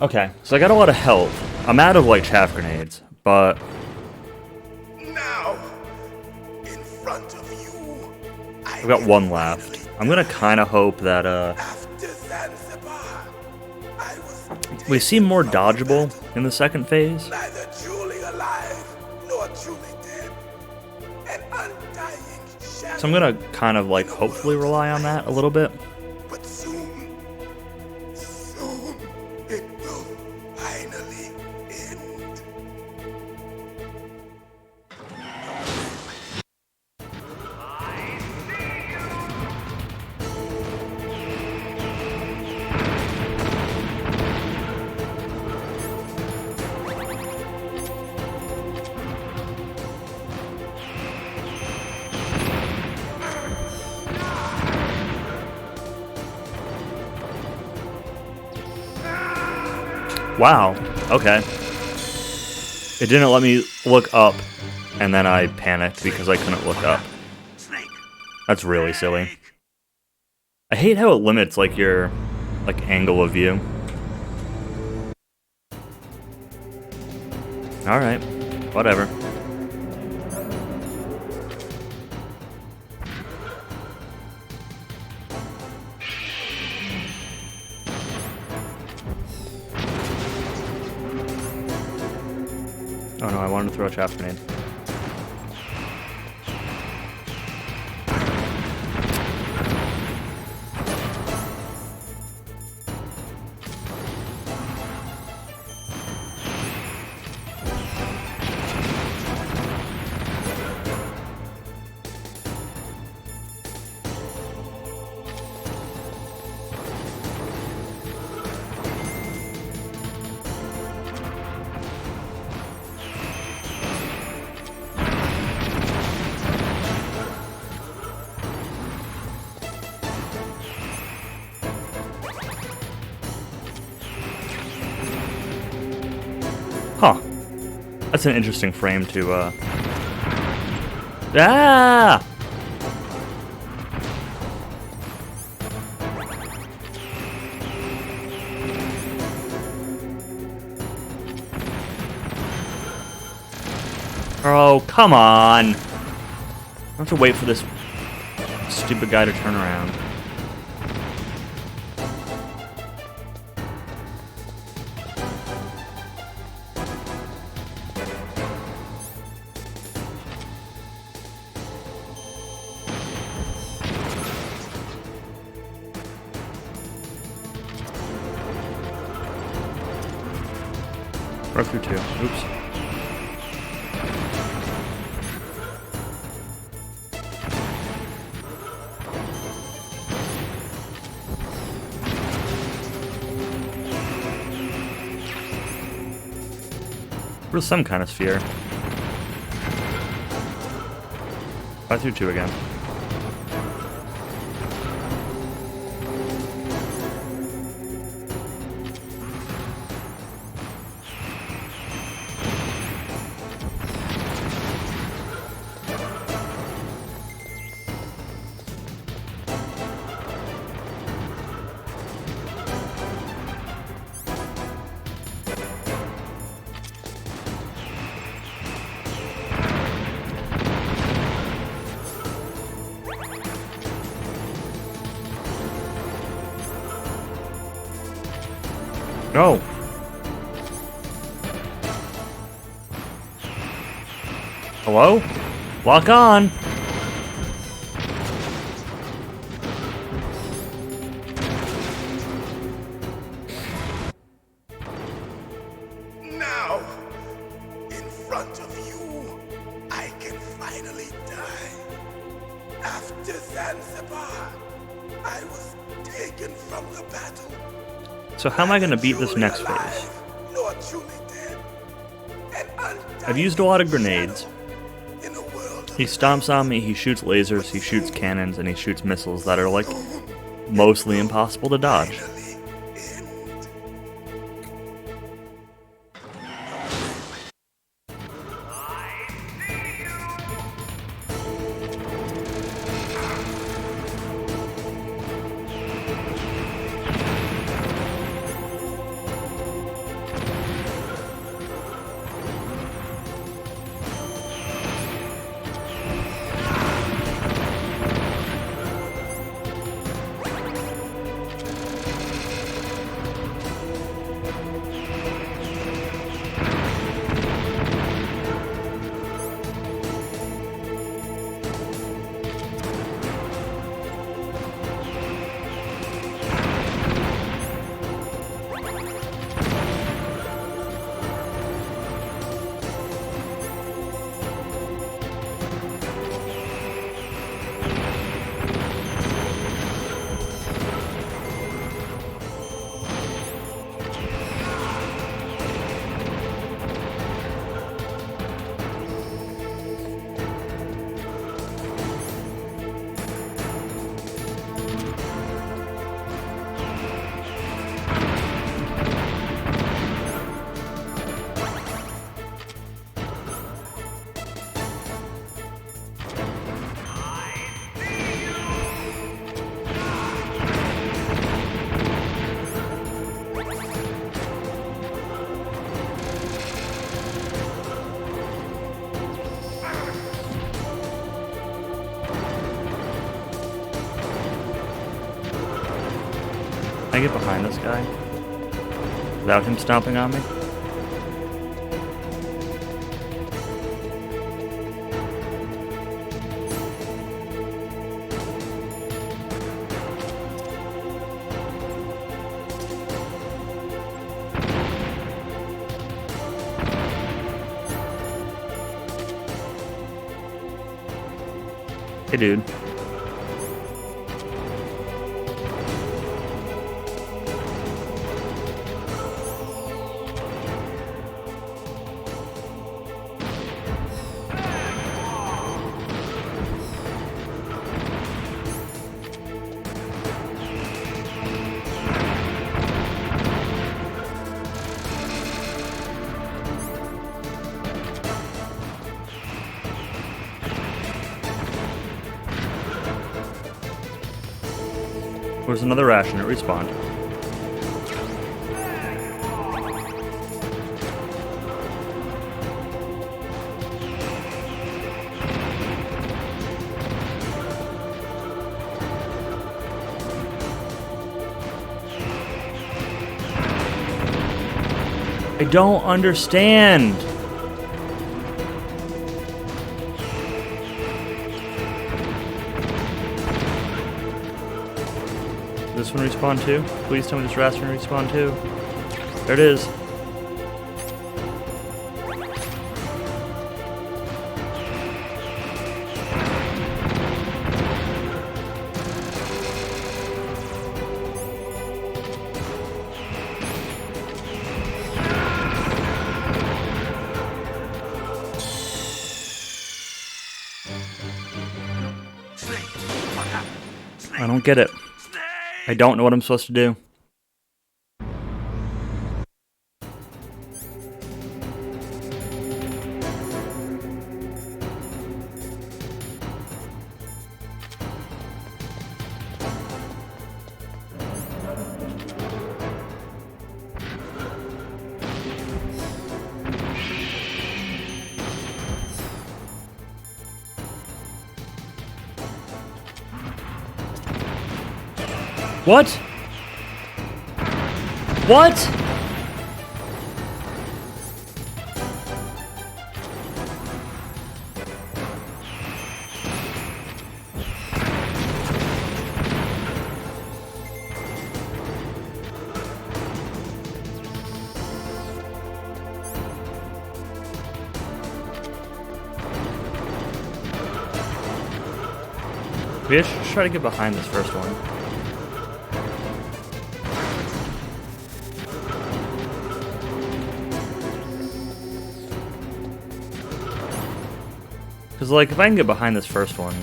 Okay, so I got a lot of health. I'm out of like chaff grenades, but Now, in front of you, I've got one left. I'm gonna kind of hope that after Zanzibar, I was we seem more dodgeable in the second phase. neither truly alive nor truly dead. An undying shadow. So I'm gonna kind of like hopefully rely on that a little bit. But soon, it will finally end. Wow, okay. It didn't let me look up, and then I panicked because I couldn't look up. That's really silly. I hate how it limits like your angle of view. Alright, whatever. Oh no, I wanted to throw a chaff grenade. Huh. That's an interesting frame to, Ah! Oh, come on! I have to wait for this stupid guy to turn around. Broke through 2. Oops. With some kind of sphere. 5 through 2 again. Go! Hello? Lock on! Now, in front of you, I can finally die. After Zanzibar, I was taken from the battle. So how am I gonna beat this next phase? I've used a lot of grenades. He stomps on me, he shoots lasers, he shoots cannons, and he shoots missiles that are like mostly impossible to dodge. Can I get behind this guy without him stomping on me? Hey, dude. Where's another ration? It respawned. I don't understand. This one respawn too? Please tell me this ration respawn too. There it is. I don't get it. I don't know what I'm supposed to do. What? What? Maybe I should try to get behind this first one. Because, like, if I can get behind this first one...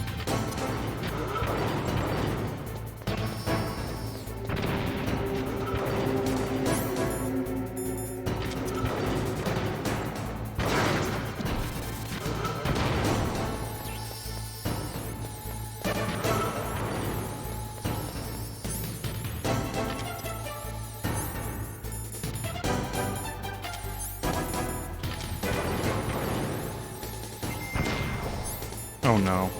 Oh no.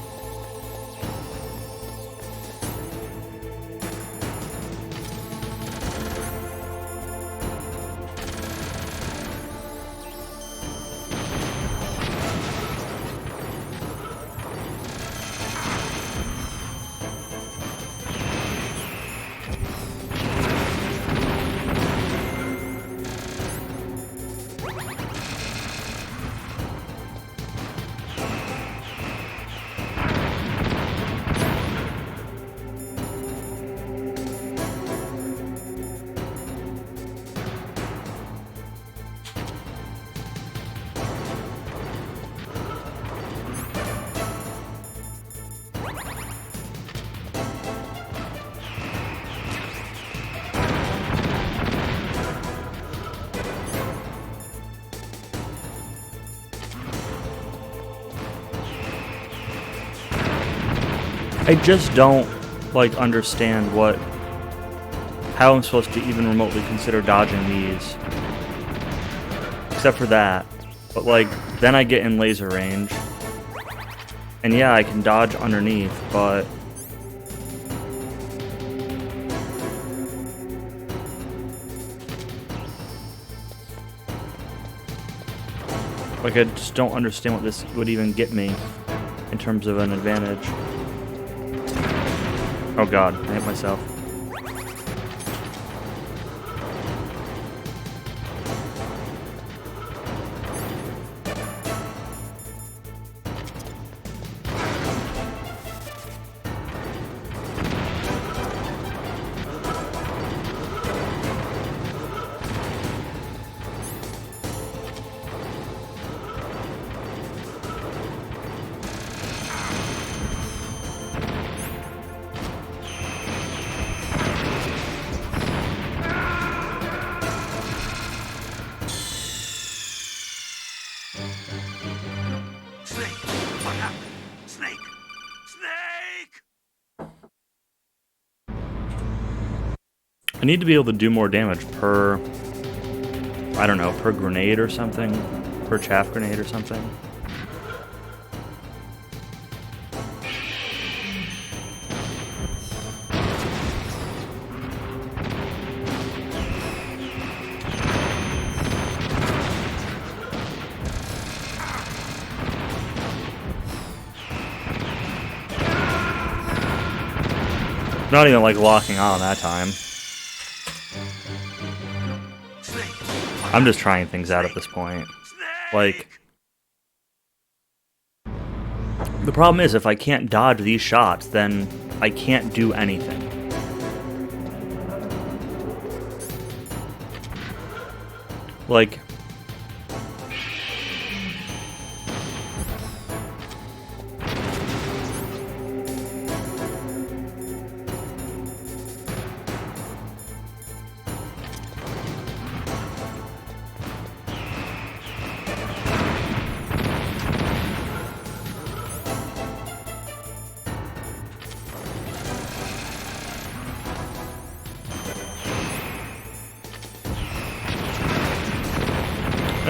I just don't, like, understand how I'm supposed to even remotely consider dodging these. Except for that. But, like, then I get in laser range. And yeah, I can dodge underneath, but... like, I just don't understand what this would even get me in terms of an advantage. Oh god, I hit myself. I need to be able to do more damage per, I don't know, per grenade or something, per chaff grenade or something. Not even like locking on that time. I'm just trying things out at this point. Like, the problem is if I can't dodge these shots, then I can't do anything. Like,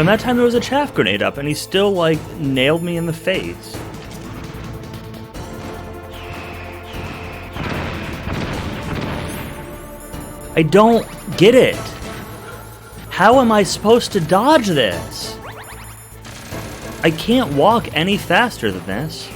and that time there was a chaff grenade up and he still, like, nailed me in the face. I don't get it. How am I supposed to dodge this? I can't walk any faster than this.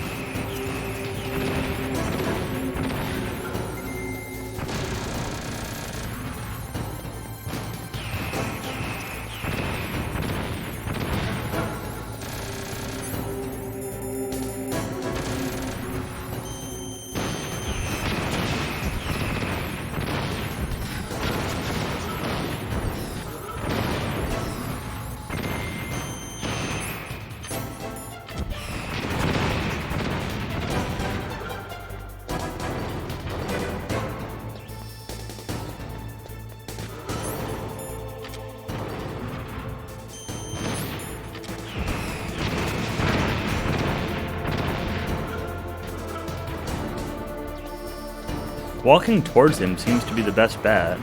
Walking towards him seems to be the best bet.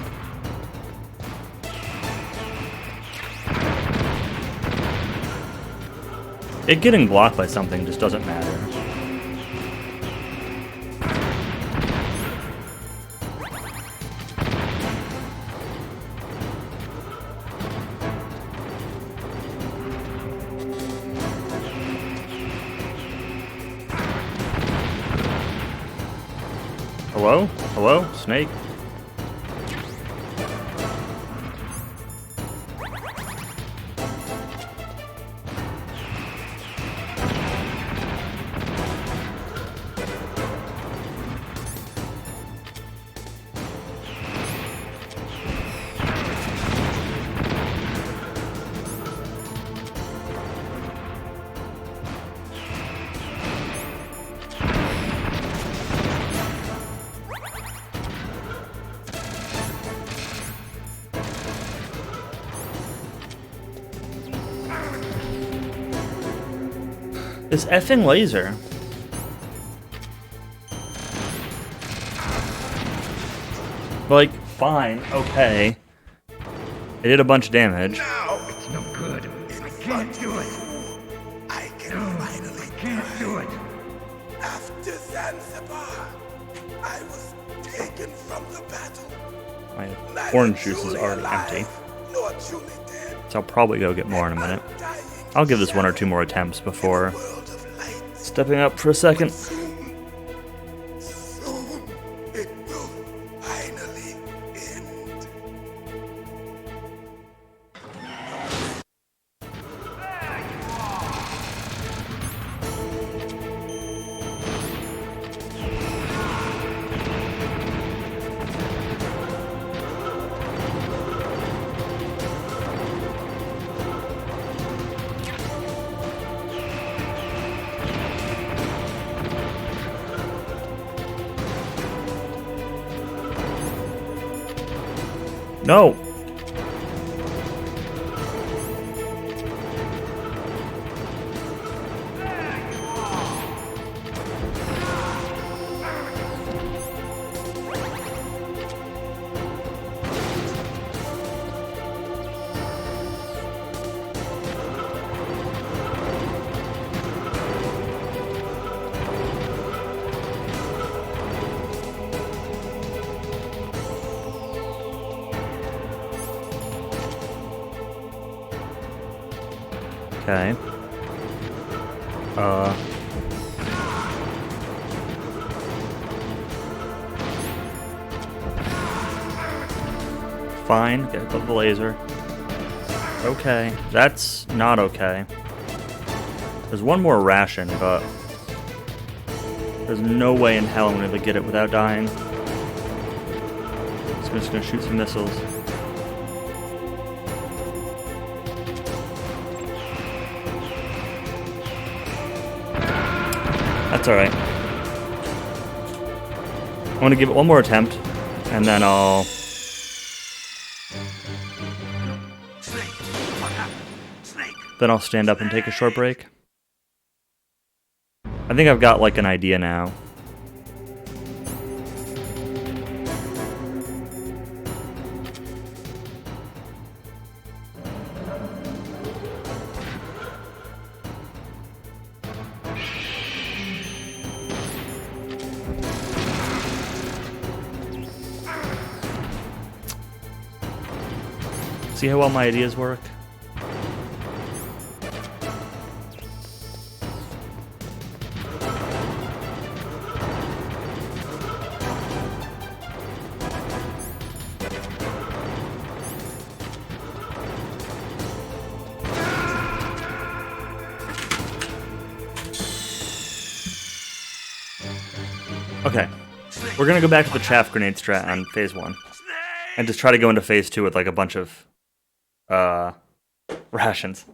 It getting blocked by something just doesn't matter. Hello? Hello? Snake? This effing laser. Like, fine, okay. It did a bunch of damage. No, it's no good. I can't do it. I can finally Can't do it. After Zanzibar, I was taken from the battle. My orange juice is already empty. So I'll probably go get more in a minute. I'll give this one or two more attempts before stepping up for a second. No! Okay. Fine, get above the laser. Okay, that's not okay. There's one more ration, but there's no way in hell I'm gonna get it without dying. So I'm just gonna shoot some missiles. That's alright. I'm gonna give it one more attempt, and then I'll... Then I'll stand up and take a short break. I think I've got like an idea now. See how well my ideas work? Okay, we're gonna go back to the chaff grenade strat on phase 1, and just try to go into phase 2 with like a bunch of rations.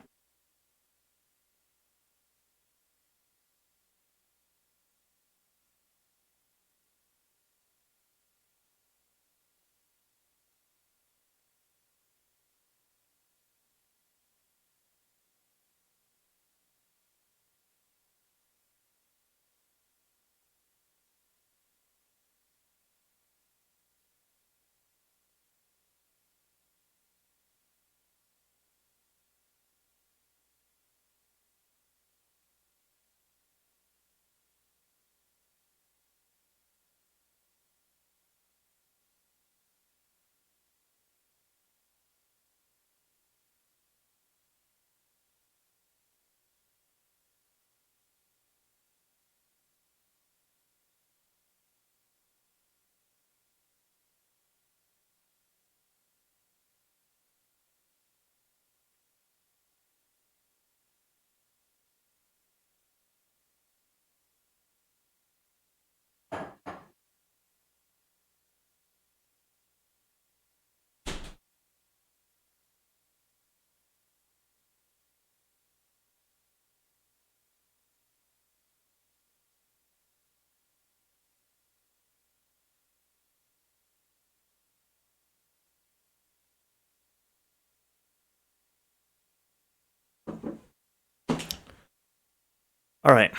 All right.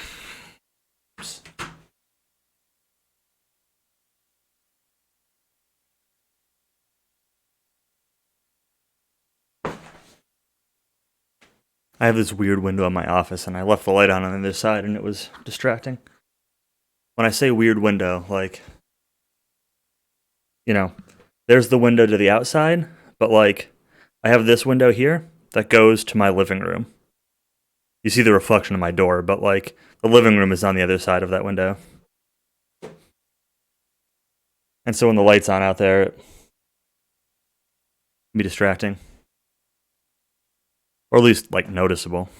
I have this weird window in my office, and I left the light on the other side, and it was distracting. When I say weird window, like, you know, there's the window to the outside, but like, I have this window here that goes to my living room. You see the reflection of my door, but like, the living room is on the other side of that window. And so when the light's on out there, it can be distracting. Or at least, like, noticeable.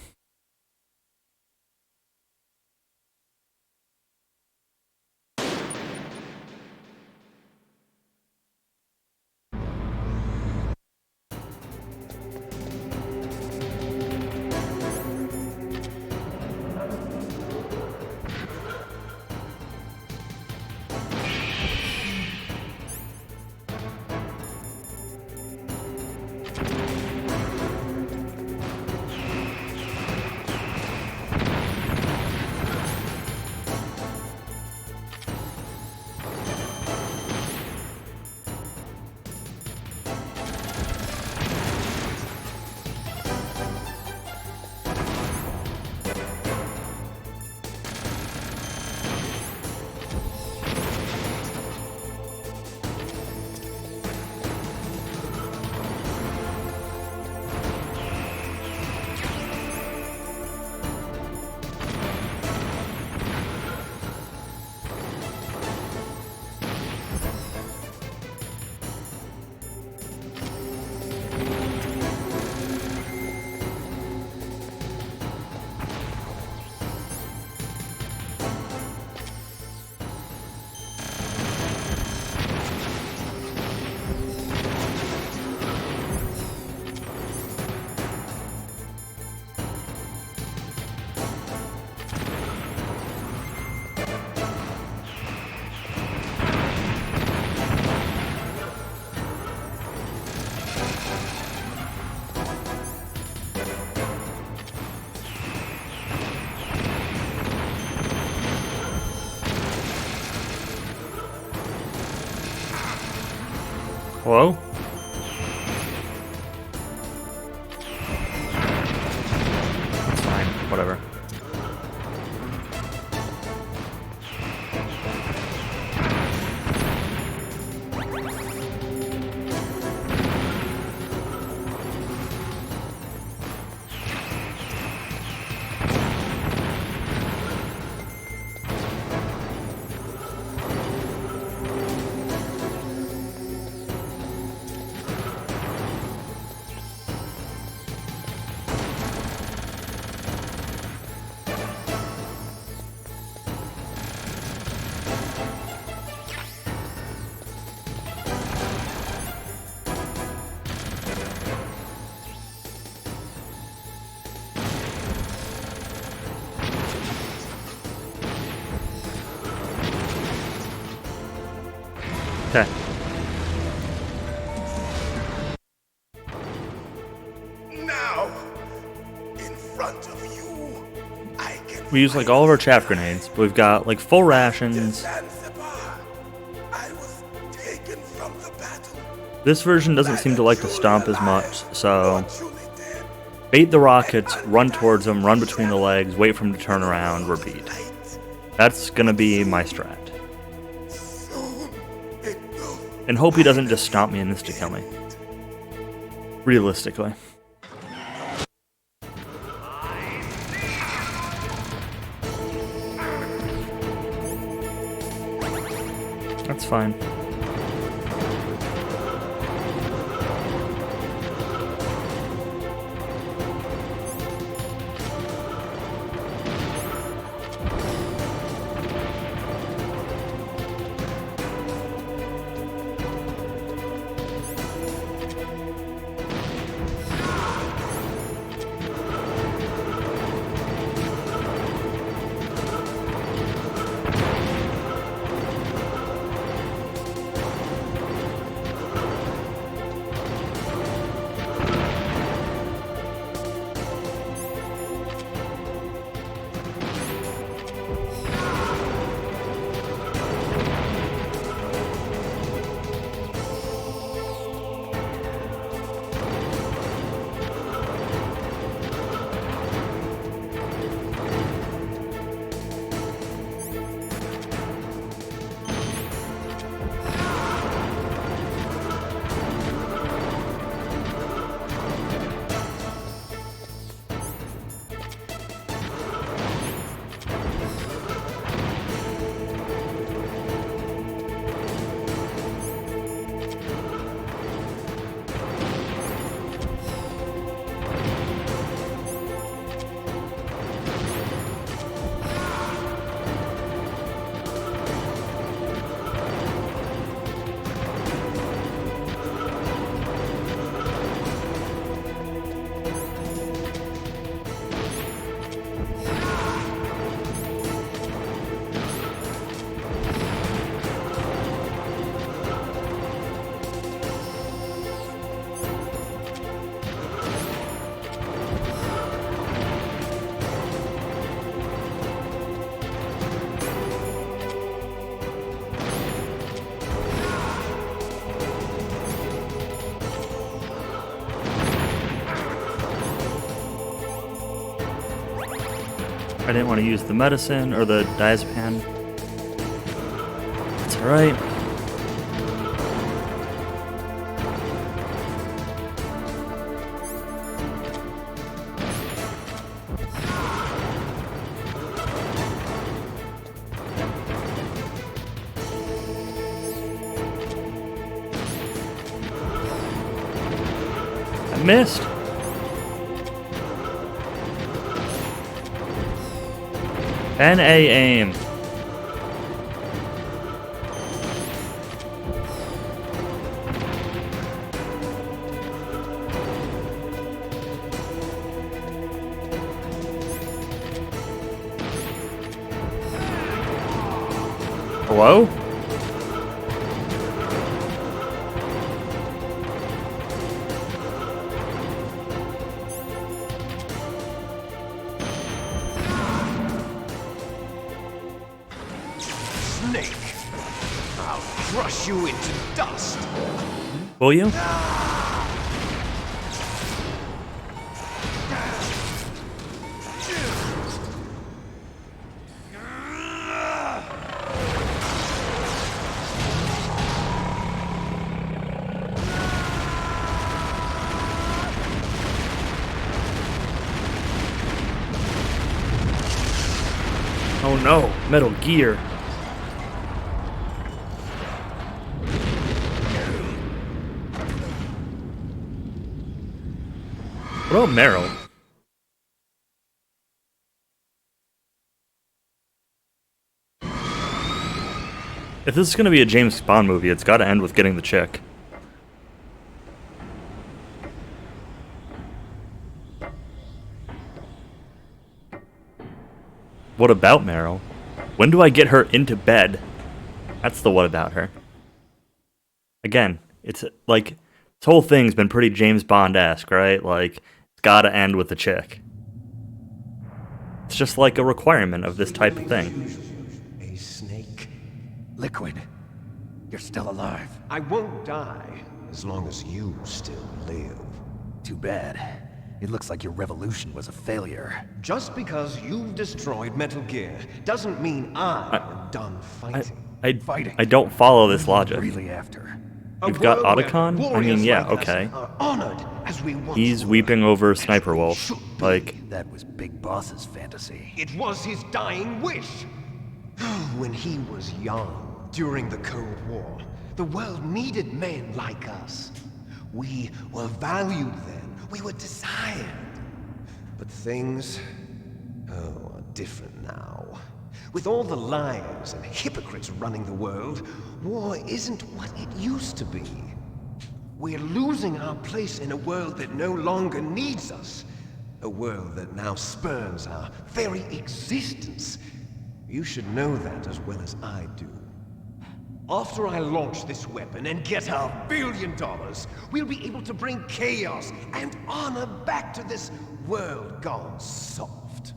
Hello? That's fine. Whatever. Okay. Now, in front of you, I can We use like all of our chaff grenades, but we've got like full rations. Zanzibar. I was taken from the battle. This version doesn't seem to like to stomp as much, so bait the rockets, run towards them, run between the legs, wait for them to turn around, repeat. That's gonna be my strat. And hope he doesn't just stomp me in this to kill me. Realistically. That's fine. I didn't want to use the medicine or the diazepam. It's alright. I missed. NA aim. Hello? Snake! I'll crush you into dust! Will you? Oh no, Metal Gear. What about Meryl? If this is going to be a James Bond movie, it's got to end with getting the chick. What about Meryl? When do I get her into bed? That's the what about her. Again, it's like, this whole thing's been pretty James Bond-esque, right? Like, it's gotta end with the chick. It's just like a requirement of this type of thing. A snake. Liquid, you're still alive. I won't die as long as you still live. Too bad. It looks like your revolution was a failure. Just because you've destroyed Metal Gear doesn't mean I am done fighting. I don't follow this logic. Really after. You've got Otacon? I mean, yeah, okay. He's weeping over Sniper Wolf. Like, that was Big Boss's fantasy. It was his dying wish. When he was young, during the Cold War, the world needed men like us. We were valued then. We were desired. But things, are different now. With all the liars and hypocrites running the world, war isn't what it used to be. We're losing our place in a world that no longer needs us. A world that now spurns our very existence. You should know that as well as I do. After I launch this weapon and get our $1 billion, we'll be able to bring chaos and honor back to this world gone soft.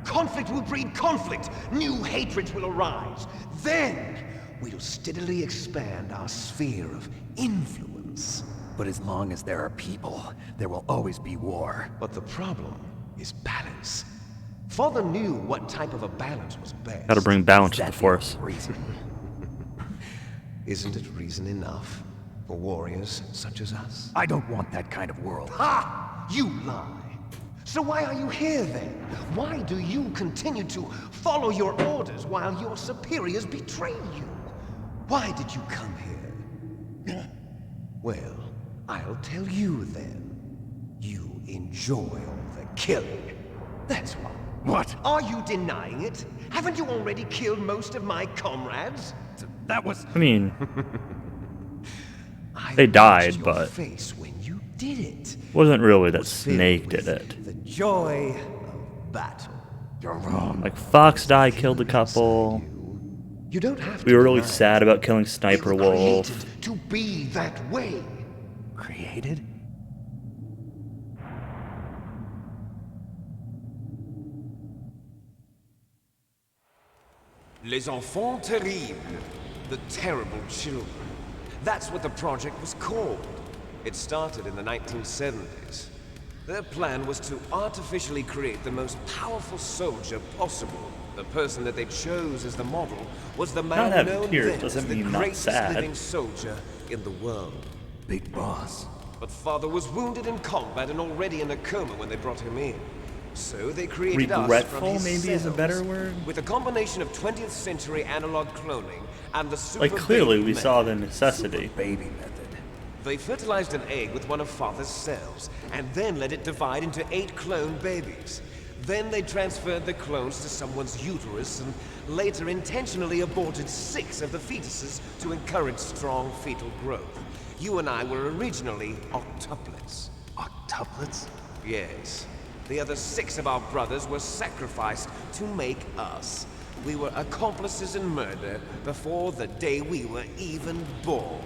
Conflict will breed conflict. New hatreds will arise. Then, we'll steadily expand our sphere of influence. But as long as there are people, there will always be war. But the problem is balance. Father knew what type of a balance was best. gotta bring balance to the Force. Isn't it reason enough for warriors such as us? I don't want that kind of world. Ha! You lie! So why are you here then? Why do you continue to follow your orders while your superiors betray you? Why did you come here? Well, I'll tell you then. You enjoy all the killing. That's why. What? Are you denying it? Haven't you already killed most of my comrades? That was... I mean, they died, but face when you did it. Wasn't really that Snake did it. The joy of battle. You're wrong. Like, Fox died, killed a couple. You don't have to. We were really sad about killing Sniper Wolf. To be that way. Created? Les enfants terribles. The terrible children. That's what the project was called. It started in the 1970s. Their plan was to artificially create the most powerful soldier possible. The person that they chose as the model was the man Not known tears then doesn't as the mean not greatest sad. living soldier in the world. Big Boss. But Father was wounded in combat and already in a coma when they brought him in. So they created us from Regretful, his maybe, is a cells, better word? with a combination of 20th century analog cloning and the super Like, clearly baby we method. saw the necessity. Baby method. They fertilized an egg with one of Father's cells, and then let it divide into 8 clone babies. Then they transferred the clones to someone's uterus, and later intentionally aborted 6 of the fetuses to encourage strong fetal growth. You and I were originally octuplets. Octuplets? Yes. The other 6 of our brothers were sacrificed to make us. We were accomplices in murder before the day we were even born.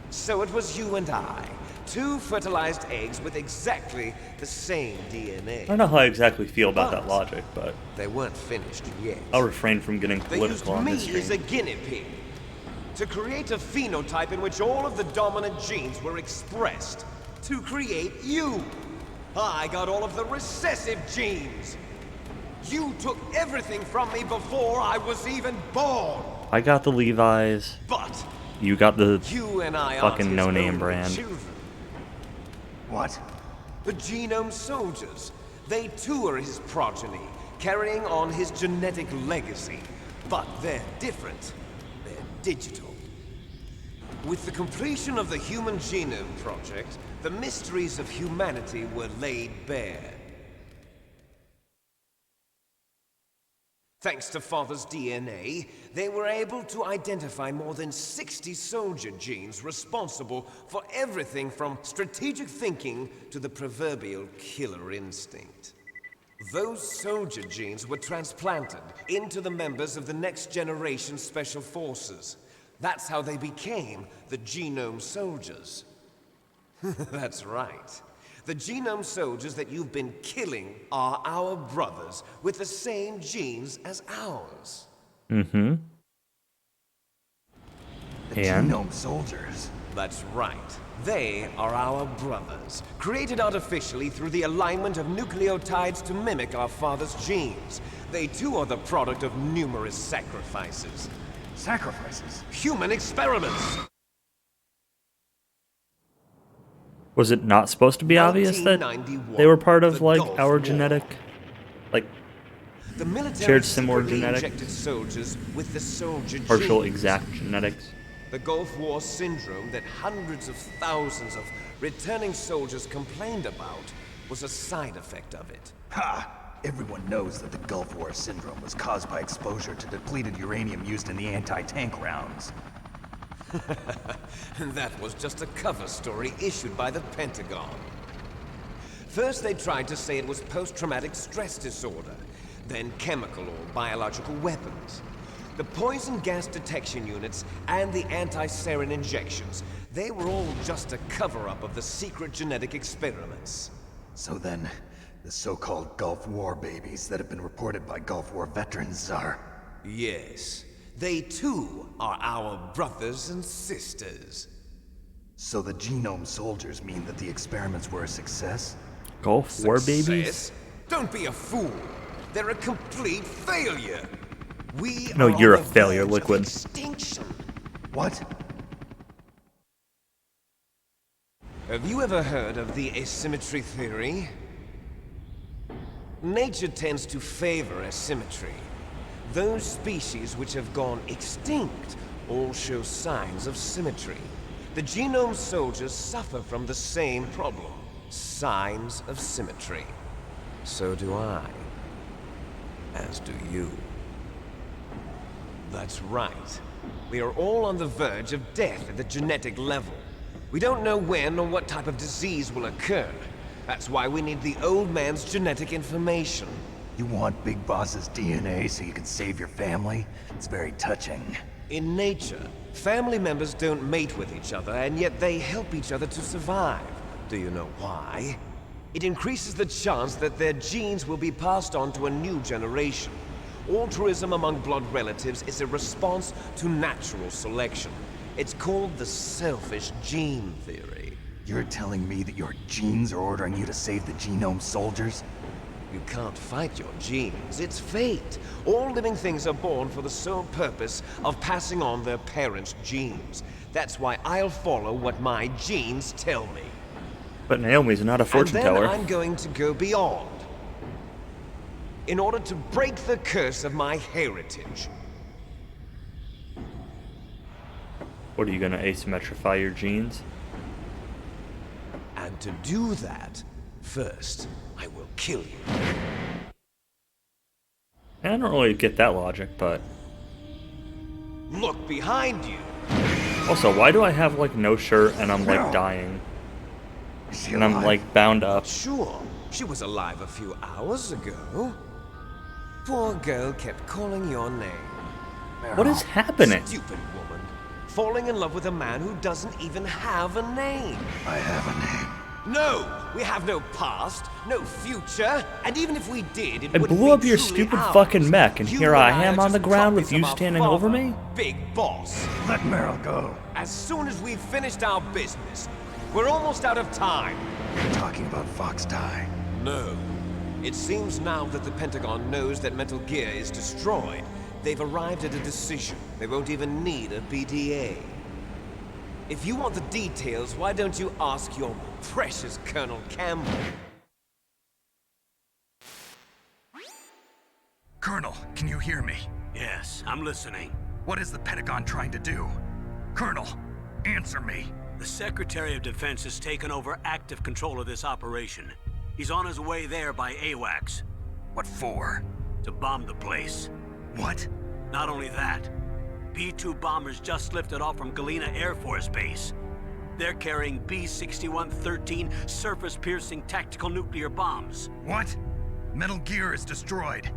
So it was you and I, 2 fertilized eggs with exactly the same DNA. I don't know how I exactly feel about that logic, but they weren't finished yet. I'll refrain from getting They used political on me this as a stream. guinea pig to create a phenotype in which all of the dominant genes were expressed. To create you. I got all of the recessive genes. You took everything from me before I was even born. I got the Levi's. But you got the you and I fucking no-name brand. Children. What? The Genome Soldiers. They too are his progeny, carrying on his genetic legacy. But they're different. They're digital. With the completion of the Human Genome Project, the mysteries of humanity were laid bare. Thanks to Father's DNA, they were able to identify more than 60 soldier genes responsible for everything from strategic thinking to the proverbial killer instinct. Those soldier genes were transplanted into the members of the Next Generation Special Forces. That's how they became the Genome Soldiers. That's right. The Genome Soldiers that you've been killing are our brothers with the same genes as ours. Mm-hmm. The Genome Soldiers? That's right. They are our brothers, created artificially through the alignment of nucleotides to mimic our father's genes. They too are the product of numerous sacrifices. Sacrifices? Human experiments! Was it not supposed to be obvious that they were part of, like, our genetic, like, shared similar genetic, soldiers with the soldier partial genes. exact genetics? The Gulf War syndrome that hundreds of thousands of returning soldiers complained about was a side effect of it. Ha! Everyone knows that the Gulf War syndrome was caused by exposure to depleted uranium used in the anti-tank rounds. And that was just a cover story issued by the Pentagon. First they tried to say it was post-traumatic stress disorder, then chemical or biological weapons. The poison gas detection units and the anti-sarin injections, they were all just a cover-up of the secret genetic experiments. So then, the so-called Gulf War babies that have been reported by Gulf War veterans are... Yes. They too are our brothers and sisters. So the Genome Soldiers mean that the experiments were a success? Gulf War babies? Don't be a fool. They're a complete failure. No, you're a failure, Liquid. Extinction. What? Have you ever heard of the asymmetry theory? Nature tends to favor asymmetry. Those species which have gone extinct all show signs of symmetry. The Genome Soldiers suffer from the same problem. Signs of symmetry. So do I. As do you. That's right. We are all on the verge of death at the genetic level. We don't know when or what type of disease will occur. That's why we need the old man's genetic information. You want Big Boss's DNA so you can save your family? It's very touching. In nature, family members don't mate with each other, and yet they help each other to survive. Do you know why? It increases the chance that their genes will be passed on to a new generation. Altruism among blood relatives is a response to natural selection. It's called the selfish gene theory. You're telling me that your genes are ordering you to save the Genome Soldiers? You can't fight your genes. It's fate. All living things are born for the sole purpose of passing on their parents' genes. That's why I'll follow what my genes tell me. But Naomi's not a fortune teller. And then I'm going to go beyond. In order to break the curse of my heritage. What, are you gonna asymmetrify your genes? And to do that, first, I will kill you. I don't really get that logic, but... Look behind you! Also, why do I have, like, no shirt and I'm, like, dying? And I'm, like, bound up. Sure, she was alive a few hours ago. Poor girl kept calling your name. What is happening? Stupid woman. Falling in love with a man who doesn't even have a name. I have a name. No! We have no past, no future, and even if we did, it I wouldn't blew be up your truly stupid ours. fucking mech, and You here I and am are on the just ground with puppets you of our standing over father, me? Big Boss. Let Meryl go. As soon as we've finished our business, we're almost out of time. You're talking about Fox Die. No. It seems now that the Pentagon knows that Metal Gear is destroyed. They've arrived at a decision. They won't even need a BDA. If you want the details, why don't you ask your precious Colonel Campbell? Colonel, can you hear me? Yes, I'm listening. What is the Pentagon trying to do? Colonel, answer me. The Secretary of Defense has taken over active control of this operation. He's on his way there by AWACS. What for? To bomb the place. What? Not only that, B-2 bombers just lifted off from Galena Air Force Base. They're carrying B-6113 surface-piercing tactical nuclear bombs. What? Metal Gear is destroyed.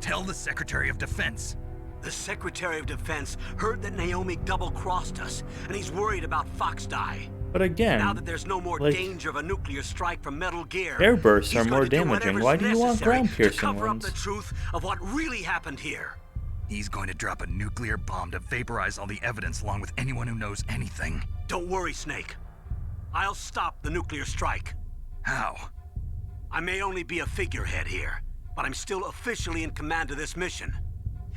Tell the Secretary of Defense. The Secretary of Defense heard that Naomi double-crossed us, and he's worried about Fox Die. But again, Now that there's no more like, danger of a nuclear strike from Metal Gear, air bursts he's are more going to do damaging. whatever's Why do you want necessary ground-piercing to cover ones? up the truth of what really happened here. He's going to drop a nuclear bomb to vaporize all the evidence along with anyone who knows anything. Don't worry, Snake. I'll stop the nuclear strike. How? I may only be a figurehead here, but I'm still officially in command of this mission.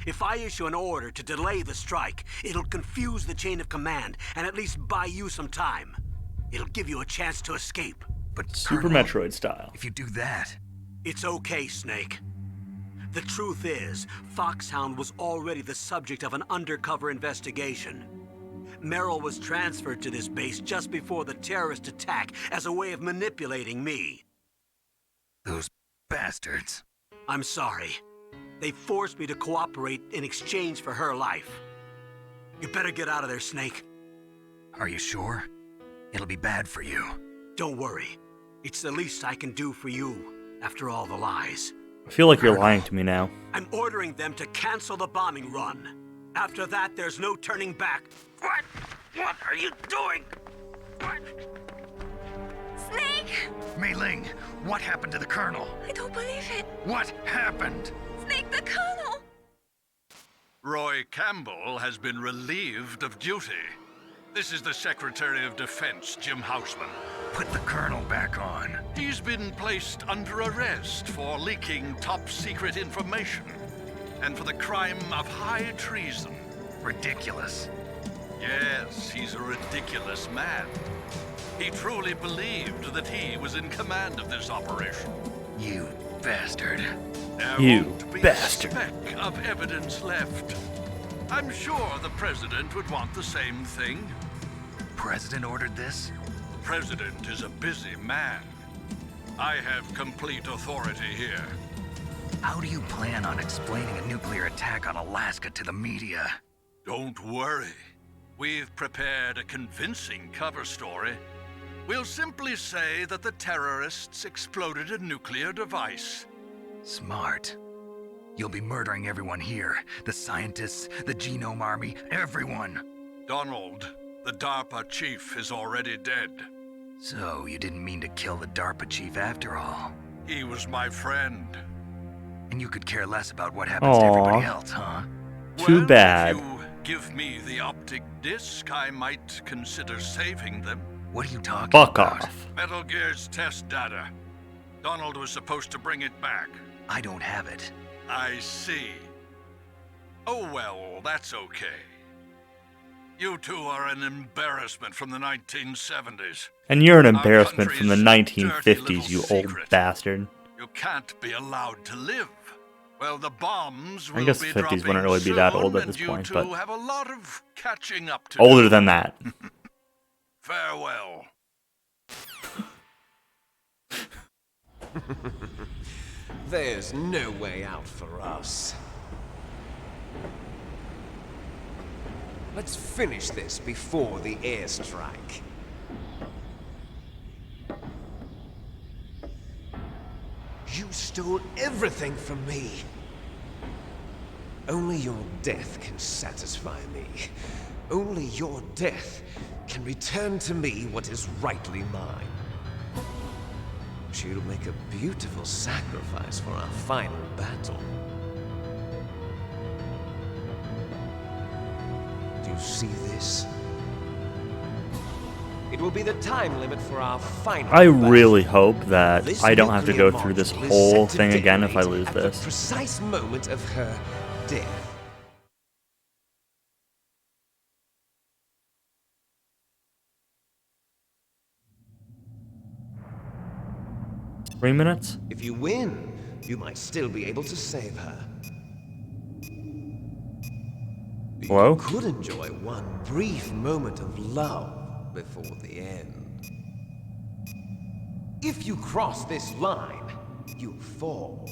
If I issue an order to delay the strike, it'll confuse the chain of command and at least buy you some time. It'll give you a chance to escape. But Super Colonel, Metroid style. if you do that... It's okay, Snake. The truth is, Foxhound was already the subject of an undercover investigation. Meryl was transferred to this base just before the terrorist attack as a way of manipulating me. Those bastards. I'm sorry. They forced me to cooperate in exchange for her life. You better get out of there, Snake. Are you sure? It'll be bad for you. Don't worry. It's the least I can do for you, after all the lies. I feel like you're lying to me now. I'm ordering them to cancel the bombing run. After that, there's no turning back. What? What are you doing? What? Snake! Mei Ling, what happened to the Colonel? I don't believe it. What happened? Snake the Colonel! Roy Campbell has been relieved of duty. This is the Secretary of Defense, Jim Houseman. Put the Colonel back on. He's been placed under arrest for leaking top-secret information and for the crime of high treason. Ridiculous. Yes, he's a ridiculous man. He truly believed that he was in command of this operation. You bastard. There You won't be bastard. a speck of evidence left. I'm sure the President would want the same thing. President ordered this? President is a busy man. I have complete authority here. How do you plan on explaining a nuclear attack on Alaska to the media? Don't worry. We've prepared a convincing cover story. We'll simply say that the terrorists exploded a nuclear device. Smart. You'll be murdering everyone here. The scientists, the Genome Army, everyone. Donald, the DARPA chief, is already dead. So, you didn't mean to kill the DARPA chief after all. He was my friend. And you could care less about what happens to everybody else, huh? Too Well, bad. If you give me the optic disc, I might consider saving them. What are you talking Fuck about? off. Metal Gear's test data. Donald was supposed to bring it back. I don't have it. I see. Oh well, that's okay. You two are an embarrassment from the 1970s. And you're an Our embarrassment from the country's dirty 1950s, little you old secret. bastard. You can't be allowed to live. Well, the bombs will I guess be 50s dropping wouldn't really be that soon, old at and this you point, two but have a lot of catching up to older do. than that. Farewell. There's no way out for us. Let's finish this before the airstrike. You stole everything from me. Only your death can satisfy me. Only your death can return to me what is rightly mine. She'll make a beautiful sacrifice for our final battle. Do you see this? It will be the time limit for our final I battle. really hope that This I don't have to go nuclear through this module is whole set to thing again if I detonate lose at this. the precise moment of her death. Three minutes? If you win, you might still be able to save her. Hello? You could enjoy one brief moment of love before the end. If you cross this line, you fall.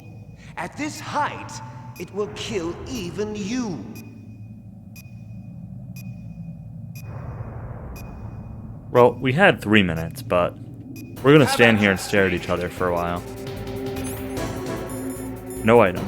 At this height, it will kill even you. Well, we had 3 minutes, but we're gonna stand here and stare at each other for a while. No item.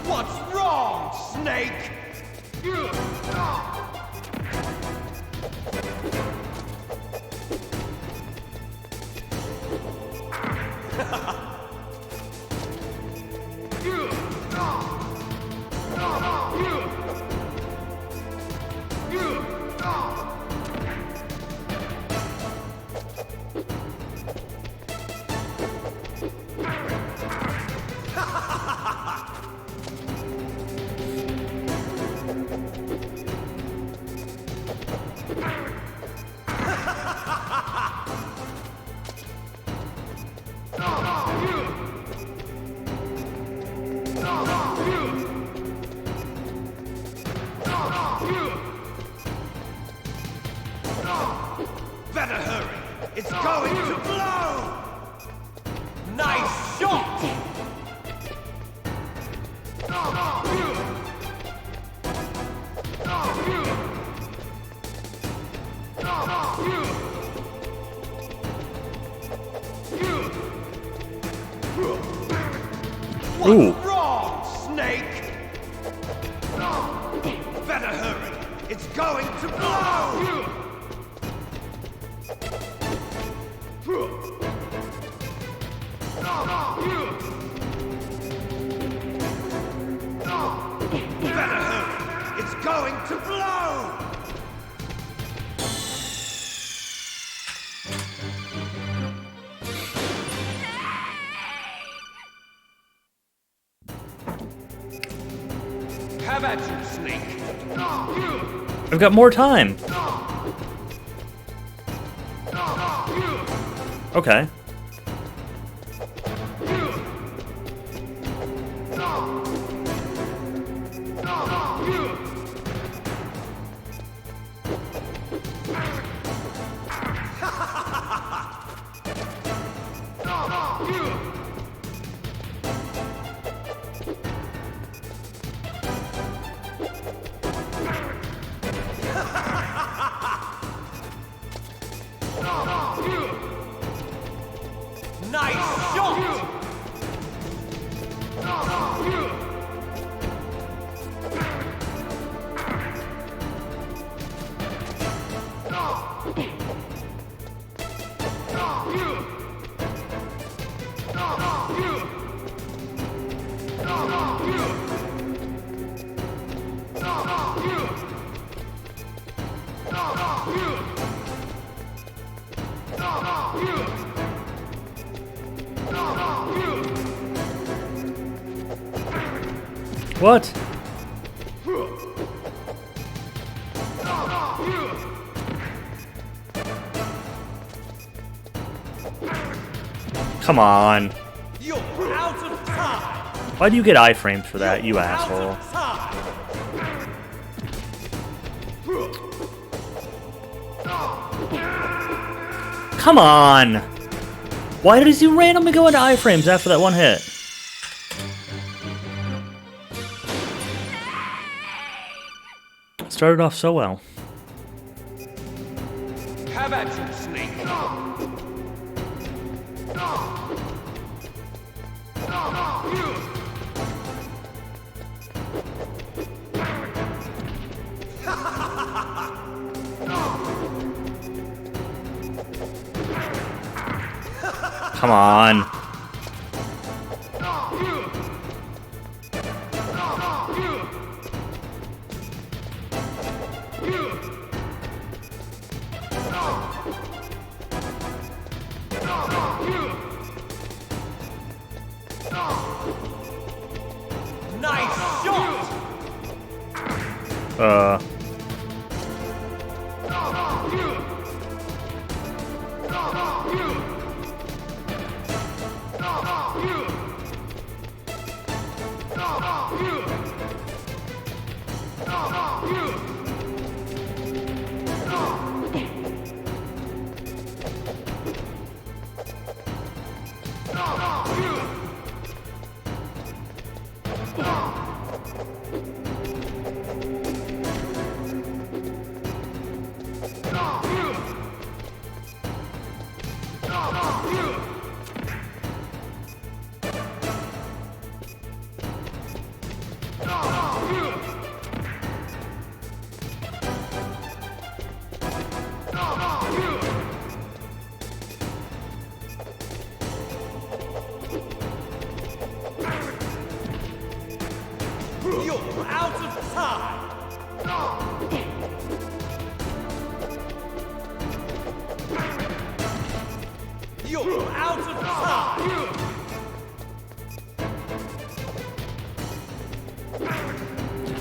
What's wrong, Snake? Better hurry! It's going to blow! Nice shot! Ooh. What's wrong, Snake? Better hurry! It's going to blow! Better hurry! It's going to blow! Have at you, Snake! I've got more time! Okay. Nice shot! What? Come on. You're out of time! Why do you get iframes for that, you asshole? Come on! Why does he randomly go into iframes after that one hit? started off so well. Have at you, Snake. Come on. Nice shot! You're out of time! You're out of time!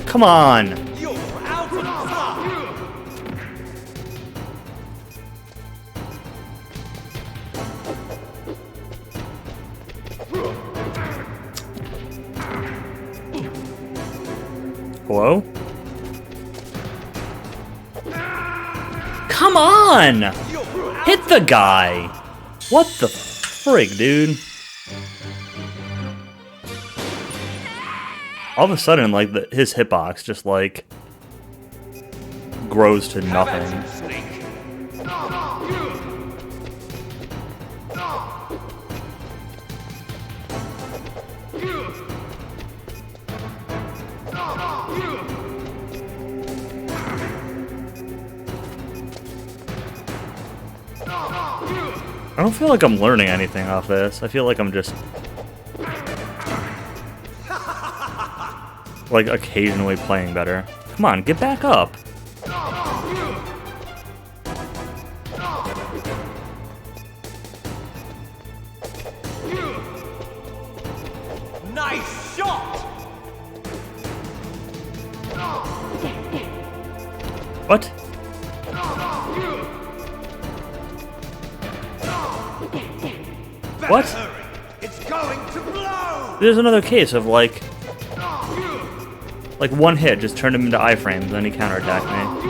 Come on! You're out of time! Hello? Come on! Hit the guy! What the frig, dude? All of a sudden, like, his hitbox just, like, grows to nothing. I don't feel like I'm learning anything off this. I feel like I'm just like occasionally playing better. Come on, get back up. Nice shot! What? What? It's going to blow! There's another case of like one hit just turned him into iframes, and then he counterattacked me.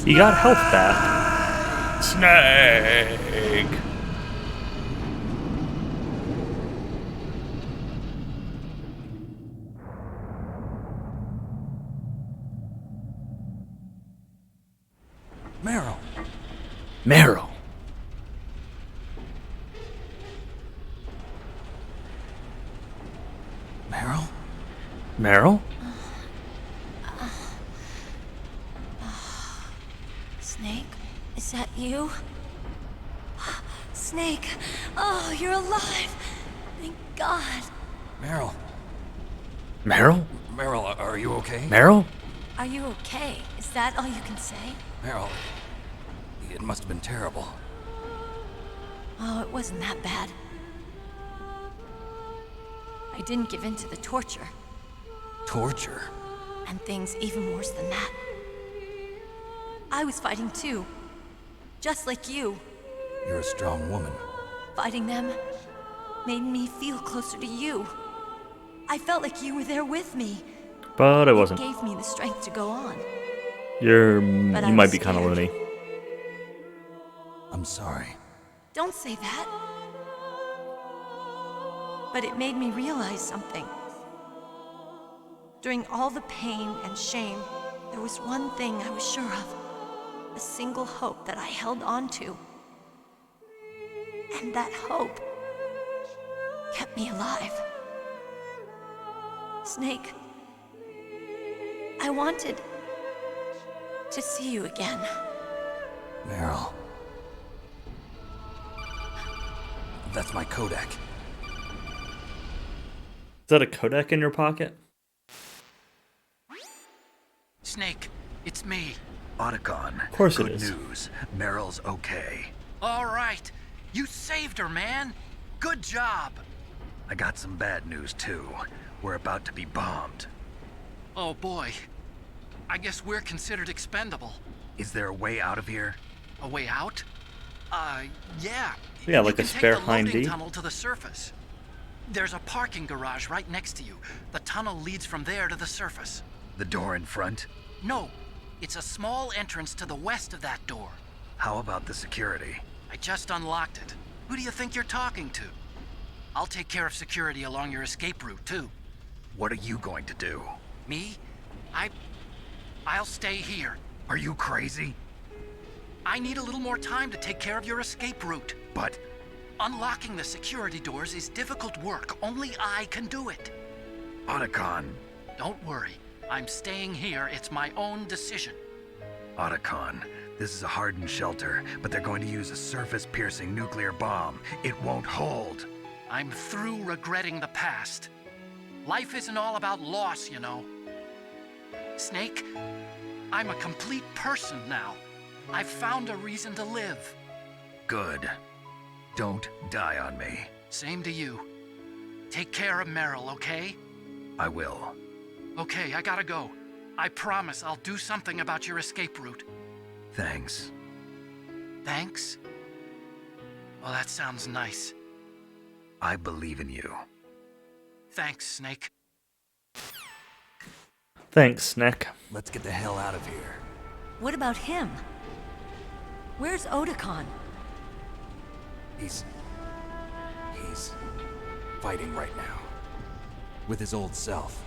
You got health back. Snake! Meryl, Meryl. Meryl? Meryl? Snake? Is that you? Snake! Oh, you're alive! Thank God. Meryl. Meryl? Meryl, are you okay? Meryl? Are you okay? Is that all you can say? Meryl, it must have been terrible. Oh, it wasn't that bad. I didn't give in to the torture. Torture? And things even worse than that. I was fighting too. Just like you. You're a strong woman. Fighting them made me feel closer to you. I felt like you were there with me. But I wasn't. It gave me the strength to go on. You But I might was be kind of scared. loony. I'm sorry. Don't say that. But it made me realize something. During all the pain and shame, there was one thing I was sure of. A single hope that I held on to. And that hope kept me alive. Snake, I wanted to see you again. Meryl. That's my Kodak. Is that a Kodak in your pocket? Snake, it's me. Otacon. Of course it Good is. news. Meryl's okay. All right. You saved her, man. Good job. I got some bad news, too. We're about to be bombed. Oh, boy. I guess we're considered expendable. Is there a way out of here? A way out? Yeah. Yeah, like You a can spare take the Hind loading D? tunnel to the surface. There's a parking garage right next to you. The tunnel leads from there to the surface. The door in front? No, it's a small entrance to the west of that door. How about the security? I just unlocked it. Who do you think you're talking to? I'll take care of security along your escape route, too. What are you going to do? Me? I'll stay here. Are you crazy? I need a little more time to take care of your escape route. But unlocking the security doors is difficult work. Only I can do it. Otacon. Don't worry. I'm staying here. It's my own decision. Otacon. This is a hardened shelter, but they're going to use a surface-piercing nuclear bomb. It won't hold. I'm through regretting the past. Life isn't all about loss, you know. Snake, I'm a complete person now. I've found a reason to live. Good. Don't die on me. Same to you. Take care of Meryl, okay? I will. Okay, I gotta go. I promise I'll do something about your escape route. Thanks. Thanks? Well, that sounds nice. I believe in you. Thanks, Snake. Thanks, Snake. Let's get the hell out of here. What about him? Where's Otacon? He's fighting right now. With his old self.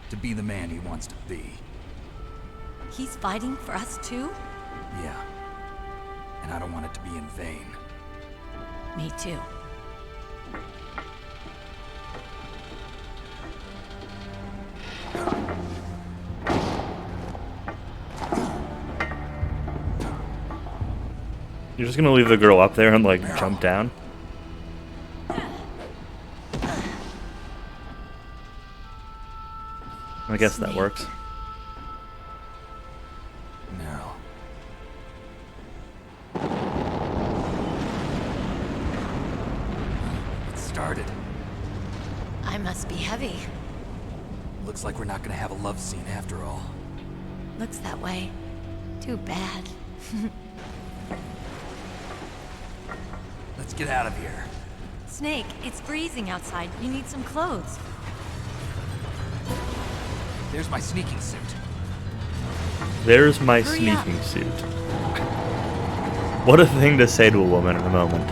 To be the man he wants to be. He's fighting for us too? Yeah. And I don't want it to be in vain. Me too. You're just gonna leave the girl up there and like jump down? I guess that works. Meryl. It started. I must be heavy. Looks like we're not gonna have a love scene after all. Looks that way. Too bad. Let's get out of here. Snake, it's freezing outside. You need some clothes. There's my sneaking suit. There's my Hurry up. sneaking suit. What a thing to say to a woman in a moment.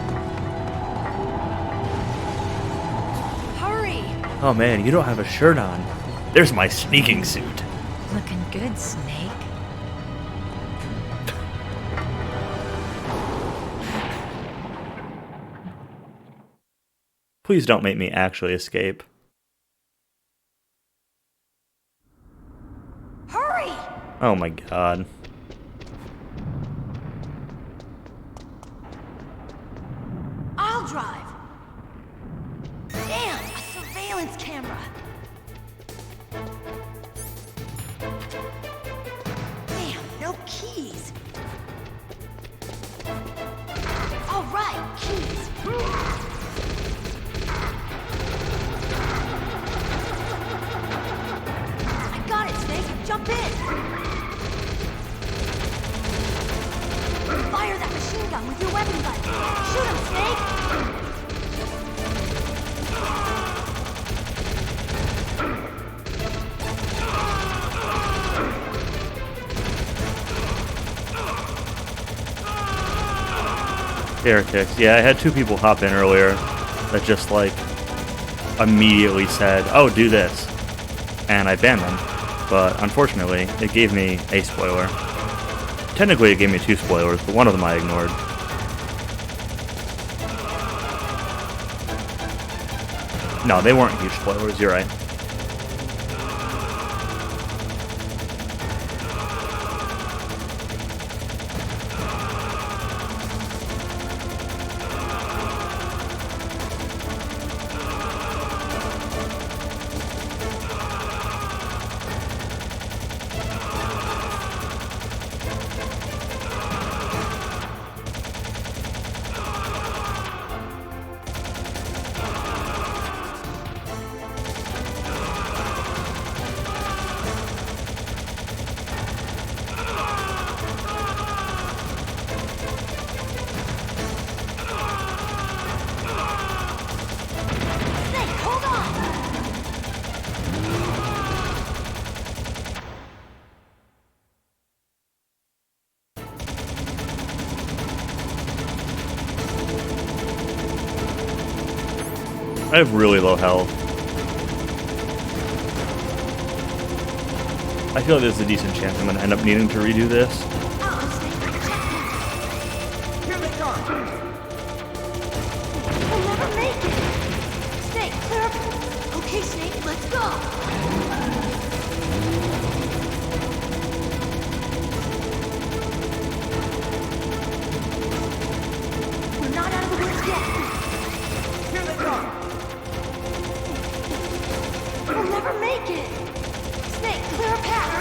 Hurry! Oh man, you don't have a shirt on. There's my sneaking suit. Looking good, Snake. Please don't make me actually escape. Hurry! Oh my god. I'll drive. Damn, a surveillance camera. Damn, no keys. All right, keys. I got it, Snake. Jump in. Fire that machine gun with your weapon gun. Shoot him, Snake. Heretics. Yeah, I had 2 people hop in earlier that just like immediately said, "Oh, do this," and I banned them. But unfortunately, it gave me a spoiler. Technically, it gave me 2 spoilers, but one of them I ignored. No, they weren't huge spoilers. You're right. I have really low health. I feel like there's a decent chance I'm going to end up needing to redo this. Here they come. We'll never make it. Snake, clear. Okay, Snake, let's go. We're not out of the woods yet. Here they come. We'll never make it. Snake, clear a path.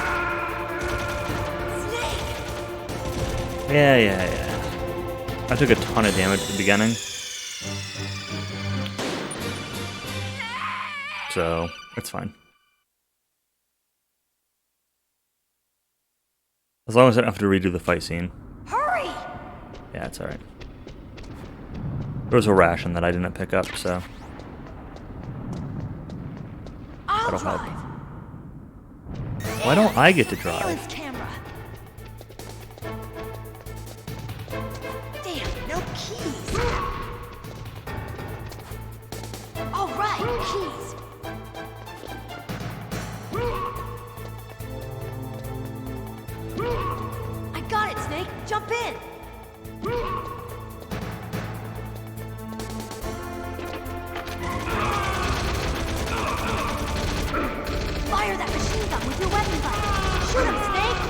Snake. Yeah. I took a ton of damage at the beginning. So, it's fine. As long as I don't have to redo the fight scene. Hurry! Yeah, it's alright. There was a ration that I didn't pick up, so that'll help. Why don't I get to drive? Surveillance camera. Damn, no keys. All right, keys. I got it, Snake. Jump in. Fire that machine gun with your weapon gun. Shoot him, Snake!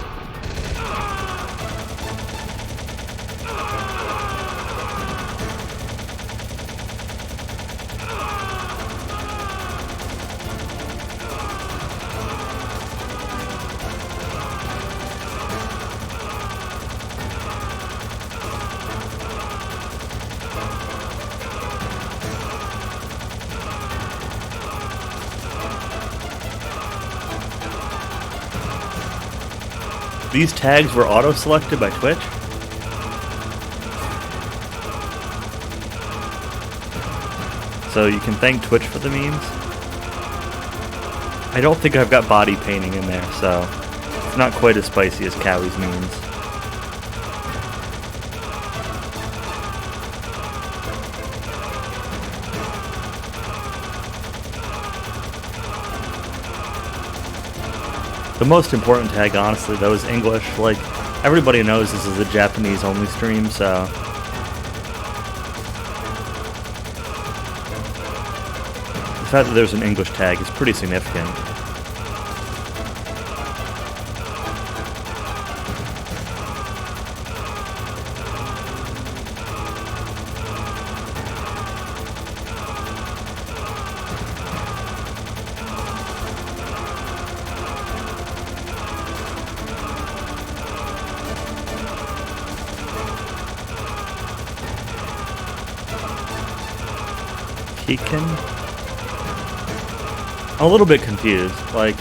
These tags were auto-selected by Twitch? So you can thank Twitch for the memes. I don't think I've got body painting in there, so it's not quite as spicy as Cowie's memes. The most important tag, honestly, though, is English. Like, everybody knows this is a Japanese-only stream, so fact that there's an English tag is pretty significant. Keegan? I'm a little bit confused. Like,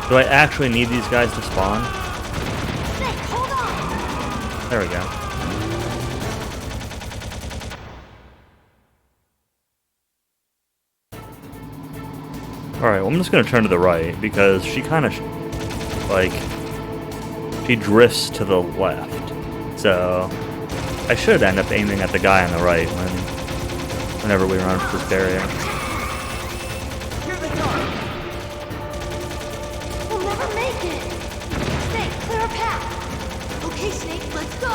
do I actually need these guys to spawn? There we go. Alright, well, I'm just gonna turn to the right because she kind of, she drifts to the left. So, I should end up aiming at the guy on the right whenever we run for this barrier. Here they come! We'll never make it! Snake, clear a path! Okay, Snake, let's go!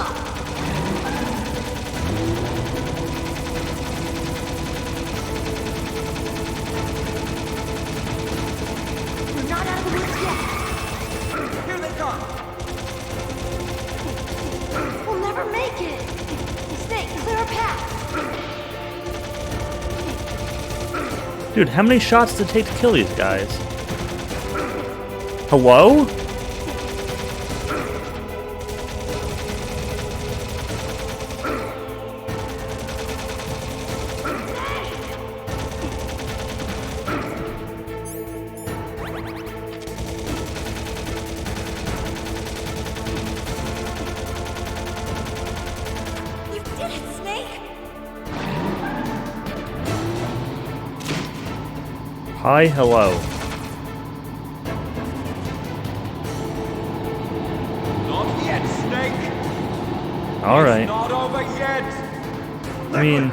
We're not out of the woods yet! Here they come! We'll never make it! Snake, clear a path! Dude, how many shots does it take to kill these guys? Hello? You did it, Snake! Hi, hello. Not yet, Snake. Alright. It's not over yet. I mean...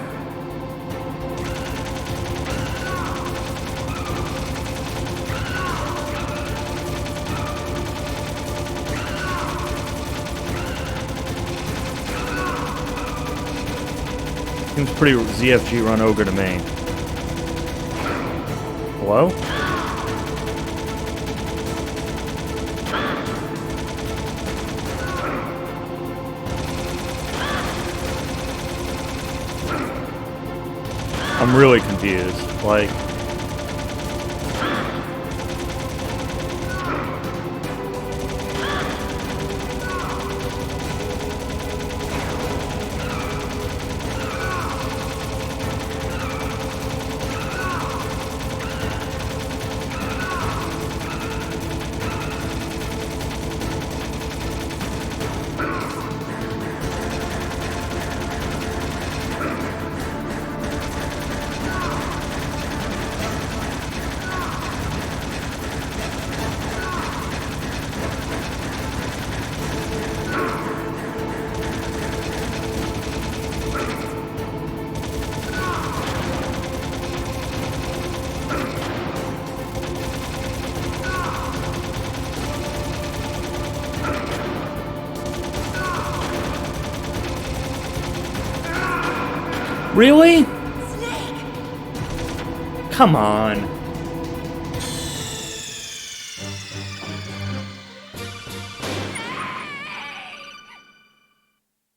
seems pretty ZFG run ogre to me. Hello? I'm really confused. Like... Really? Snake! Come on.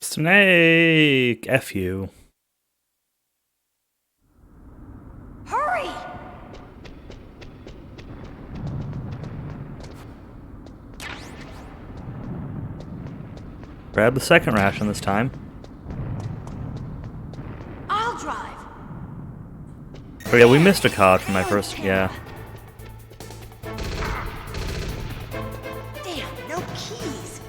Snake! F you. Hurry! Grab the second ration this time. I'll drive. Oh yeah, we missed a card from my first, yeah. Damn, no keys.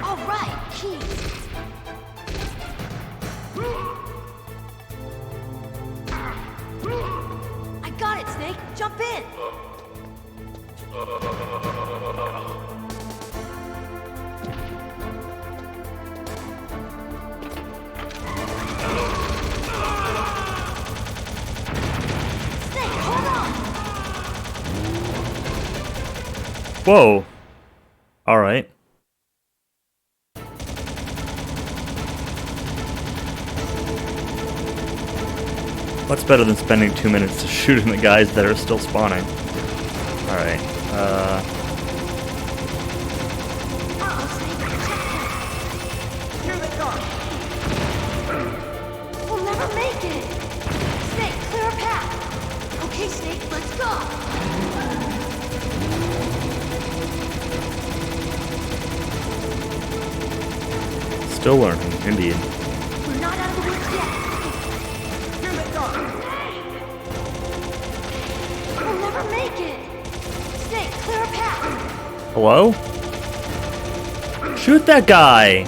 All right, keys. I got it, Snake. Jump in. Snake, hold on. Whoa. Alright. Much better than spending 2 minutes shooting the guys that are still spawning. Alright, Here they come! We'll never make it! Snake, clear a path! Okay, Snake, let's go! Still learning, indeed. We're not out of the woods yet! Here they come! We'll never make it! Snake, clear a path! Hello? Shoot that guy!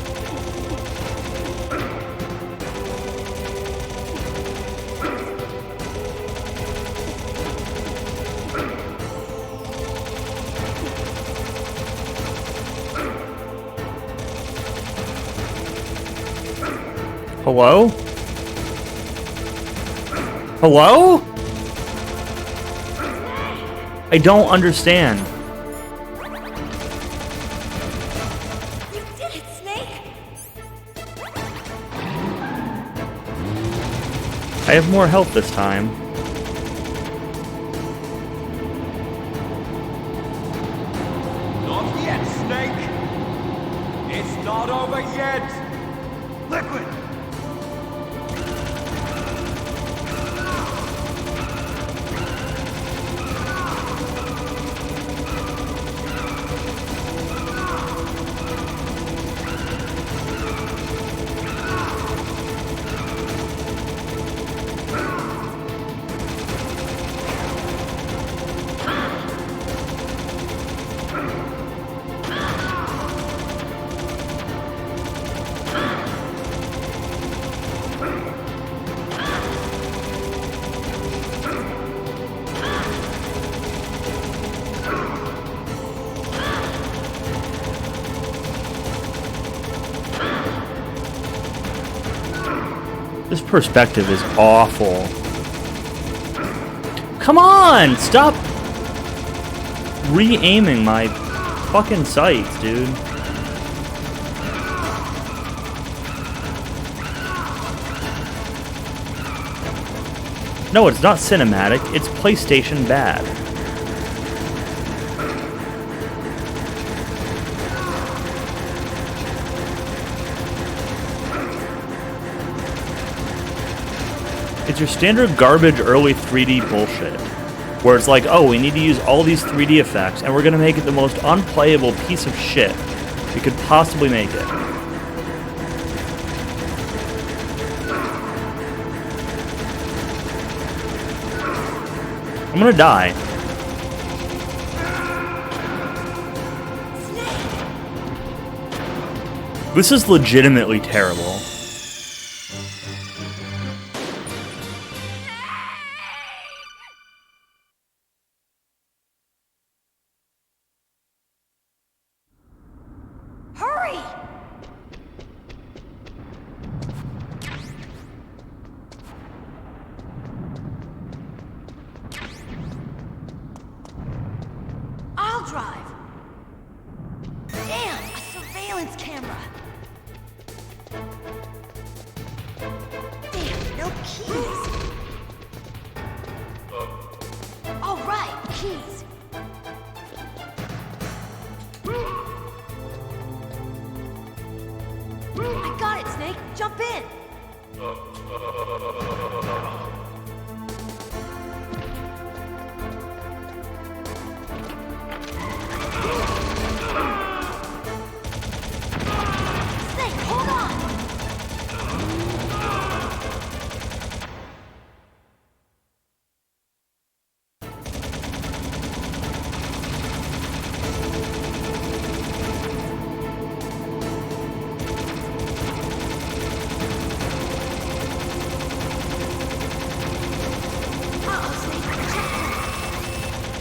Hello? Hello? I don't understand. You did it, Snake! I have more health this time. Not yet, Snake! It's not over yet! Liquid! This perspective is awful. Come on! Stop re-aiming my fucking sights, dude. No, it's not cinematic. It's PlayStation bad. It's your standard garbage early 3D bullshit. Where it's like, oh, we need to use all these 3D effects, and we're gonna make it the most unplayable piece of shit we could possibly make it. I'm gonna die. This is legitimately terrible. Hurry! I'll drive. Damn, a surveillance camera. Damn, no keys. All right, keys. I got it, Snake. Jump in. Snake, hold on.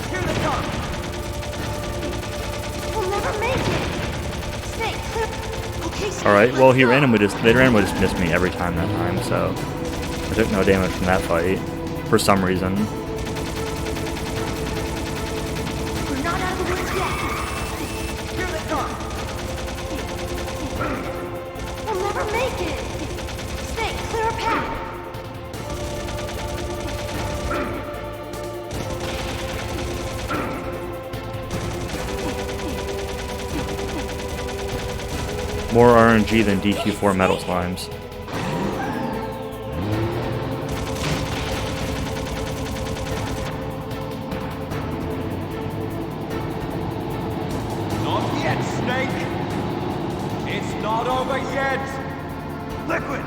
Here they come! We'll never make it. Snake, clear. Okay, Snake. Alright, well, let's they go. randomly just missed me every time that time, so I took no damage from that fight for some reason. We're not out of the woods yet. Here they come! We'll never make it. Snake, clear a path. More RNG than DQ4 metal slimes. Not yet, Snake! It's not over yet! Liquid!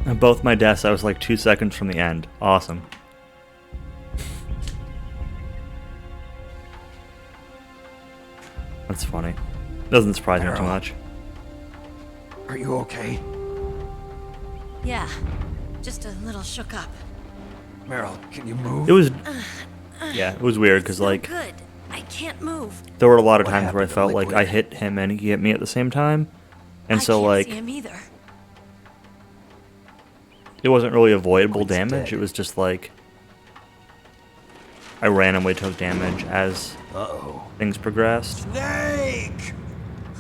At both my deaths, I was like 2 seconds from the end. Awesome. That's funny. Doesn't surprise me too much. Are you okay? Yeah, just a little shook up. Meryl, can you move? It was... Yeah, it was weird, because, like... Good. I can't move. There were a lot of times where I felt like I hit him and he hit me at the same time. And so, like... I can't see him either. It wasn't really avoidable damage, it was just like... I randomly took damage as things progressed. Snake!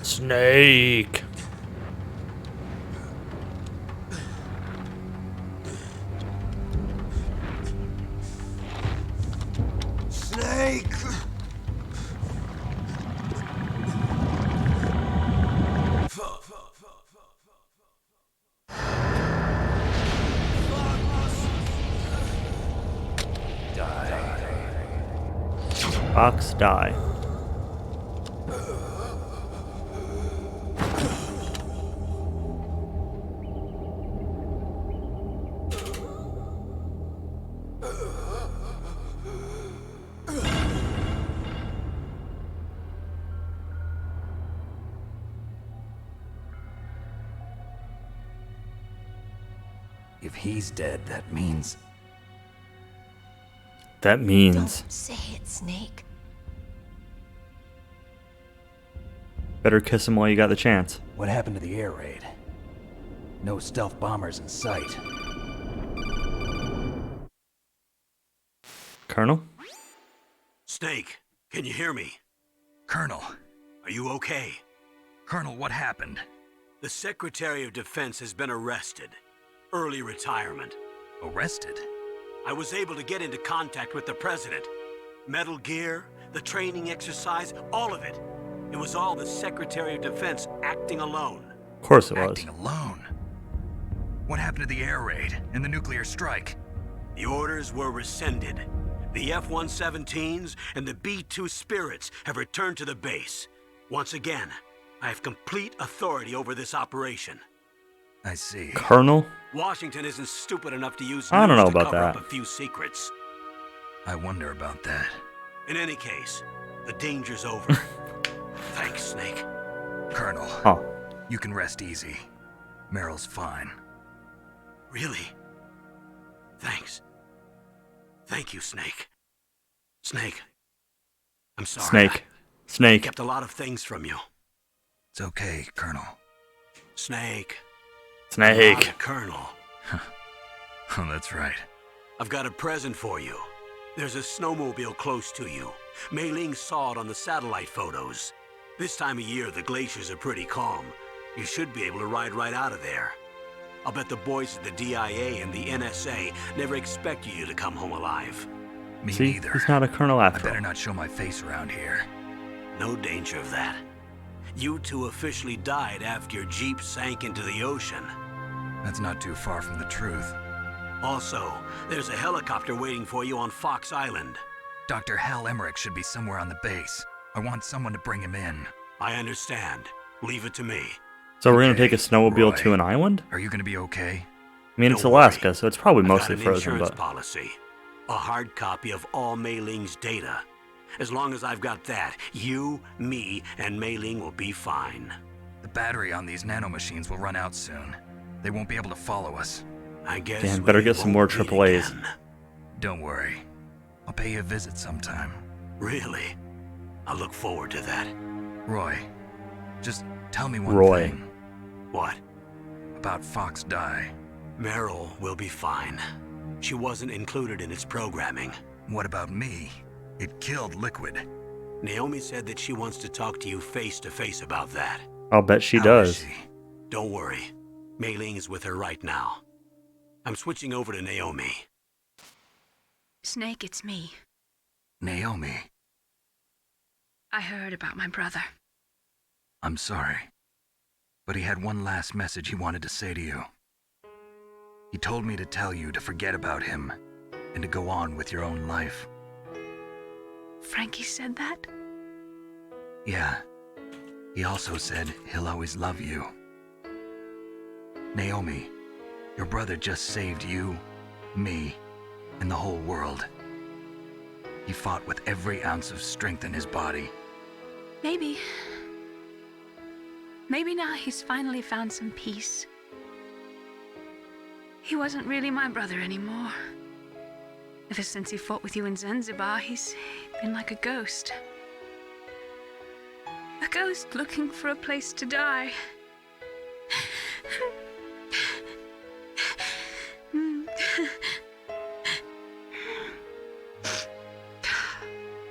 Snake! Snake! Fox, die. If he's dead, that means... That means... Don't say it, Snake. Better kiss him while you got the chance. What happened to the air raid? No stealth bombers in sight. Colonel? Snake, can you hear me? Colonel. Are you okay? Colonel, what happened? The Secretary of Defense has been arrested. Early retirement. Arrested? I was able to get into contact with the President. Metal Gear, the training exercise, all of it. It was all the Secretary of Defense acting alone. Of course it was. Acting alone? What happened to the air raid and the nuclear strike? The orders were rescinded. The F-117s and the B-2 Spirits have returned to the base. Once again, I have complete authority over this operation. I see. Colonel? Washington isn't stupid enough to use I don't know news to about cover that. up a few secrets. I wonder about that. In any case, the danger's over. Thanks, Snake. Colonel, Huh. you can rest easy. Meryl's fine. Really? Thanks. Thank you, Snake. Snake. I'm sorry. Snake. Snake. I kept a lot of things from you. It's okay, Colonel. Snake. Snake. Not a Colonel. Oh, that's right. I've got a present for you. There's a snowmobile close to you. Mei Ling saw it on the satellite photos. This time of year, the glaciers are pretty calm. You should be able to ride right out of there. I'll bet the boys at the DIA and the NSA never expected you to come home alive. Me See, neither. he's not a colonel after I better all. not show my face around here. No danger of that. You two officially died after your Jeep sank into the ocean. That's not too far from the truth. Also, there's a helicopter waiting for you on Fox Island. Dr. Hal Emmerich should be somewhere on the base. I want someone to bring him in. I understand. Leave it to me. So we're gonna take a snowmobile Roy, to an island? Are you gonna be okay? I mean, it's Don't Alaska, worry. so it's probably I've mostly got an frozen, insurance but policy. A hard copy of all Mei Ling's data. As long as I've got that, you, me, and Mei Ling will be fine. The battery on these nanomachines will run out soon. They won't be able to follow us. I guess damn, better we get some more won't meet AAAs. again. Don't worry. I'll pay you a visit sometime. Really? I look forward to that. Roy, just tell me one Roy. thing. What? About Fox Die. Meryl will be fine. She wasn't included in its programming. What about me? It killed Liquid. Naomi said that she wants to talk to you face to face about that. I'll bet she How does. is she? Don't worry. Mei Ling is with her right now. I'm switching over to Naomi. Snake, it's me. Naomi, I heard about my brother. I'm sorry. But he had one last message he wanted to say to you. He told me to tell you to forget about him and to go on with your own life. Frankie said that? Yeah. He also said he'll always love you. Naomi, your brother just saved you, me, and the whole world. He fought with every ounce of strength in his body. Maybe. Maybe now he's finally found some peace. He wasn't really my brother anymore. Ever since he fought with you in Zanzibar, he's been like a ghost. A ghost looking for a place to die.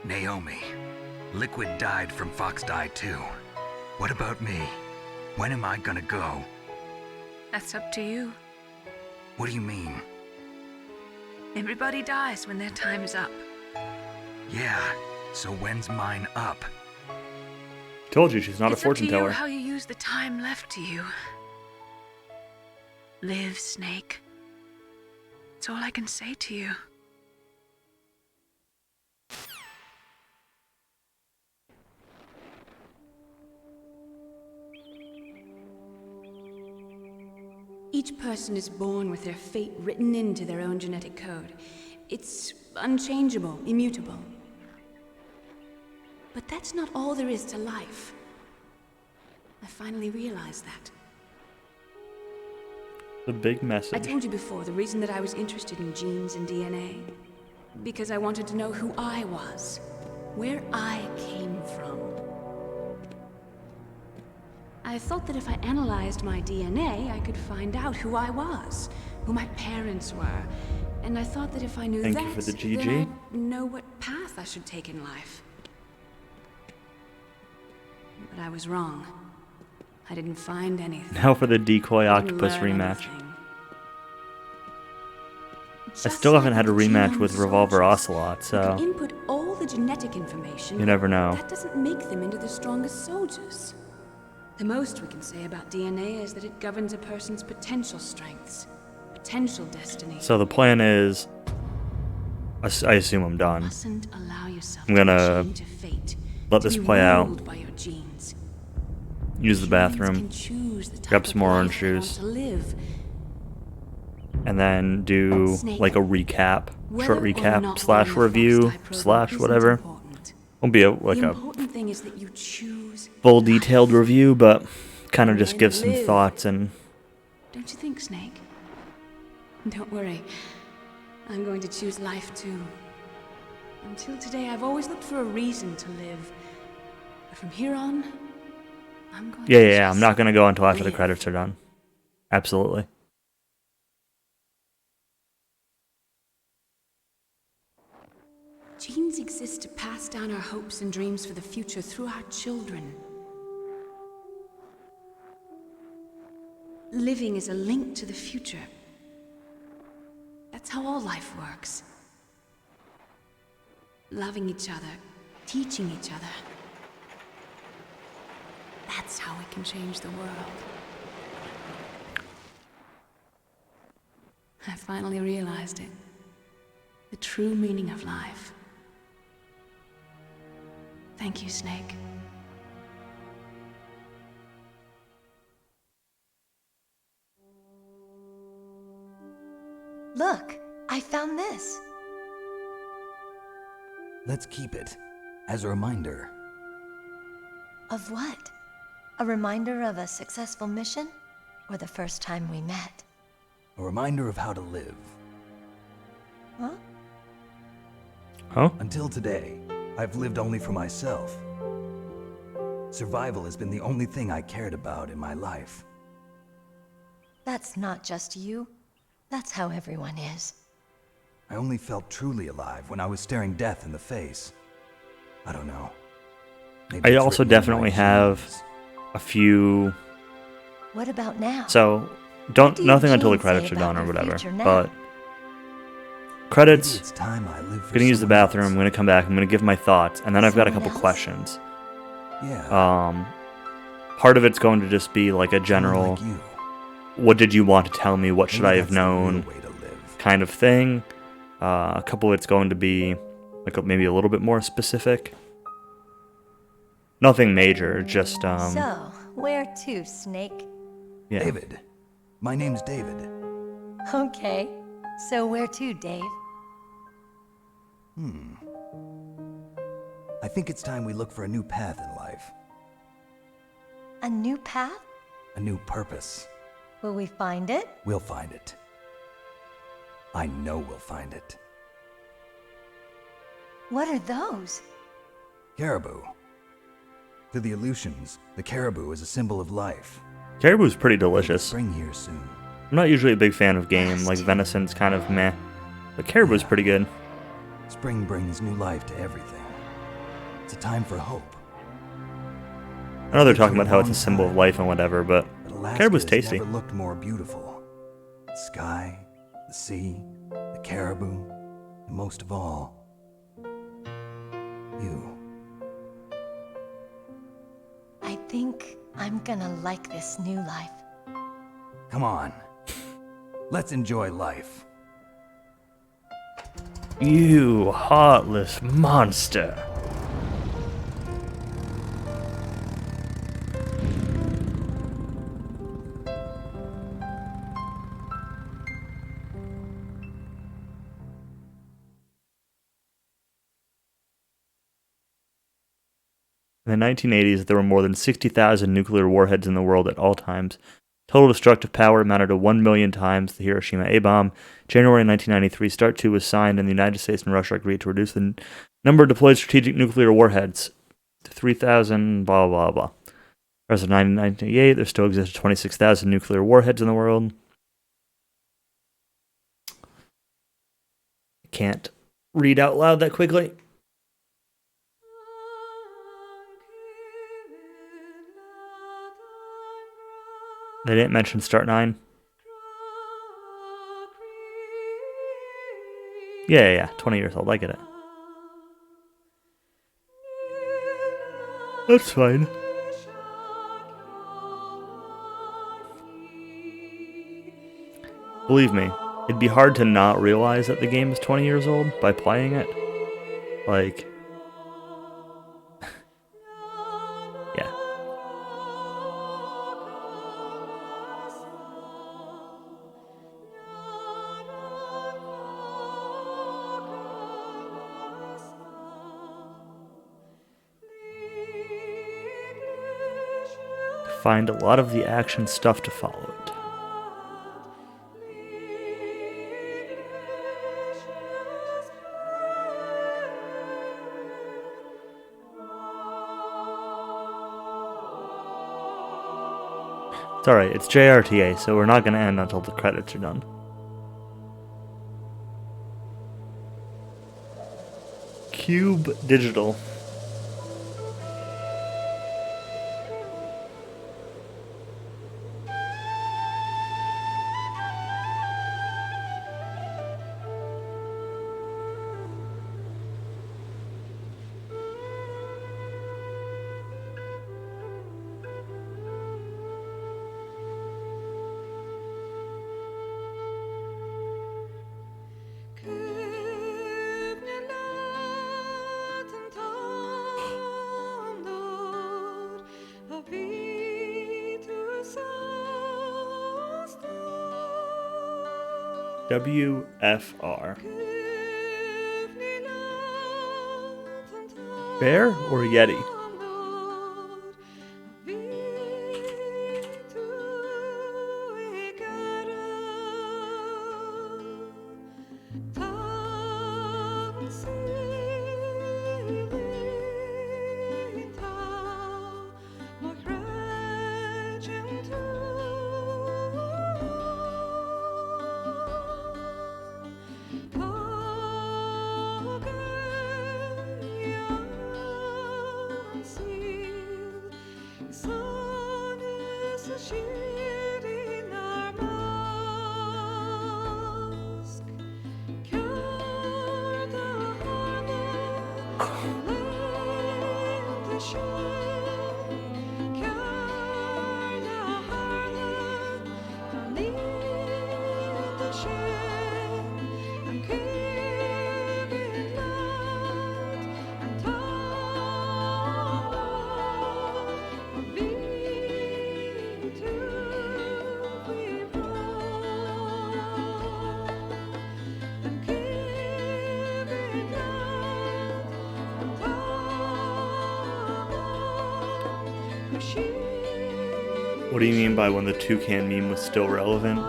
Naomi, Liquid died from Fox Die too. What about me? When am I gonna go? That's up to you. What do you mean? Everybody dies when their time is up. Yeah, so when's mine up? Told you she's not a It's fortune up to you teller. how you use the time left to you. Live, Snake. That's all I can say to you. Each person is born with their fate written into their own genetic code. It's unchangeable, immutable. But that's not all there is to life. I finally realized that. The big I message. told you before the reason that I was interested in genes and DNA. Because I wanted to know who I was, where I came from. I thought that if I analyzed my DNA, I could find out who I was, who my parents were. And I thought that if I knew Thank that, you for the then GG. I'd know what path I should take in life. But I was wrong. I didn't find anything. Now for the decoy I didn't octopus learn rematch. anything. I still haven't had a Just like rematch the with genome Revolver soldiers. Ocelot, You so can input all the genetic information. you never know. That doesn't make them into the strongest soldiers. The most we can say about DNA is that it governs a person's potential strengths, potential destiny. So the plan is, I assume I'm done. Mustn't allow yourself I'm to gonna be chained to fate, let to this be play out. ruled by your genes. Use the Humans bathroom, can choose the type grab of some more life orange they want juice, to live. and then do Snake, like a recap, whether short or recap not slash following the review Fox Die program slash isn't whatever. important. Won't be like The a important thing is that you choose. full detailed review, but kind of just and give some live. thoughts and Don't you think, Snake? Don't worry. I'm going to choose life too. Until today, I've always looked for a reason to live. But from here on, I'm going to Yeah. I'm not going to go until after the credits are done. Absolutely. Genes exist to pass down our hopes and dreams for the future through our children. Living is a link to the future. That's how all life works. Loving each other, teaching each other. That's how we can change the world. I finally realized it. The true meaning of life. Thank you, Snake. Look, I found this. Let's keep it as a reminder. Of what? A reminder of a successful mission? Or the first time we met? A reminder of how to live. Huh? Huh? Until today, I've lived only for myself. Survival has been the only thing I cared about in my life. That's not just you. That's how everyone is. I only felt truly alive when I was staring death in the face. I don't know. Maybe I it's also written in my definitely have genes. a few. What about now? So, What do your nothing until the genes credits say are done or about your whatever. future now? But credits. Maybe it's time I live for Gonna use the someone bathroom. else. I'm gonna come back. I'm gonna give my thoughts, and then I've got a Someone couple else? questions. Yeah. Part of it's going to just be like a general. Like you. What did you want to tell me? What should Maybe I have that's the real known? way to live. Kind of thing. A couple of it's going to be like maybe a little bit more specific. Nothing major, just So, where to, Snake? yeah. David. My name's David. Okay. So where to, Dave? I think it's time we look for a new path in life. A new path? A new purpose. Will we find it? We'll find it. I know we'll find it. What are those? Caribou. To the Aleutians, the caribou is a symbol of life. Caribou's pretty delicious. Spring here soon. I'm not usually a big fan of game, like venison's kind of meh. But caribou's pretty good. Spring brings new life to everything. It's a time for hope. I know they're talking about how it's a symbol of life and whatever, but Alaska caribou's has tasty. never looked more beautiful. The sky, the sea, the caribou, and most of all, you. I think I'm gonna like this new life. Come on. Let's enjoy life. You heartless monster. In the 1980s, there were more than 60,000 nuclear warheads in the world at all times. Total destructive power amounted to 1 million times the Hiroshima A-bomb. January 1993, START II was signed, and the United States and Russia agreed to reduce the number of deployed strategic nuclear warheads to 3,000, blah, blah, blah. As of 1998, there still existed 26,000 nuclear warheads in the world. Can't read out loud that quickly. They didn't mention Start 9. Yeah, 20 years old. I get it. That's fine. Believe me, it'd be hard to not realize that the game is 20 years old by playing it. Like, yeah. Find a lot of the action stuff to follow it. It's alright, it's JRTA, so we're not going to end until the credits are done. Cube Digital. WFR. Bear or Yeti? What do you mean by when the toucan meme was still relevant?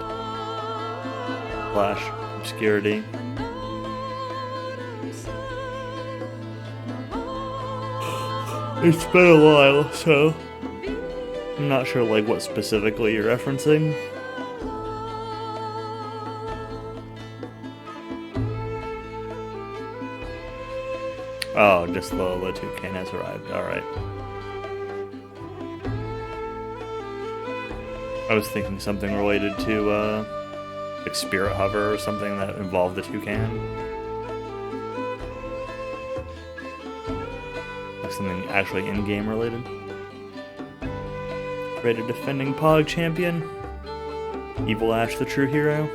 Flash obscurity. It's been a while, so I'm not sure like what specifically you're referencing. Oh, just the toucan has arrived. Alright. I was thinking something related to, like Spirit Hover or something that involved the toucan. Like something actually in-game related. Rated defending Pog champion. Evil Ash the true hero.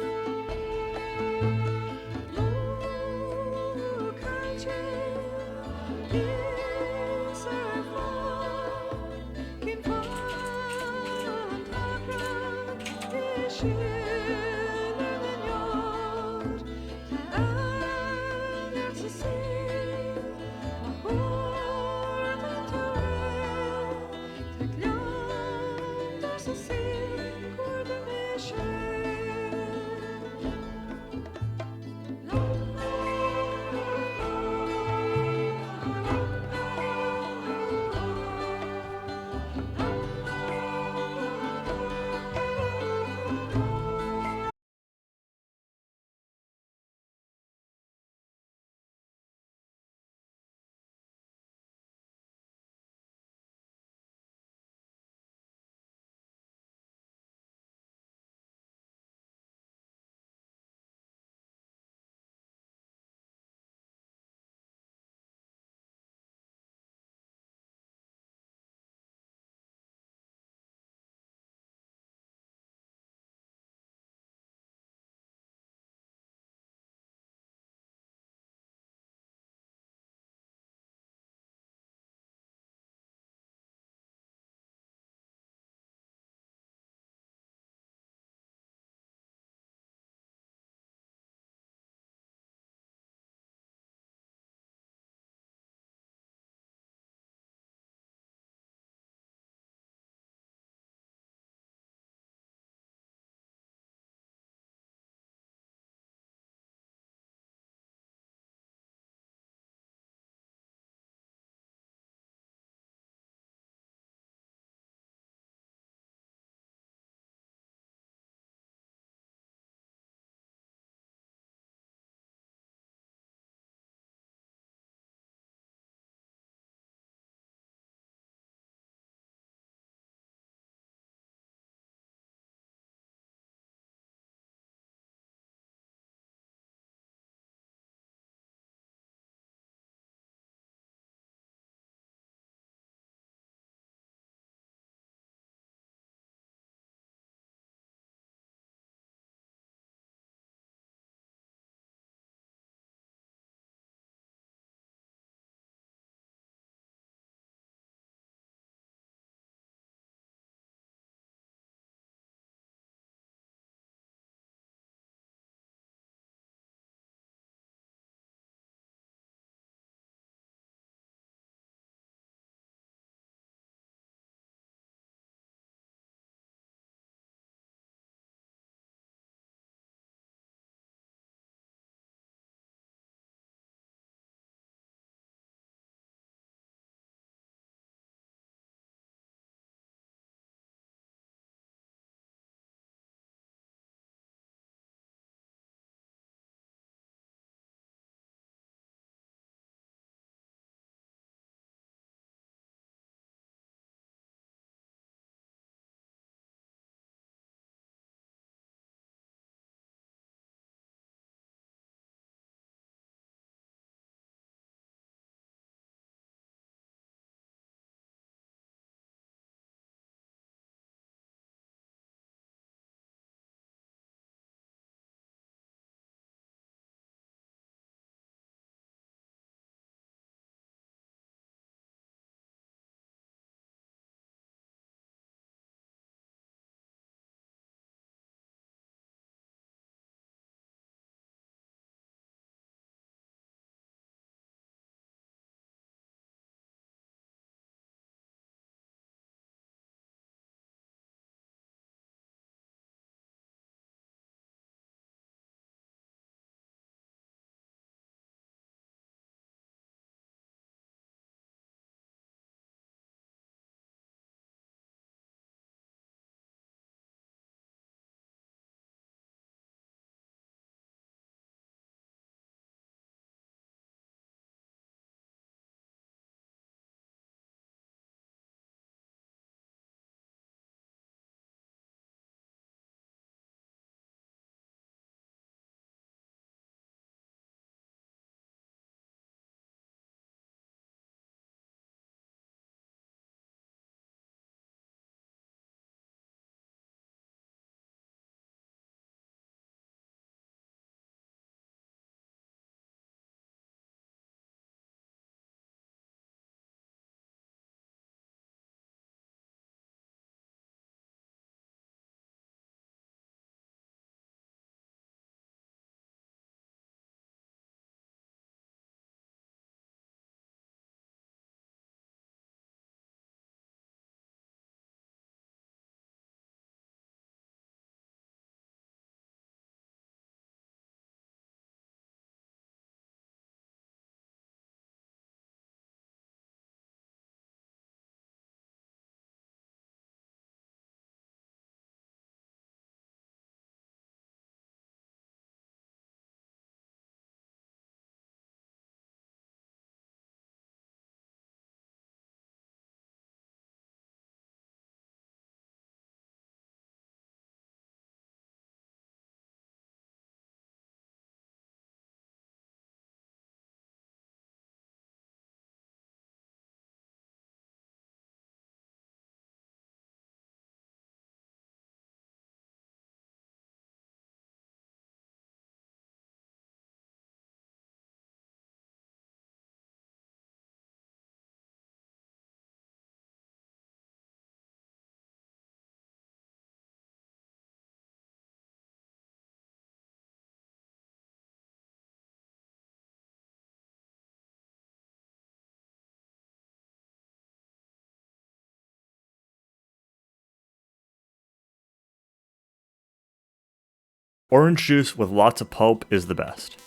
Orange juice with lots of pulp is the best.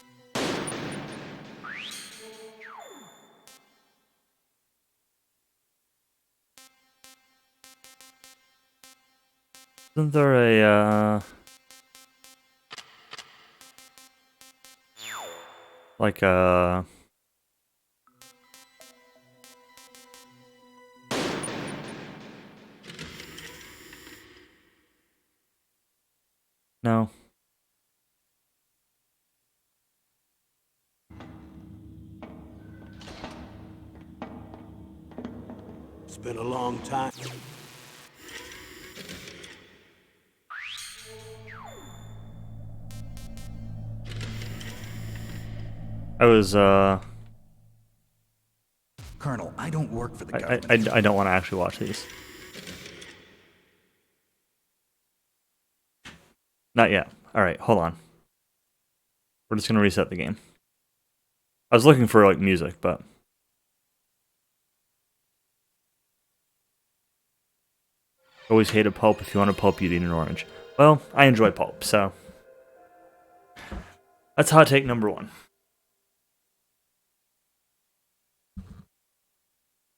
Isn't there a, like a... No. It's been a long time. I was, Colonel, I don't work for the government. I don't want to actually watch these. Not yet. Alright, hold on. We're just gonna reset the game. I was looking for, like, music, but... Always hated pulp. If you want a pulp, you'd eat an orange. Well, I enjoy pulp, so... That's hot take number 1.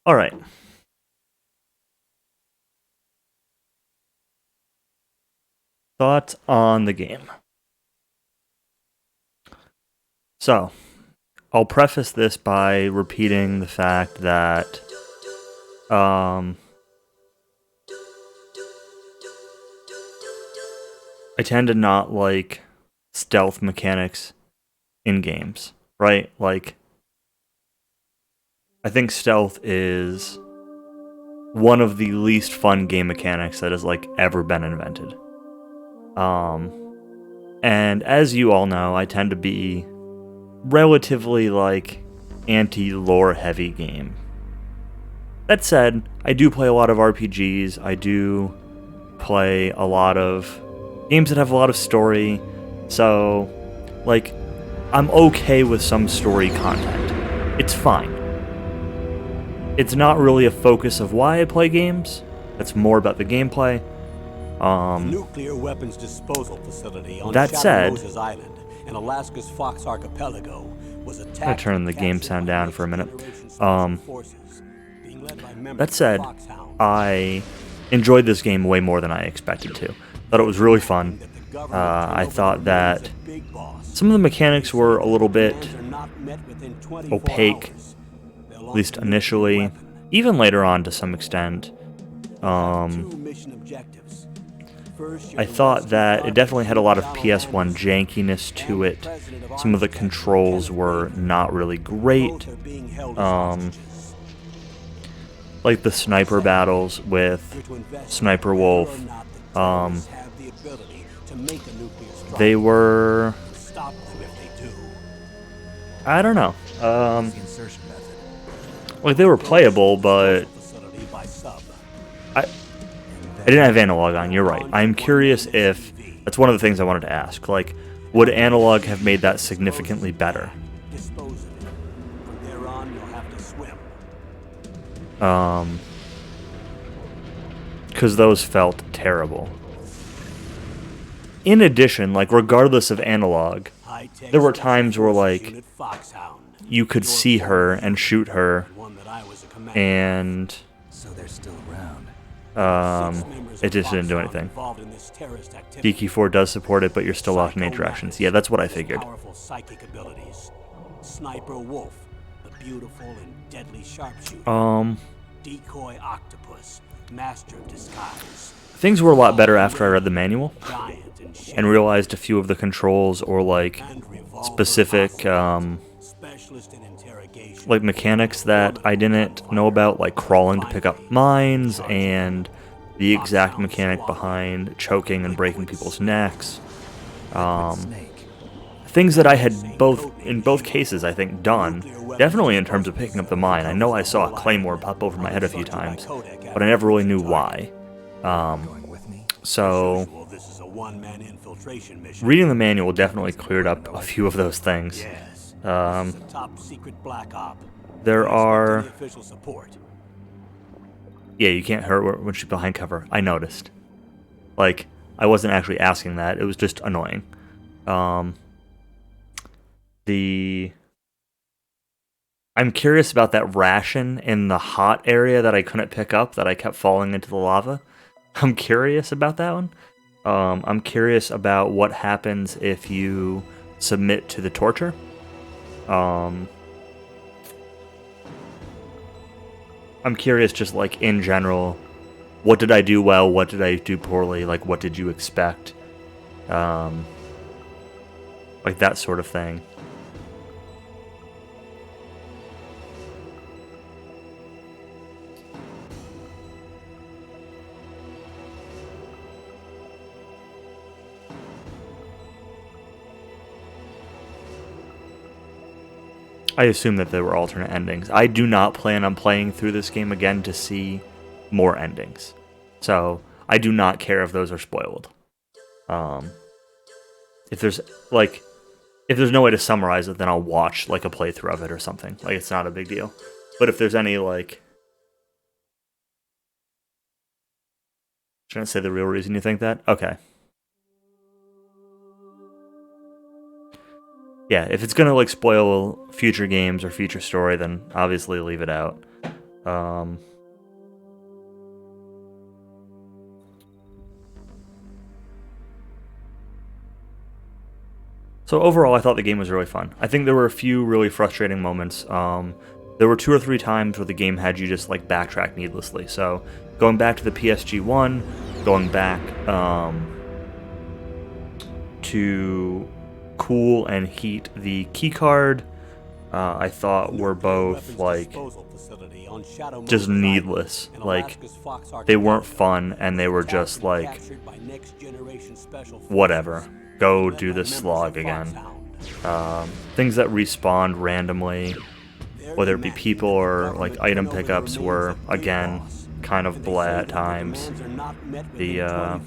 Alright. Thoughts on the game. So, I'll preface this by repeating the fact that I tend to not like stealth mechanics in games, right? Like, I think stealth is one of the least fun game mechanics that has, like, ever been invented. And as you all know, I tend to be relatively, like, anti-lore heavy game. That said, I do play a lot of RPGs, I do play a lot of games that have a lot of story, so, like, I'm okay with some story content. It's fine. It's not really a focus of why I play games, it's more about the gameplay. Nuclear weapons disposal facility on That said, Moses Island in Alaska's Fox Archipelago was attacked. I'm gonna turn the game sound down for a minute. That said, I enjoyed this game way more than I expected to. Thought it was really fun. I thought that some of the mechanics were a little bit opaque, at least initially, even later on to some extent. I thought that it definitely had a lot of PS1 jankiness to it. Some of the controls were not really great. Like the sniper battles with Sniper Wolf. They were... I don't know. Like, they were playable, but... I didn't have analog on, you're right. I'm curious if... That's one of the things I wanted to ask. Like, would analog have made that significantly better? Because those felt terrible. In addition, like, regardless of analog, there were times where, like, you could see her and shoot her, and... it just didn't do anything. DK4 does support it, but you're still locked in interactions. Yeah, that's what I figured. Sniper Wolf, the beautiful and deadly sharpshooter. Decoy Octopus, master of disguise. Things were a lot better after I read the manual and realized a few of the controls or, like, specific like mechanics that I didn't know about, like crawling to pick up mines and the exact mechanic behind choking and breaking people's necks. Things that I had in both cases, I think, done, definitely in terms of picking up the mine. I know I saw a claymore pop over my head a few times, but I never really knew why. So, reading the manual definitely cleared up a few of those things. There are... Yeah, you can't hurt her when she's behind cover. I noticed. Like, I wasn't actually asking that, it was just annoying. I'm curious about that ration in the hot area that I couldn't pick up, that I kept falling into the lava. I'm curious about that one. I'm curious about what happens if you submit to the torture. I'm curious, just like in general, what did I do well? What did I do poorly? Like, what did you expect? Like that sort of thing. I assume that there were alternate endings. I do not plan on playing through this game again to see more endings. So, I do not care if those are spoiled. If there's no way to summarize it, then I'll watch like a playthrough of it or something. Like, it's not a big deal. But if there's any like... Shouldn't I say the real reason you think that? Okay. Yeah, if it's gonna like spoil future games or future story, then obviously leave it out. So overall, I thought the game was really fun. I think there were a few really frustrating moments. There were 2 or 3 times where the game had you just like backtrack needlessly. So going back to the PSG-1, going back to Cool and Heat the keycard, I thought were both like just needless. Like, they weren't fun, and they were just like, whatever, go do this slog again. Things that respawned randomly, whether it be people or like item pickups, were again kind of blah at times. The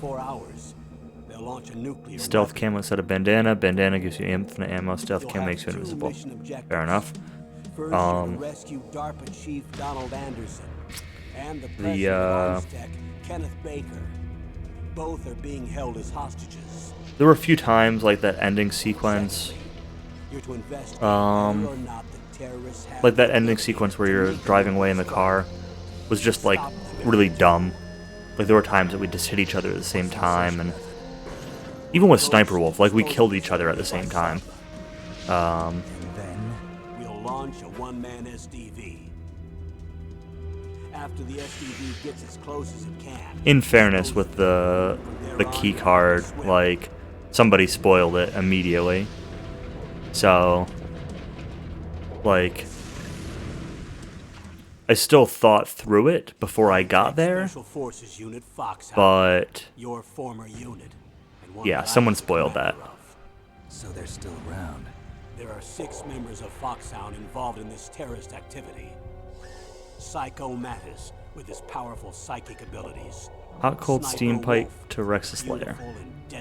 stealth camo instead of bandana. Bandana gives you infinite ammo. Stealth camo makes you invisible. Fair enough. Both are being held as hostages. There were a few times like that ending sequence. Like that ending sequence where you're driving away in the car was just like really dumb. Like, there were times that we just hit each other at the same time, and even with Sniper Wolf, like, we killed each other at the same time. Then we'll launch a one-man SDV. After the SDV gets as close as it can. In fairness, with the key card, like, somebody spoiled it immediately. So, like, I still thought through it before I got there, but your former unit. Yeah, someone spoiled that. So they're still around. There are 6 members of Foxhound involved in this terrorist activity. Psycho Mattis, with his powerful psychic abilities. Hot Cold Steam Pipe to Rex's lair.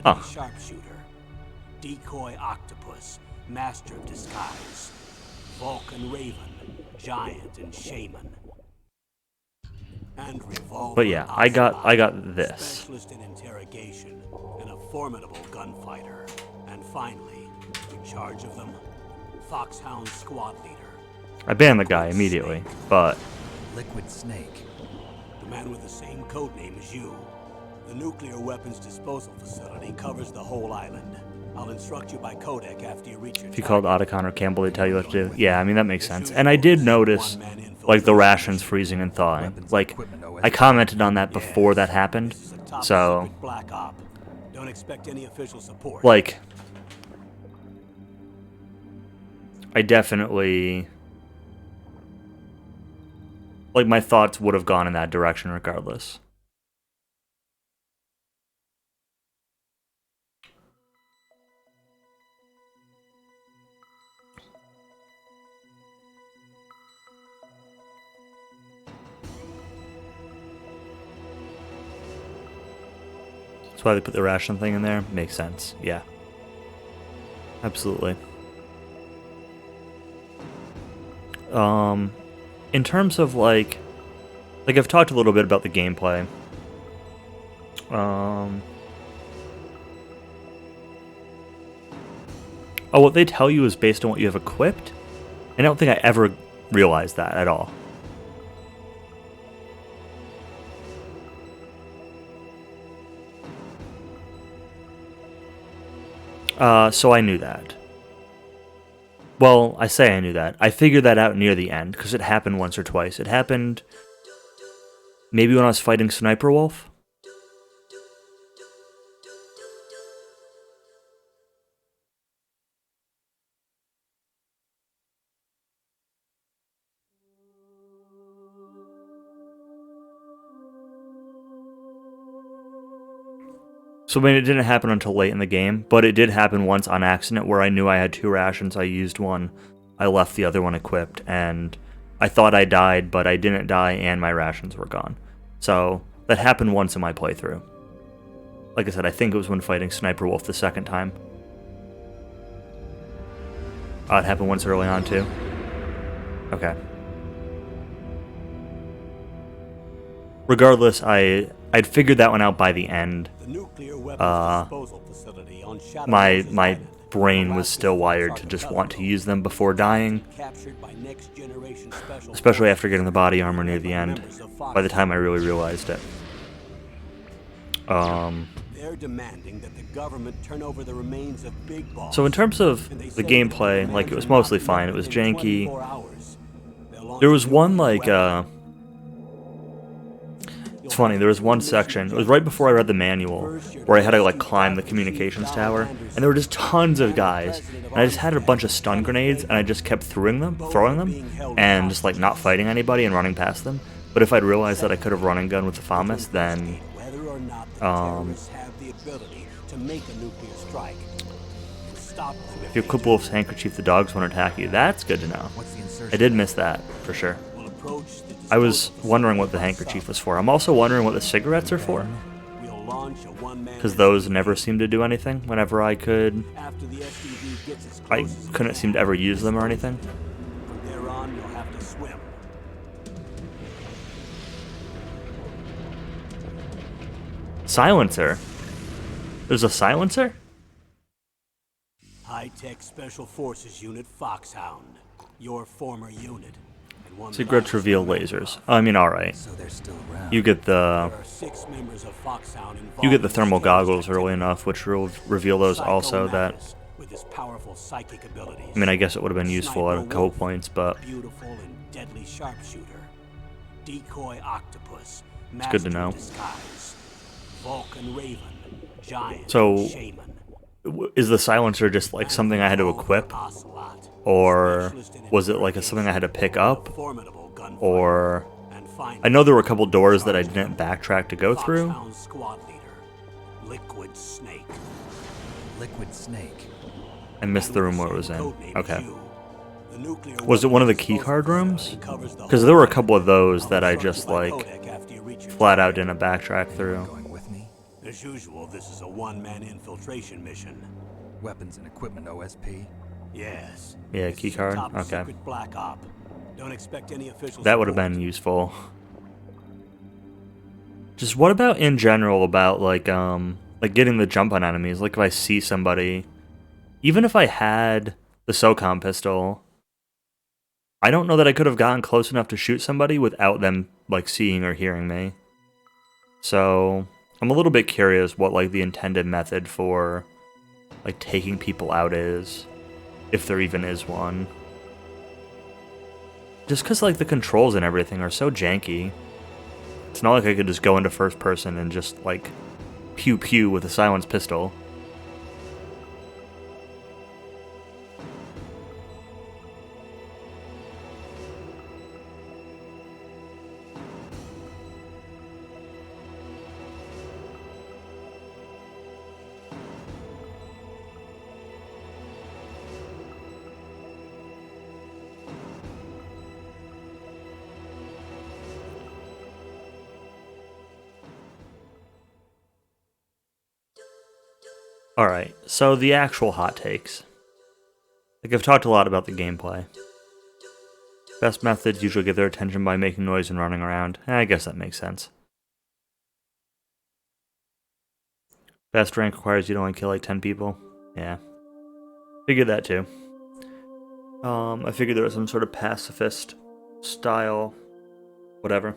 Huh. Sharpshooter. Decoy Octopus, Master of Disguise. Vulcan Raven, Giant and Shaman. And Revolver. But yeah, I got this. Specialist in interrogation and a formidable gunfighter. And finally, in charge of them, Foxhound squad leader. I banned the guy immediately, but Liquid Snake. The man with the same codename as you. The nuclear weapons disposal facility covers the whole island. I'll instruct you by codec after you reach your if you called Otacon or Campbell, they tell you what to do. Yeah, I mean, that makes sense. And I did notice, like, the rations freezing and thawing. Like, I commented on that before that happened, so, don't expect any official support. Like, I definitely, like, my thoughts would have gone in that direction regardless. That's why they put the ration thing in there. Makes sense. Yeah. Absolutely. In terms of like I've talked a little bit about the gameplay. Oh, what they tell you is based on what you have equipped? I don't think I ever realized that at all. So I knew that. Well, I say I knew that. I figured that out near the end, because it happened once or twice. It happened maybe when I was fighting Sniper Wolf. So I mean, it didn't happen until late in the game, but it did happen once on accident where I knew I had 2 rations. I used one, I left the other one equipped, and I thought I died, but I didn't die and my rations were gone. So that happened once in my playthrough. Like I said, I think it was when fighting Sniper Wolf the second time. It happened once early on too. Okay. Regardless, I'd figured that one out by the end. My brain was still wired to just want to use them before dying, especially after getting the body armor near the end, by the time I really realized it. So in terms of the gameplay, like, it was mostly fine. It was janky. There was one, like, it's funny, there was one section, it was right before I read the manual, where I had to, like, climb the communications tower, and there were just tons of guys, and I just had a bunch of stun grenades, and I just kept throwing them, and just, like, not fighting anybody and running past them. But if I'd realized that I could have run and gun with the FAMAS, then, if you equip Wolf's Handkerchief, the dogs won't attack you. That's good to know. I did miss that, for sure. I was wondering what the handkerchief was for. I'm also wondering what the cigarettes are for. Because those never seem to do anything whenever I could. I couldn't seem to ever use them or anything. Silencer? There's a silencer? High-tech Special Forces Unit Foxhound. Your former unit. Cigarettes reveal lasers. I mean, alright. You get the thermal goggles early enough, which will reveal those also. That, I mean, I guess it would have been useful at a couple points, but it's good to know. So, is the silencer just like something I had to equip? Or was it like something I had to pick up? Or I know there were a couple doors that I didn't backtrack to go through. Liquid Snake. I missed the room where it was in. Okay. Was it one of the keycard rooms? Because there were a couple of those that I just, like, flat out didn't backtrack through. As usual, this is a one-man infiltration mission. Weapons and equipment OSP. Yes. Yeah, keycard. Okay. Black Op. Don't expect any official that would have been useful. Just what about in general about like getting the jump on enemies? Like if I see somebody, even if I had the SOCOM pistol, I don't know that I could have gotten close enough to shoot somebody without them like seeing or hearing me. So I'm a little bit curious what like the intended method for like taking people out is. If there even is one. Just because, like, the controls and everything are so janky. It's not like I could just go into first person and just, like, pew-pew with a silenced pistol. Alright, so the actual hot takes. Like, I've talked a lot about the gameplay. Best methods usually get their attention by making noise and running around. I guess that makes sense. Best rank requires you to only kill like 10 people. Yeah. Figured that too. I figured there was some sort of pacifist style, whatever.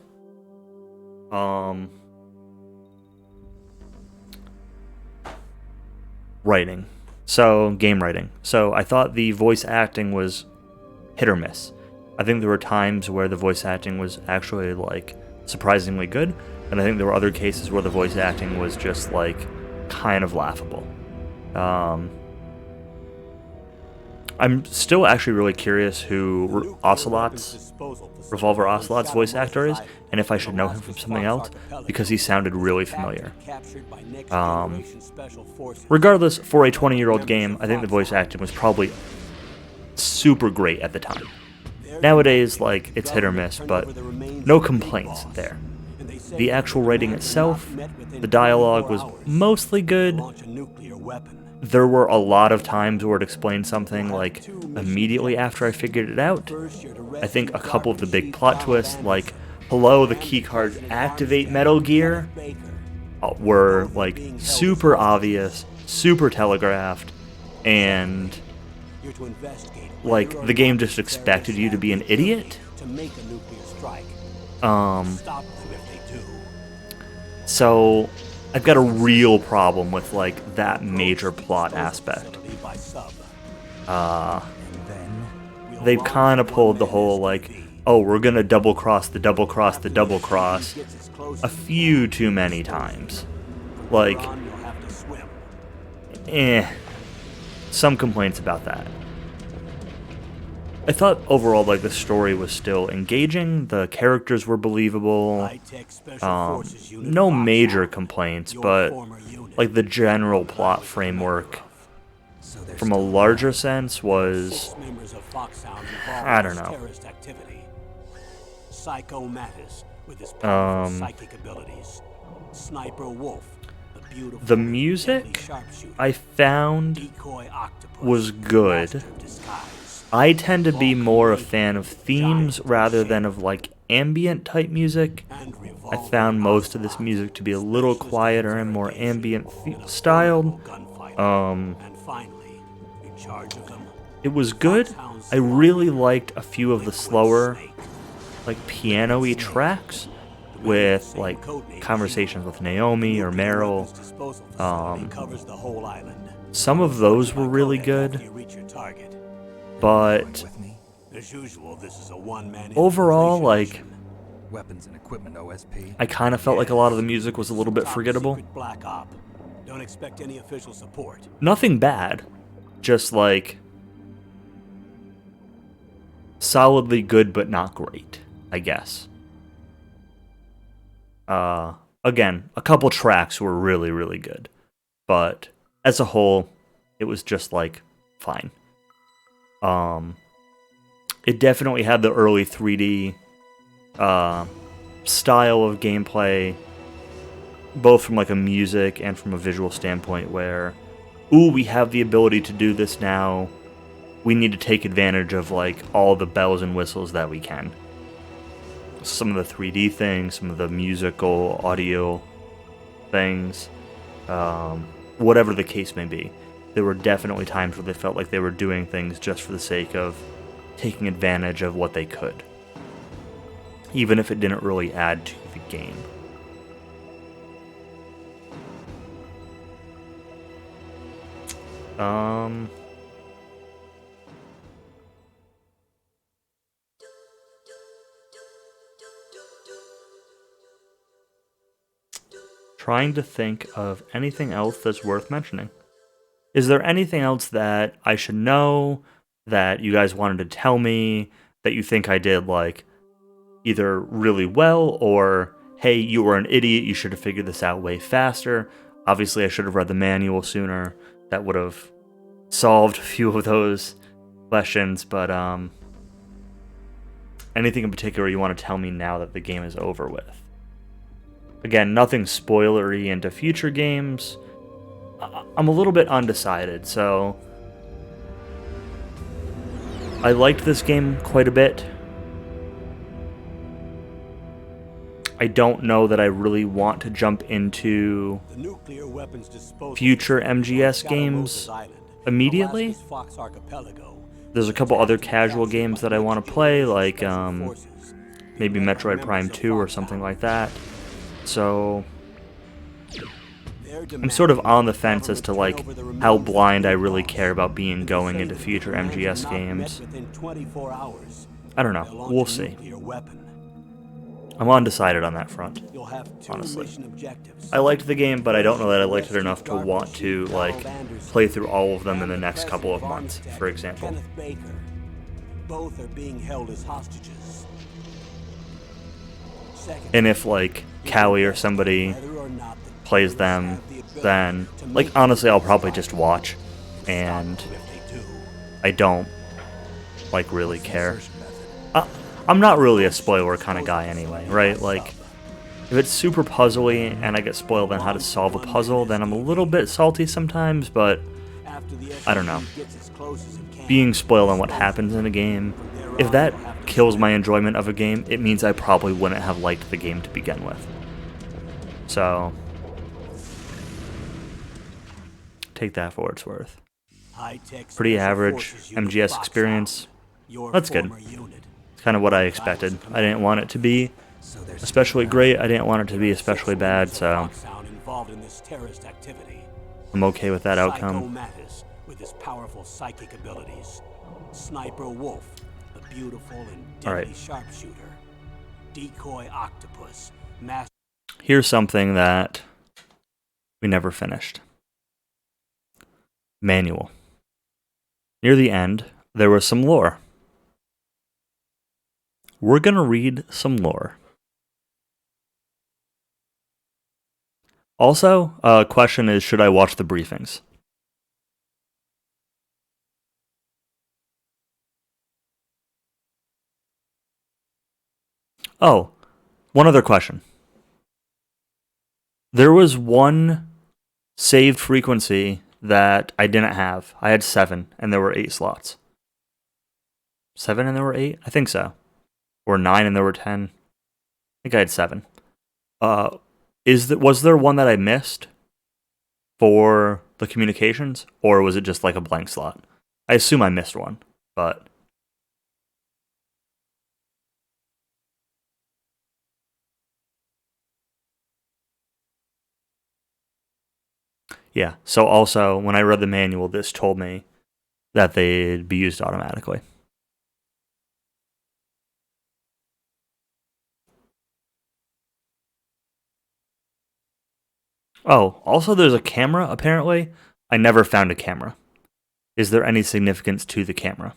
Writing. So, game writing. So, I thought the voice acting was hit or miss. I think there were times where the voice acting was actually, like, surprisingly good, and I think there were other cases where the voice acting was just, like, kind of laughable. I'm still actually really curious who Revolver Ocelot's voice actor is, and if I should know him from something else, because he sounded really familiar. Regardless, for a 20-year-old game, I think the voice acting was probably super great at the time. Nowadays, like, it's hit or miss, but no complaints there. The actual writing itself, the dialogue was mostly good. There were a lot of times where it explained something, like, immediately after I figured it out. I think a couple of the big plot twists, like, hello, the keycards activate Metal Gear, were, like, super obvious, super telegraphed, and, like, the game just expected you to be an idiot. So, I've got a real problem with, like, that major plot aspect. They've kind of pulled the whole, like, oh, we're gonna double-cross the double-cross the double-cross a few too many times. Like, some complaints about that. I thought overall, like, the story was still engaging, the characters were believable, no major complaints, but, like, the general plot framework, from a larger sense, was, I don't know. The music I found was good. I tend to be more a fan of themes rather than of, like, ambient type music. I found most of this music to be a little quieter and more ambient styled. It was good. I really liked a few of the slower, like, piano-y tracks with, like, conversations with Naomi or Meryl. Some of those were really good. But overall, like, I kind of felt like a lot of the music was a little bit forgettable. Nothing bad, just, like, solidly good but not great, I guess. Again, a couple tracks were really, really good, but as a whole, it was just, like, fine. It definitely had the early 3D style of gameplay, both from, like, a music and from a visual standpoint, where, ooh, we have the ability to do this now. We need to take advantage of, like, all the bells and whistles that we can. Some of the 3D things, some of the musical, audio things, whatever the case may be. There were definitely times where they felt like they were doing things just for the sake of taking advantage of what they could, even if it didn't really add to the game. Trying to think of anything else that's worth mentioning. Is there anything else that I should know, that you guys wanted to tell me, that you think I did, like, either really well, or, hey, you were an idiot, you should have figured this out way faster? Obviously, I should have read the manual sooner. That would have solved a few of those questions, but, anything in particular you want to tell me now that the game is over with? Again, nothing spoilery into future games. I'm a little bit undecided, so I liked this game quite a bit. I don't know that I really want to jump into future MGS games immediately. Alaska's Fox Archipelago. There's a couple other casual games that I want to play, like maybe Metroid Prime 2 or something like that. So I'm sort of on the fence as to like how blind I really care about being going into future MGS games. I don't know. We'll see. I'm undecided on that front, honestly. I liked the game, but I don't know that I liked it enough to want to like play through all of them in the next couple of months, for example. Both are being held as hostages. And if like Callie or somebody plays them, then like honestly I'll probably just watch, and I don't like really care. I'm not really a spoiler kind of guy anyway, right? Like if it's super puzzly and I get spoiled on how to solve a puzzle, then I'm a little bit salty sometimes, but I don't know. Being spoiled on what happens in a game, if that kills my enjoyment of a game, it means I probably wouldn't have liked the game to begin with. So take that for what it's worth. Pretty average MGS experience. That's good. It's kind of what I expected. I didn't want it to be especially great. I didn't want it to be especially bad, so I'm okay with that outcome. With his powerful psychic abilities. Sniper Wolf, a beautiful and deadly sharpshooter. Decoy Octopus. Here's something that we never finished. Manual. Near the end, there was some lore. We're gonna read some lore. Also, question is, should I watch the briefings? Oh, one other question. There was one saved frequency that I didn't have. I had 7, and there were 8 slots. 7 and there were 8? I think so. Or 9 and there were 10. I think I had 7. Was there one that I missed for the communications, or was it just like a blank slot? I assume I missed one, but yeah. So also, when I read the manual, this told me that they'd be used automatically. Oh, also there's a camera, apparently. I never found a camera. Is there any significance to the camera?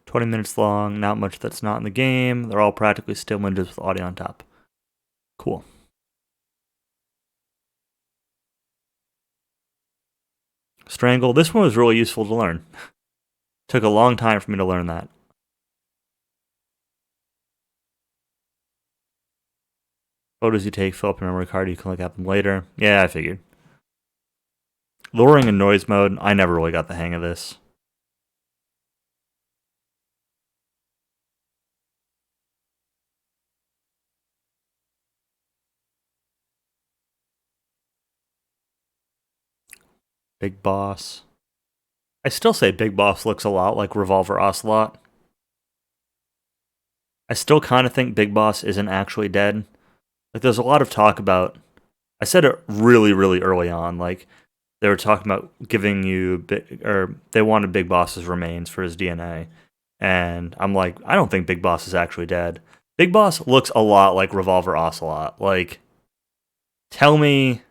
"20 minutes long, not much that's not in the game. They're all practically still images with audio on top." Cool. Strangle. This one was really useful to learn. Took a long time for me to learn that. Photos you take, fill up your memory card, you can look at them later. Yeah, I figured. Lowering in noise mode, I never really got the hang of this. Big Boss. I still say Big Boss looks a lot like Revolver Ocelot. I still kind of think Big Boss isn't actually dead. Like, there's a lot of talk about... I said it really, really early on. Like, they were talking about giving you... Or they wanted Big Boss's remains for his DNA. And I'm like, I don't think Big Boss is actually dead. Big Boss looks a lot like Revolver Ocelot. Like, tell me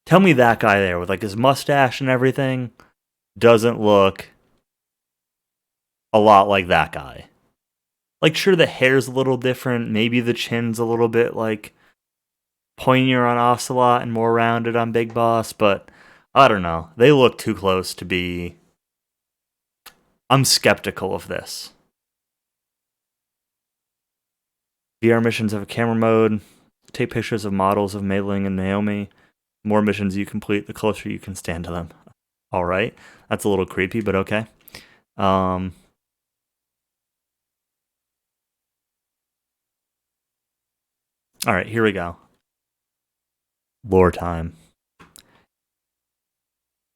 that guy there with like his mustache and everything doesn't look a lot like that guy. Like, sure, the hair's a little different. Maybe the chin's a little bit like pointier on Ocelot and more rounded on Big Boss, but I don't know. They look too close to be... I'm skeptical of this. VR missions have a camera mode. Take pictures of models of Mei Ling and Naomi. The more missions you complete, the closer you can stand to them. All right. That's a little creepy, but okay. All right, here we go. Lore time.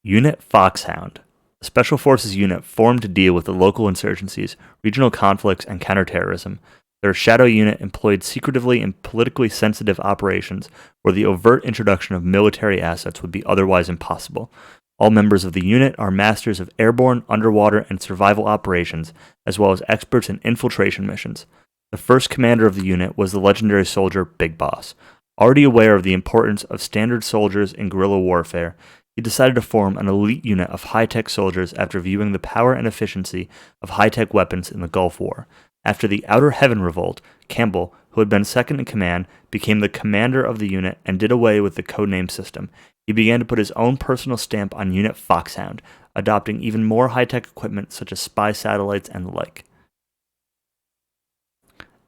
Unit Foxhound. A Special Forces unit formed to deal with the local insurgencies, regional conflicts, and counterterrorism. Their shadow unit employed secretively in politically sensitive operations where the overt introduction of military assets would be otherwise impossible. All members of the unit are masters of airborne, underwater, and survival operations, as well as experts in infiltration missions. The first commander of the unit was the legendary soldier Big Boss. Already aware of the importance of standard soldiers in guerrilla warfare, he decided to form an elite unit of high-tech soldiers after viewing the power and efficiency of high-tech weapons in the Gulf War. After the Outer Heaven Revolt, Campbell, who had been second in command, became the commander of the unit and did away with the codename system. He began to put his own personal stamp on Unit Foxhound, adopting even more high-tech equipment such as spy satellites and the like.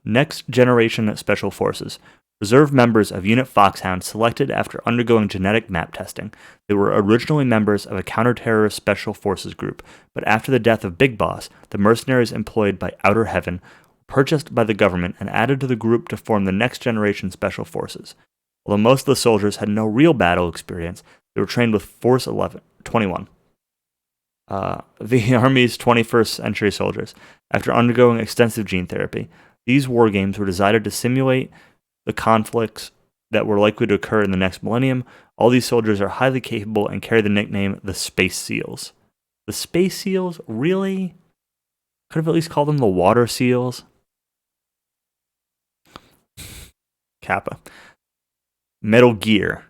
Next Generation Special Forces. Reserve members of Unit Foxhound selected after undergoing genetic map testing. They were originally members of a counter-terrorist special forces group, but after the death of Big Boss, the mercenaries employed by Outer Heaven were purchased by the government and added to the group to form the Next Generation Special Forces. Although most of the soldiers had no real battle experience, they were trained with Force 21. The Army's 21st century soldiers. After undergoing extensive gene therapy, these war games were designed to simulate the conflicts that were likely to occur in the next millennium. All these soldiers are highly capable and carry the nickname the Space Seals. The Space Seals? Really? Could have at least called them the Water Seals. Kappa. Metal Gear.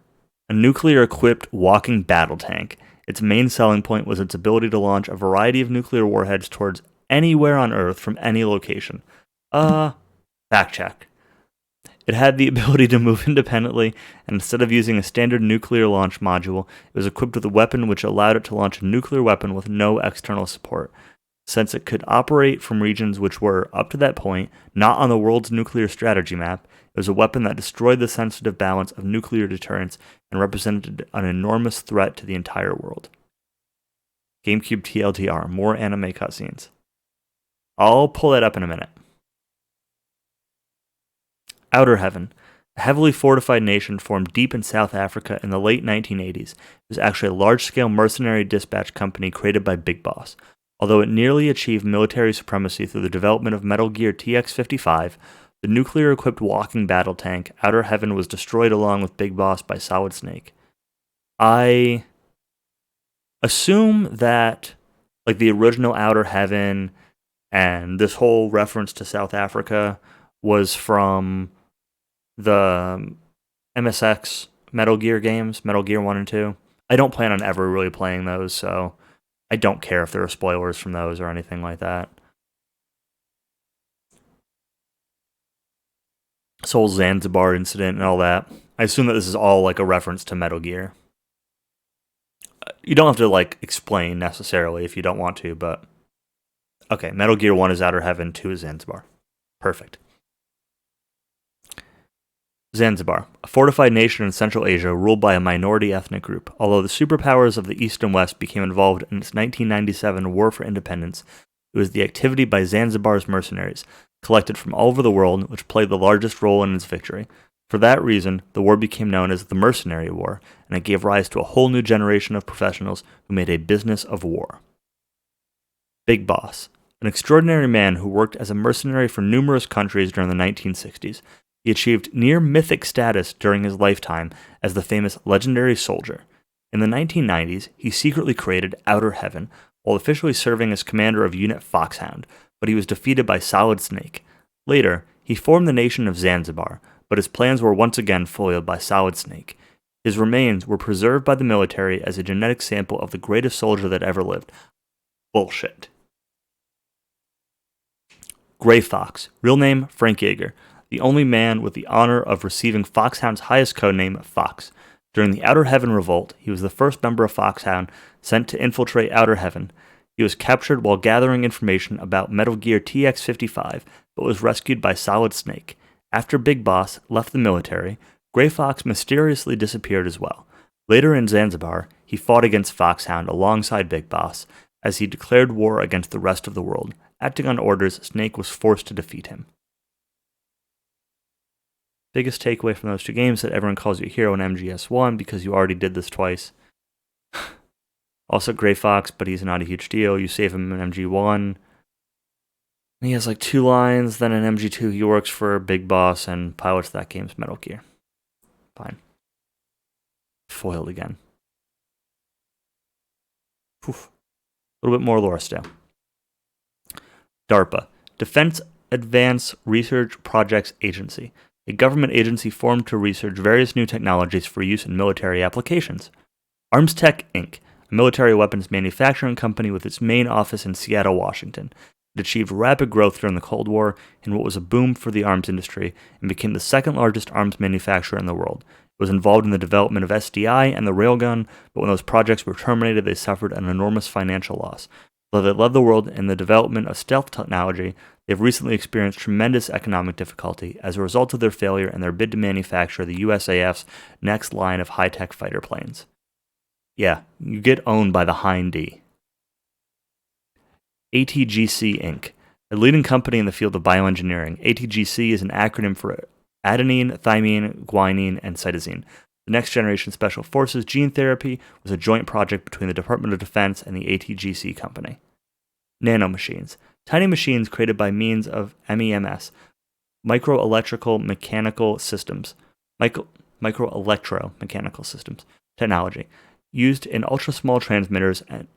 A nuclear-equipped walking battle tank. Its main selling point was its ability to launch a variety of nuclear warheads towards anywhere on Earth from any location. Fact check. It had the ability to move independently, and instead of using a standard nuclear launch module, it was equipped with a weapon which allowed it to launch a nuclear weapon with no external support. Since it could operate from regions which were, up to that point, not on the world's nuclear strategy map, it was a weapon that destroyed the sensitive balance of nuclear deterrence and represented an enormous threat to the entire world. GameCube TLDR, more anime cutscenes. I'll pull that up in a minute. Outer Heaven, a heavily fortified nation formed deep in South Africa in the late 1980s, it was actually a large-scale mercenary dispatch company created by Big Boss. Although it nearly achieved military supremacy through the development of Metal Gear TX-55, the nuclear-equipped walking battle tank, Outer Heaven, was destroyed along with Big Boss by Solid Snake. I assume that, like, the original Outer Heaven and this whole reference to South Africa was from the MSX Metal Gear games, Metal Gear 1 and 2. I don't plan on ever really playing those, so I don't care if there are spoilers from those or anything like that. This whole Zanzibar incident and all that. I assume that this is all like a reference to Metal Gear. You don't have to like explain necessarily if you don't want to, but okay, Metal Gear 1 is Outer Heaven, 2 is Zanzibar. Perfect. Zanzibar, a fortified nation in Central Asia ruled by a minority ethnic group. Although the superpowers of the East and West became involved in its 1997 war for independence, it was the activity by Zanzibar's mercenaries, collected from all over the world, which played the largest role in its victory. For that reason, the war became known as the Mercenary War, and it gave rise to a whole new generation of professionals who made a business of war. Big Boss, an extraordinary man who worked as a mercenary for numerous countries during the 1960s. He achieved near-mythic status during his lifetime as the famous legendary soldier. In the 1990s, he secretly created Outer Heaven, while officially serving as commander of Unit Foxhound, but he was defeated by Solid Snake. Later, he formed the nation of Zanzibar, but his plans were once again foiled by Solid Snake. His remains were preserved by the military as a genetic sample of the greatest soldier that ever lived. Bullshit. Gray Fox, real name Frank Yeager, the only man with the honor of receiving Foxhound's highest codename, Fox. During the Outer Heaven Revolt, he was the first member of Foxhound sent to infiltrate Outer Heaven. He was captured while gathering information about Metal Gear TX-55, but was rescued by Solid Snake. After Big Boss left the military, Gray Fox mysteriously disappeared as well. Later in Zanzibar, he he fought against Foxhound alongside Big Boss. As he declared war against the rest of the world, acting on orders, Snake was forced to defeat him. Biggest takeaway from those two games that everyone calls you a hero in MGS1 because you already did this twice. Also Gray Fox, but he's not a huge deal. You save him in MG1. He has like 2 lines. Then in MG2 he works for Big Boss and pilots that game's Metal Gear. Fine. Foiled again. Oof. A little bit more lore still. DARPA, Defense Advanced Research Projects Agency, a government agency formed to research various new technologies for use in military applications. ArmsTech Inc., a military weapons manufacturing company with its main office in Seattle, Washington. It achieved rapid growth during the Cold War in what was a boom for the arms industry and became the second largest arms manufacturer in the world. It was involved in the development of SDI and the railgun, but when those projects were terminated, they suffered an enormous financial loss. Though they led the world in the development of stealth technology, they have recently experienced tremendous economic difficulty as a result of their failure in their bid to manufacture the USAF's next line of high-tech fighter planes. Yeah, you get owned by the Hind D. ATGC Inc., a leading company in the field of bioengineering. ATGC is an acronym for adenine, thymine, guanine, and cytosine. The Next Generation Special Forces gene therapy was a joint project between the Department of Defense and the ATGC company. Nanomachines, tiny machines created by means of MEMS, microelectromechanical systems technology, used in ultra-small transmitters and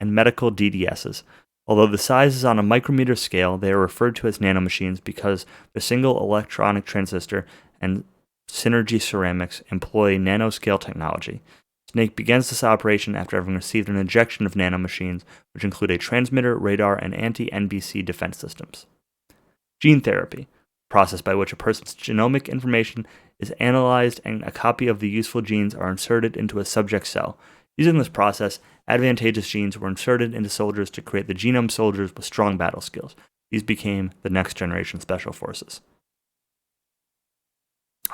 medical DDSs. Although the size is on a micrometer scale, they are referred to as nanomachines because the single electronic transistor and Synergy Ceramics employ nanoscale technology. Snake begins this operation after having received an injection of nanomachines, which include a transmitter, radar, and anti-NBC defense systems. Gene therapy, a process by which a person's genomic information is analyzed and a copy of the useful genes are inserted into a subject cell. Using this process, advantageous genes were inserted into soldiers to create the genome soldiers with strong battle skills. These became the Next Generation Special Forces.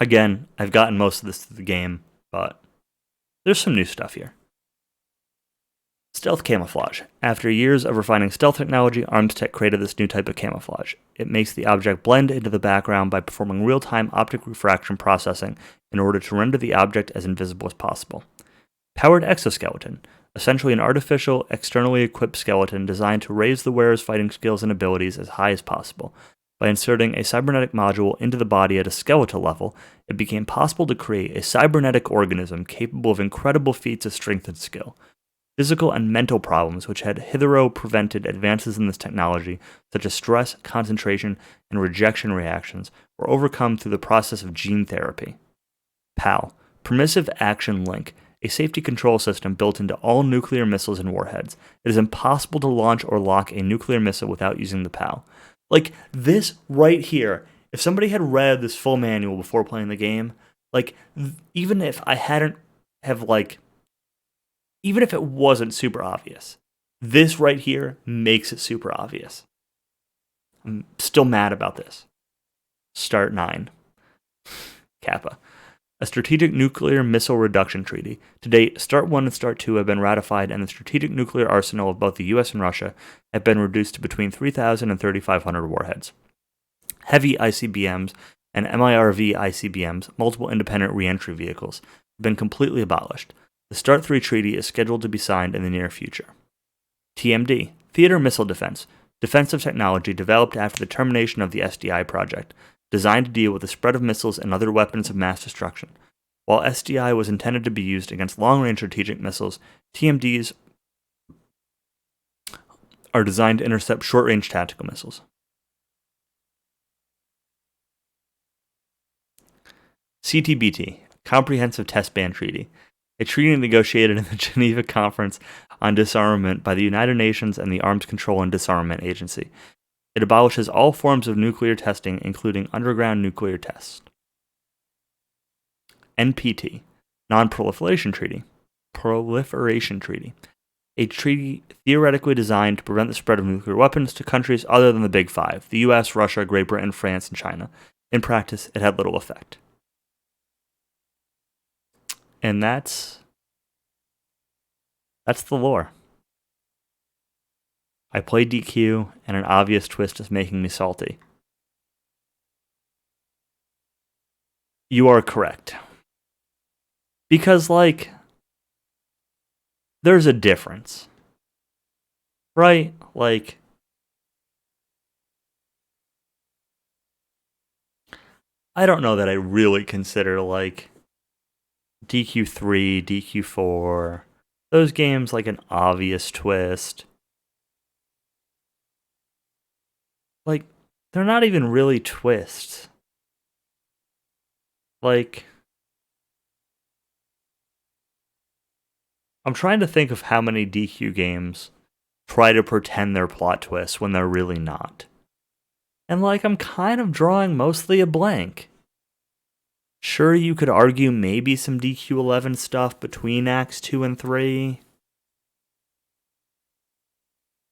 Again, I've gotten most of this through the game, but there's some new stuff here. Stealth camouflage. After years of refining stealth technology, ArmsTech created this new type of camouflage. It makes the object blend into the background by performing real-time optic refraction processing in order to render the object as invisible as possible. Powered exoskeleton. Essentially an artificial, externally equipped skeleton designed to raise the wearer's fighting skills and abilities as high as possible. By inserting a cybernetic module into the body at a skeletal level, it became possible to create a cybernetic organism capable of incredible feats of strength and skill. Physical and mental problems which had hitherto prevented advances in this technology, such as stress, concentration, and rejection reactions, were overcome through the process of gene therapy. PAL, Permissive Action Link, a safety control system built into all nuclear missiles and warheads. It is impossible to launch or lock a nuclear missile without using the PAL. Like, this right here, if somebody had read this full manual before playing the game, like, even if I hadn't have, like, even if it wasn't super obvious, this right here makes it super obvious. I'm still mad about this. Start 9. Kappa. A strategic nuclear missile reduction treaty. To date, START 1 and START 2 have been ratified, and the strategic nuclear arsenal of both the US and Russia have been reduced to between 3,000 and 3,500 warheads. Heavy ICBMs and MIRV ICBMs, multiple independent reentry vehicles, have been completely abolished. The START 3 treaty is scheduled to be signed in the near future. TMD, Theater Missile Defense, defensive technology developed after the termination of the SDI project, designed to deal with the spread of missiles and other weapons of mass destruction. While SDI was intended to be used against long-range strategic missiles, TMDs are designed to intercept short-range tactical missiles. CTBT, Comprehensive Test Ban Treaty, a treaty negotiated in the Geneva Conference on Disarmament by the United Nations and the Arms Control and Disarmament Agency. It abolishes all forms of nuclear testing, including underground nuclear tests. NPT, Non-Proliferation Treaty, a treaty theoretically designed to prevent the spread of nuclear weapons to countries other than the Big Five, the US, Russia, Great Britain, France, and China. In practice, it had little effect. And that's That's the lore. I play DQ, and an obvious twist is making me salty. You are correct. Because, like, there's a difference. Right? Like, I don't know that I really consider, like, DQ3, DQ4, those games like an obvious twist. Like, they're not even really twists. Like, I'm trying to think of how many DQ games try to pretend they're plot twists when they're really not. And, like, I'm kind of drawing mostly a blank. Sure, you could argue maybe some DQ11 stuff between Acts 2 and 3.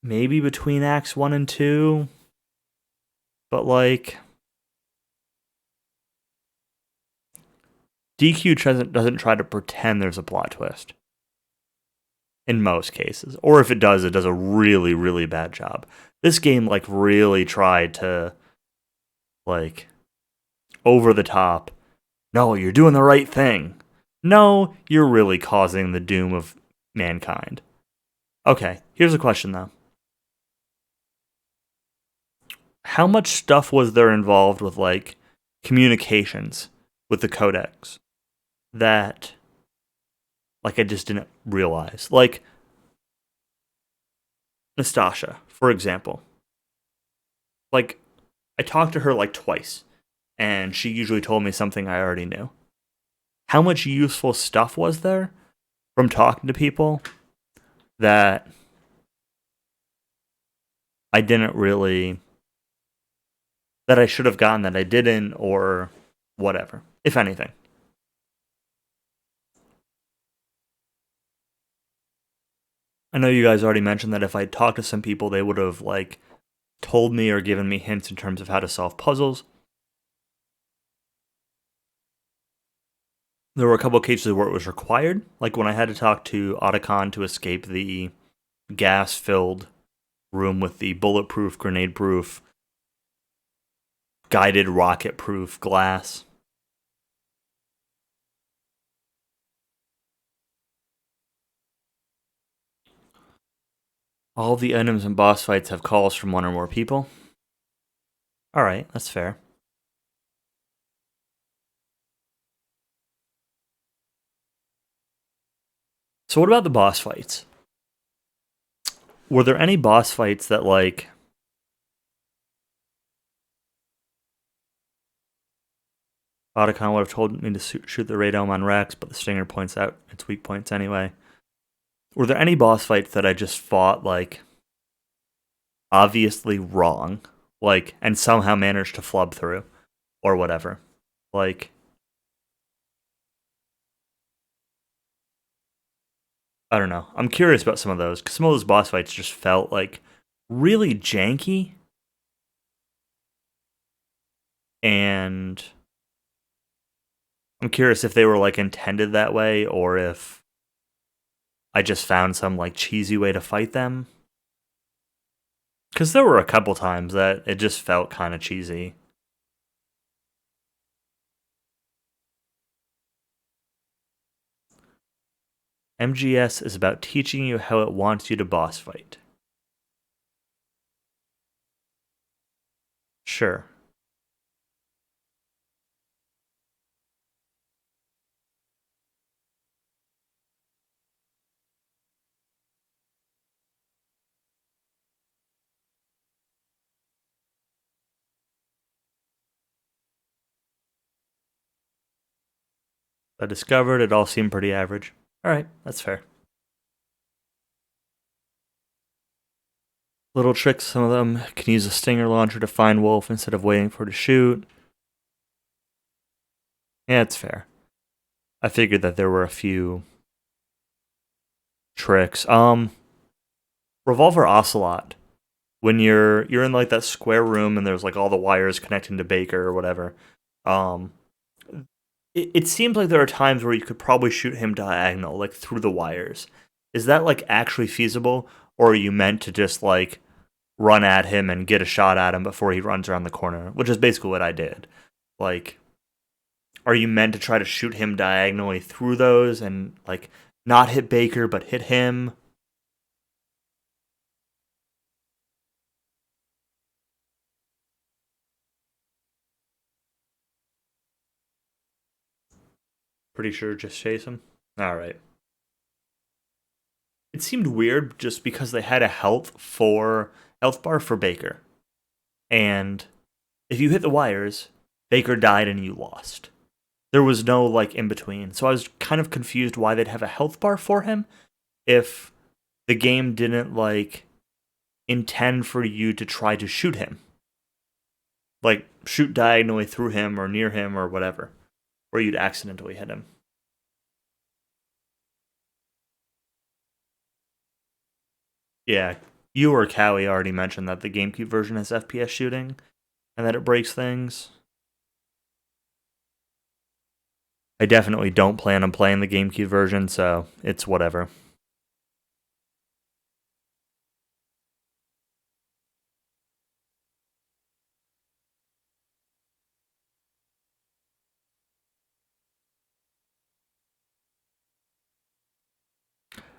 Maybe between Acts 1 and 2. But, like, DQ doesn't try to pretend there's a plot twist. In most cases. Or if it does a really, really bad job. This game, like, really tried to, like, over the top. No, you're doing the right thing. No, you're really causing the doom of mankind. Okay, here's a question, though. How much stuff was there involved with, like, communications with the Codex that, like, I just didn't realize? Like, Nastasha, for example. Like, I talked to her, like, twice, and she usually told me something I already knew. How much useful stuff was there from talking to people that I didn't really... that I should have gotten that I didn't, or whatever, if anything. I know you guys already mentioned that if I talked to some people, they would have, like, told me or given me hints in terms of how to solve puzzles. There were a couple of cases where it was required, like when I had to talk to Otacon to escape the gas-filled room with the bulletproof, grenade-proof, guided rocket-proof glass. All of the items and boss fights have calls from one or more people. Alright, that's fair. So what about the boss fights? Were there any boss fights that, like... Otacon would have told me to shoot the radome on Rex, but the Stinger points out its weak points anyway. Were there any boss fights that I just fought, like, obviously wrong, like, and somehow managed to flub through, or whatever? Like, I don't know. I'm curious about some of those, because some of those boss fights just felt, like, really janky. And I'm curious if they were, like, intended that way, or if I just found some, like, cheesy way to fight them. Because there were a couple times that it just felt kind of cheesy. MGS is about teaching you how it wants you to boss fight. Sure. I discovered it all seemed pretty average. Alright, that's fair. Little tricks, some of them can use a Stinger launcher to find Wolf instead of waiting for her to shoot. Yeah, it's fair. I figured that there were a few tricks. Revolver Ocelot. When you're in, like, that square room and there's, like, all the wires connecting to Baker or whatever. It seems like there are times where you could probably shoot him diagonal, like, through the wires. is that like actually feasible, or are you meant to just like run at him and get a shot at him before he runs around the corner, which is basically what I did. Like, are you meant to try to shoot him diagonally through those and like not hit Baker but hit him? Pretty sure just chase him. All right. It seemed weird just because they had a health bar for Baker. And if you hit the wires, Baker died and you lost. There was no like in between. So I was kind of confused why they'd have a health bar for him if the game didn't like intend for you to try to shoot him. Like shoot diagonally through him or near him or whatever. Or you'd accidentally hit him. Yeah, you or Cowie already mentioned that the GameCube version has FPS shooting, and that it breaks things. I definitely don't plan on playing the GameCube version, so it's whatever.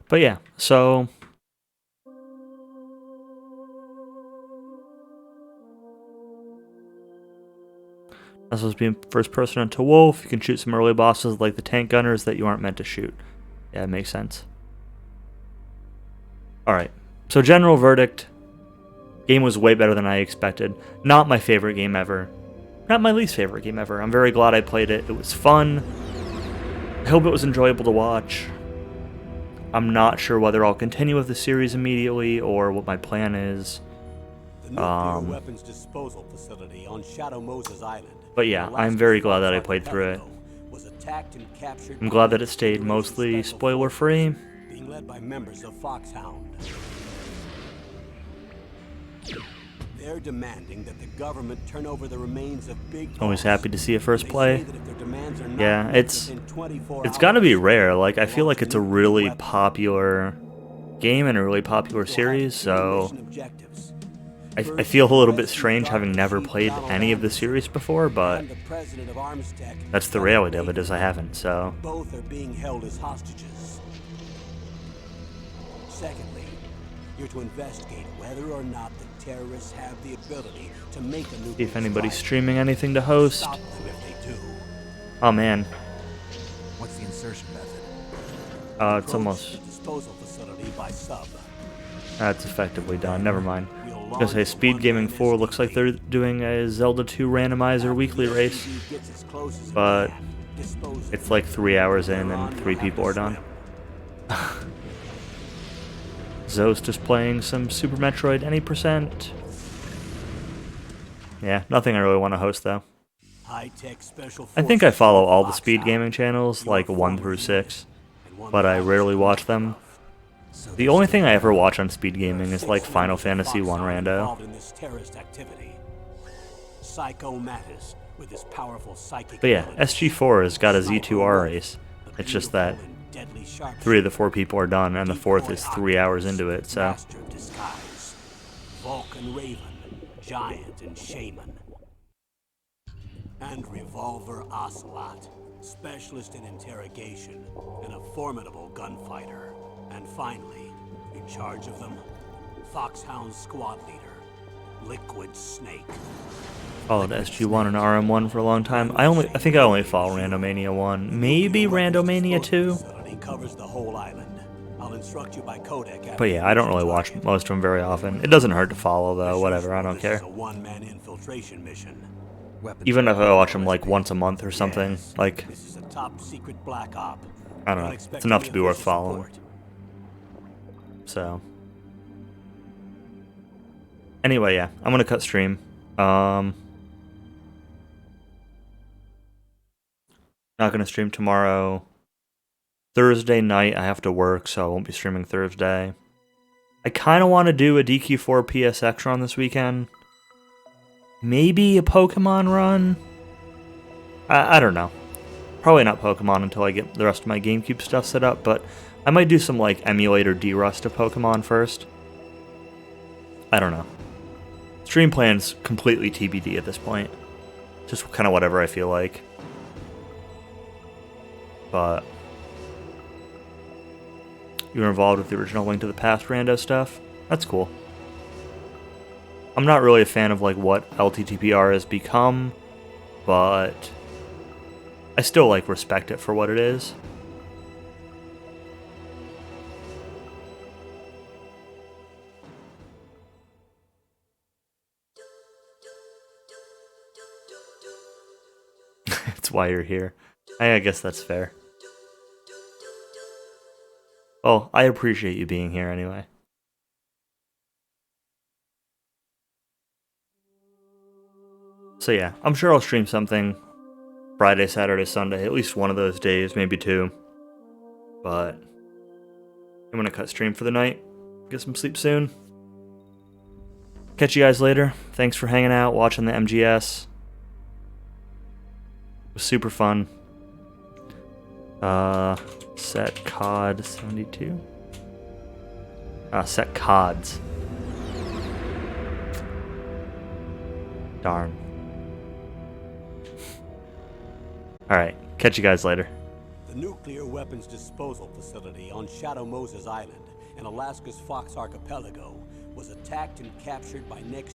But yeah, so that's supposed to be first person into Wolf. You can shoot some early bosses like the tank gunners that you aren't meant to shoot. Yeah, it makes sense. Alright, so general verdict. Game was way better than I expected. Not my favorite game ever. Not my least favorite game ever. I'm very glad I played it. It was fun. I hope it was enjoyable to watch. I'm not sure whether I'll continue with the series immediately or what my plan is. The nuclear weapons disposal facility on Shadow Moses Island. But yeah, I'm very glad that I played through it. I'm glad that it stayed mostly spoiler-free. Being led by members of Foxhound. They're demanding that the government turn over the remains of Big Boss. Always happy to see a first play. Yeah, it's gotta be rare. Like, I feel like it's a really popular game and a really popular series, so I feel a little bit strange having never played any of the series before, but that's the reality of it, is I haven't, so. Both are being held as hostages. Secondly, you're to investigate whether or not the terrorists have the ability to make a nuclear See if anybody's streaming anything to host. Oh man. What's the insertion method? It's almost. Disposal facility by sub. That's effectively done. Never mind. I was gonna say Speed Gaming 4 looks like they're doing a Zelda 2 randomizer weekly race, but it's like 3 hours in and 3 people are done. Zoe's just playing some Super Metroid any %. Yeah, nothing I really want to host though. I think I follow all the Speed Gaming channels, like 1 through 6, but I rarely watch them. The only thing I ever watch on Speed Gaming is like Final Fantasy 1 rando. But yeah, SG4 has got a Z2R race. It's just that 3 of the 4 people are done, and the 4th is 3 hours into it, so. Vulcan Raven, Giant and Shaman. And Revolver Ocelot, specialist in interrogation and a formidable gunfighter. And finally, in charge of them, Foxhound squad leader, Liquid Snake. Followed SG1 and RM1 for a long time. I think I only follow Randomania 1, maybe Randomania 2. Covers the whole island. I'll instruct you by codec. But yeah, I don't really watch most of them very often. It doesn't hurt to follow though, whatever, I don't care. Even if I watch them like once a month or something, like, I don't know, it's enough to be worth following. So. Anyway, yeah, I'm gonna cut stream. Not gonna stream tomorrow. Thursday night I have to work, so I won't be streaming Thursday. I kind of want to do a DQ4 PSX run this weekend. Maybe a Pokemon run? I don't know. Probably not Pokemon until I get the rest of my GameCube stuff set up, but I might do some like emulator derust of Pokemon first. I don't know. Stream plan's completely TBD at this point. Just kind of whatever I feel like. But you were involved with the original Link to the Past rando stuff? That's cool. I'm not really a fan of like what LTTPR has become, but I still like respect it for what it is. It's why you're here. I guess that's fair. Oh, I appreciate you being here anyway. So yeah, I'm sure I'll stream something Friday, Saturday, Sunday, at least one of those days, maybe two. But I'm gonna cut stream for the night. Get some sleep soon. Catch you guys later. Thanks for hanging out, watching the MGS. It was super fun. Set COD 72. Set CODs. Darn. Alright, catch you guys later. The nuclear weapons disposal facility on Shadow Moses Island in Alaska's Fox Archipelago was attacked and captured by next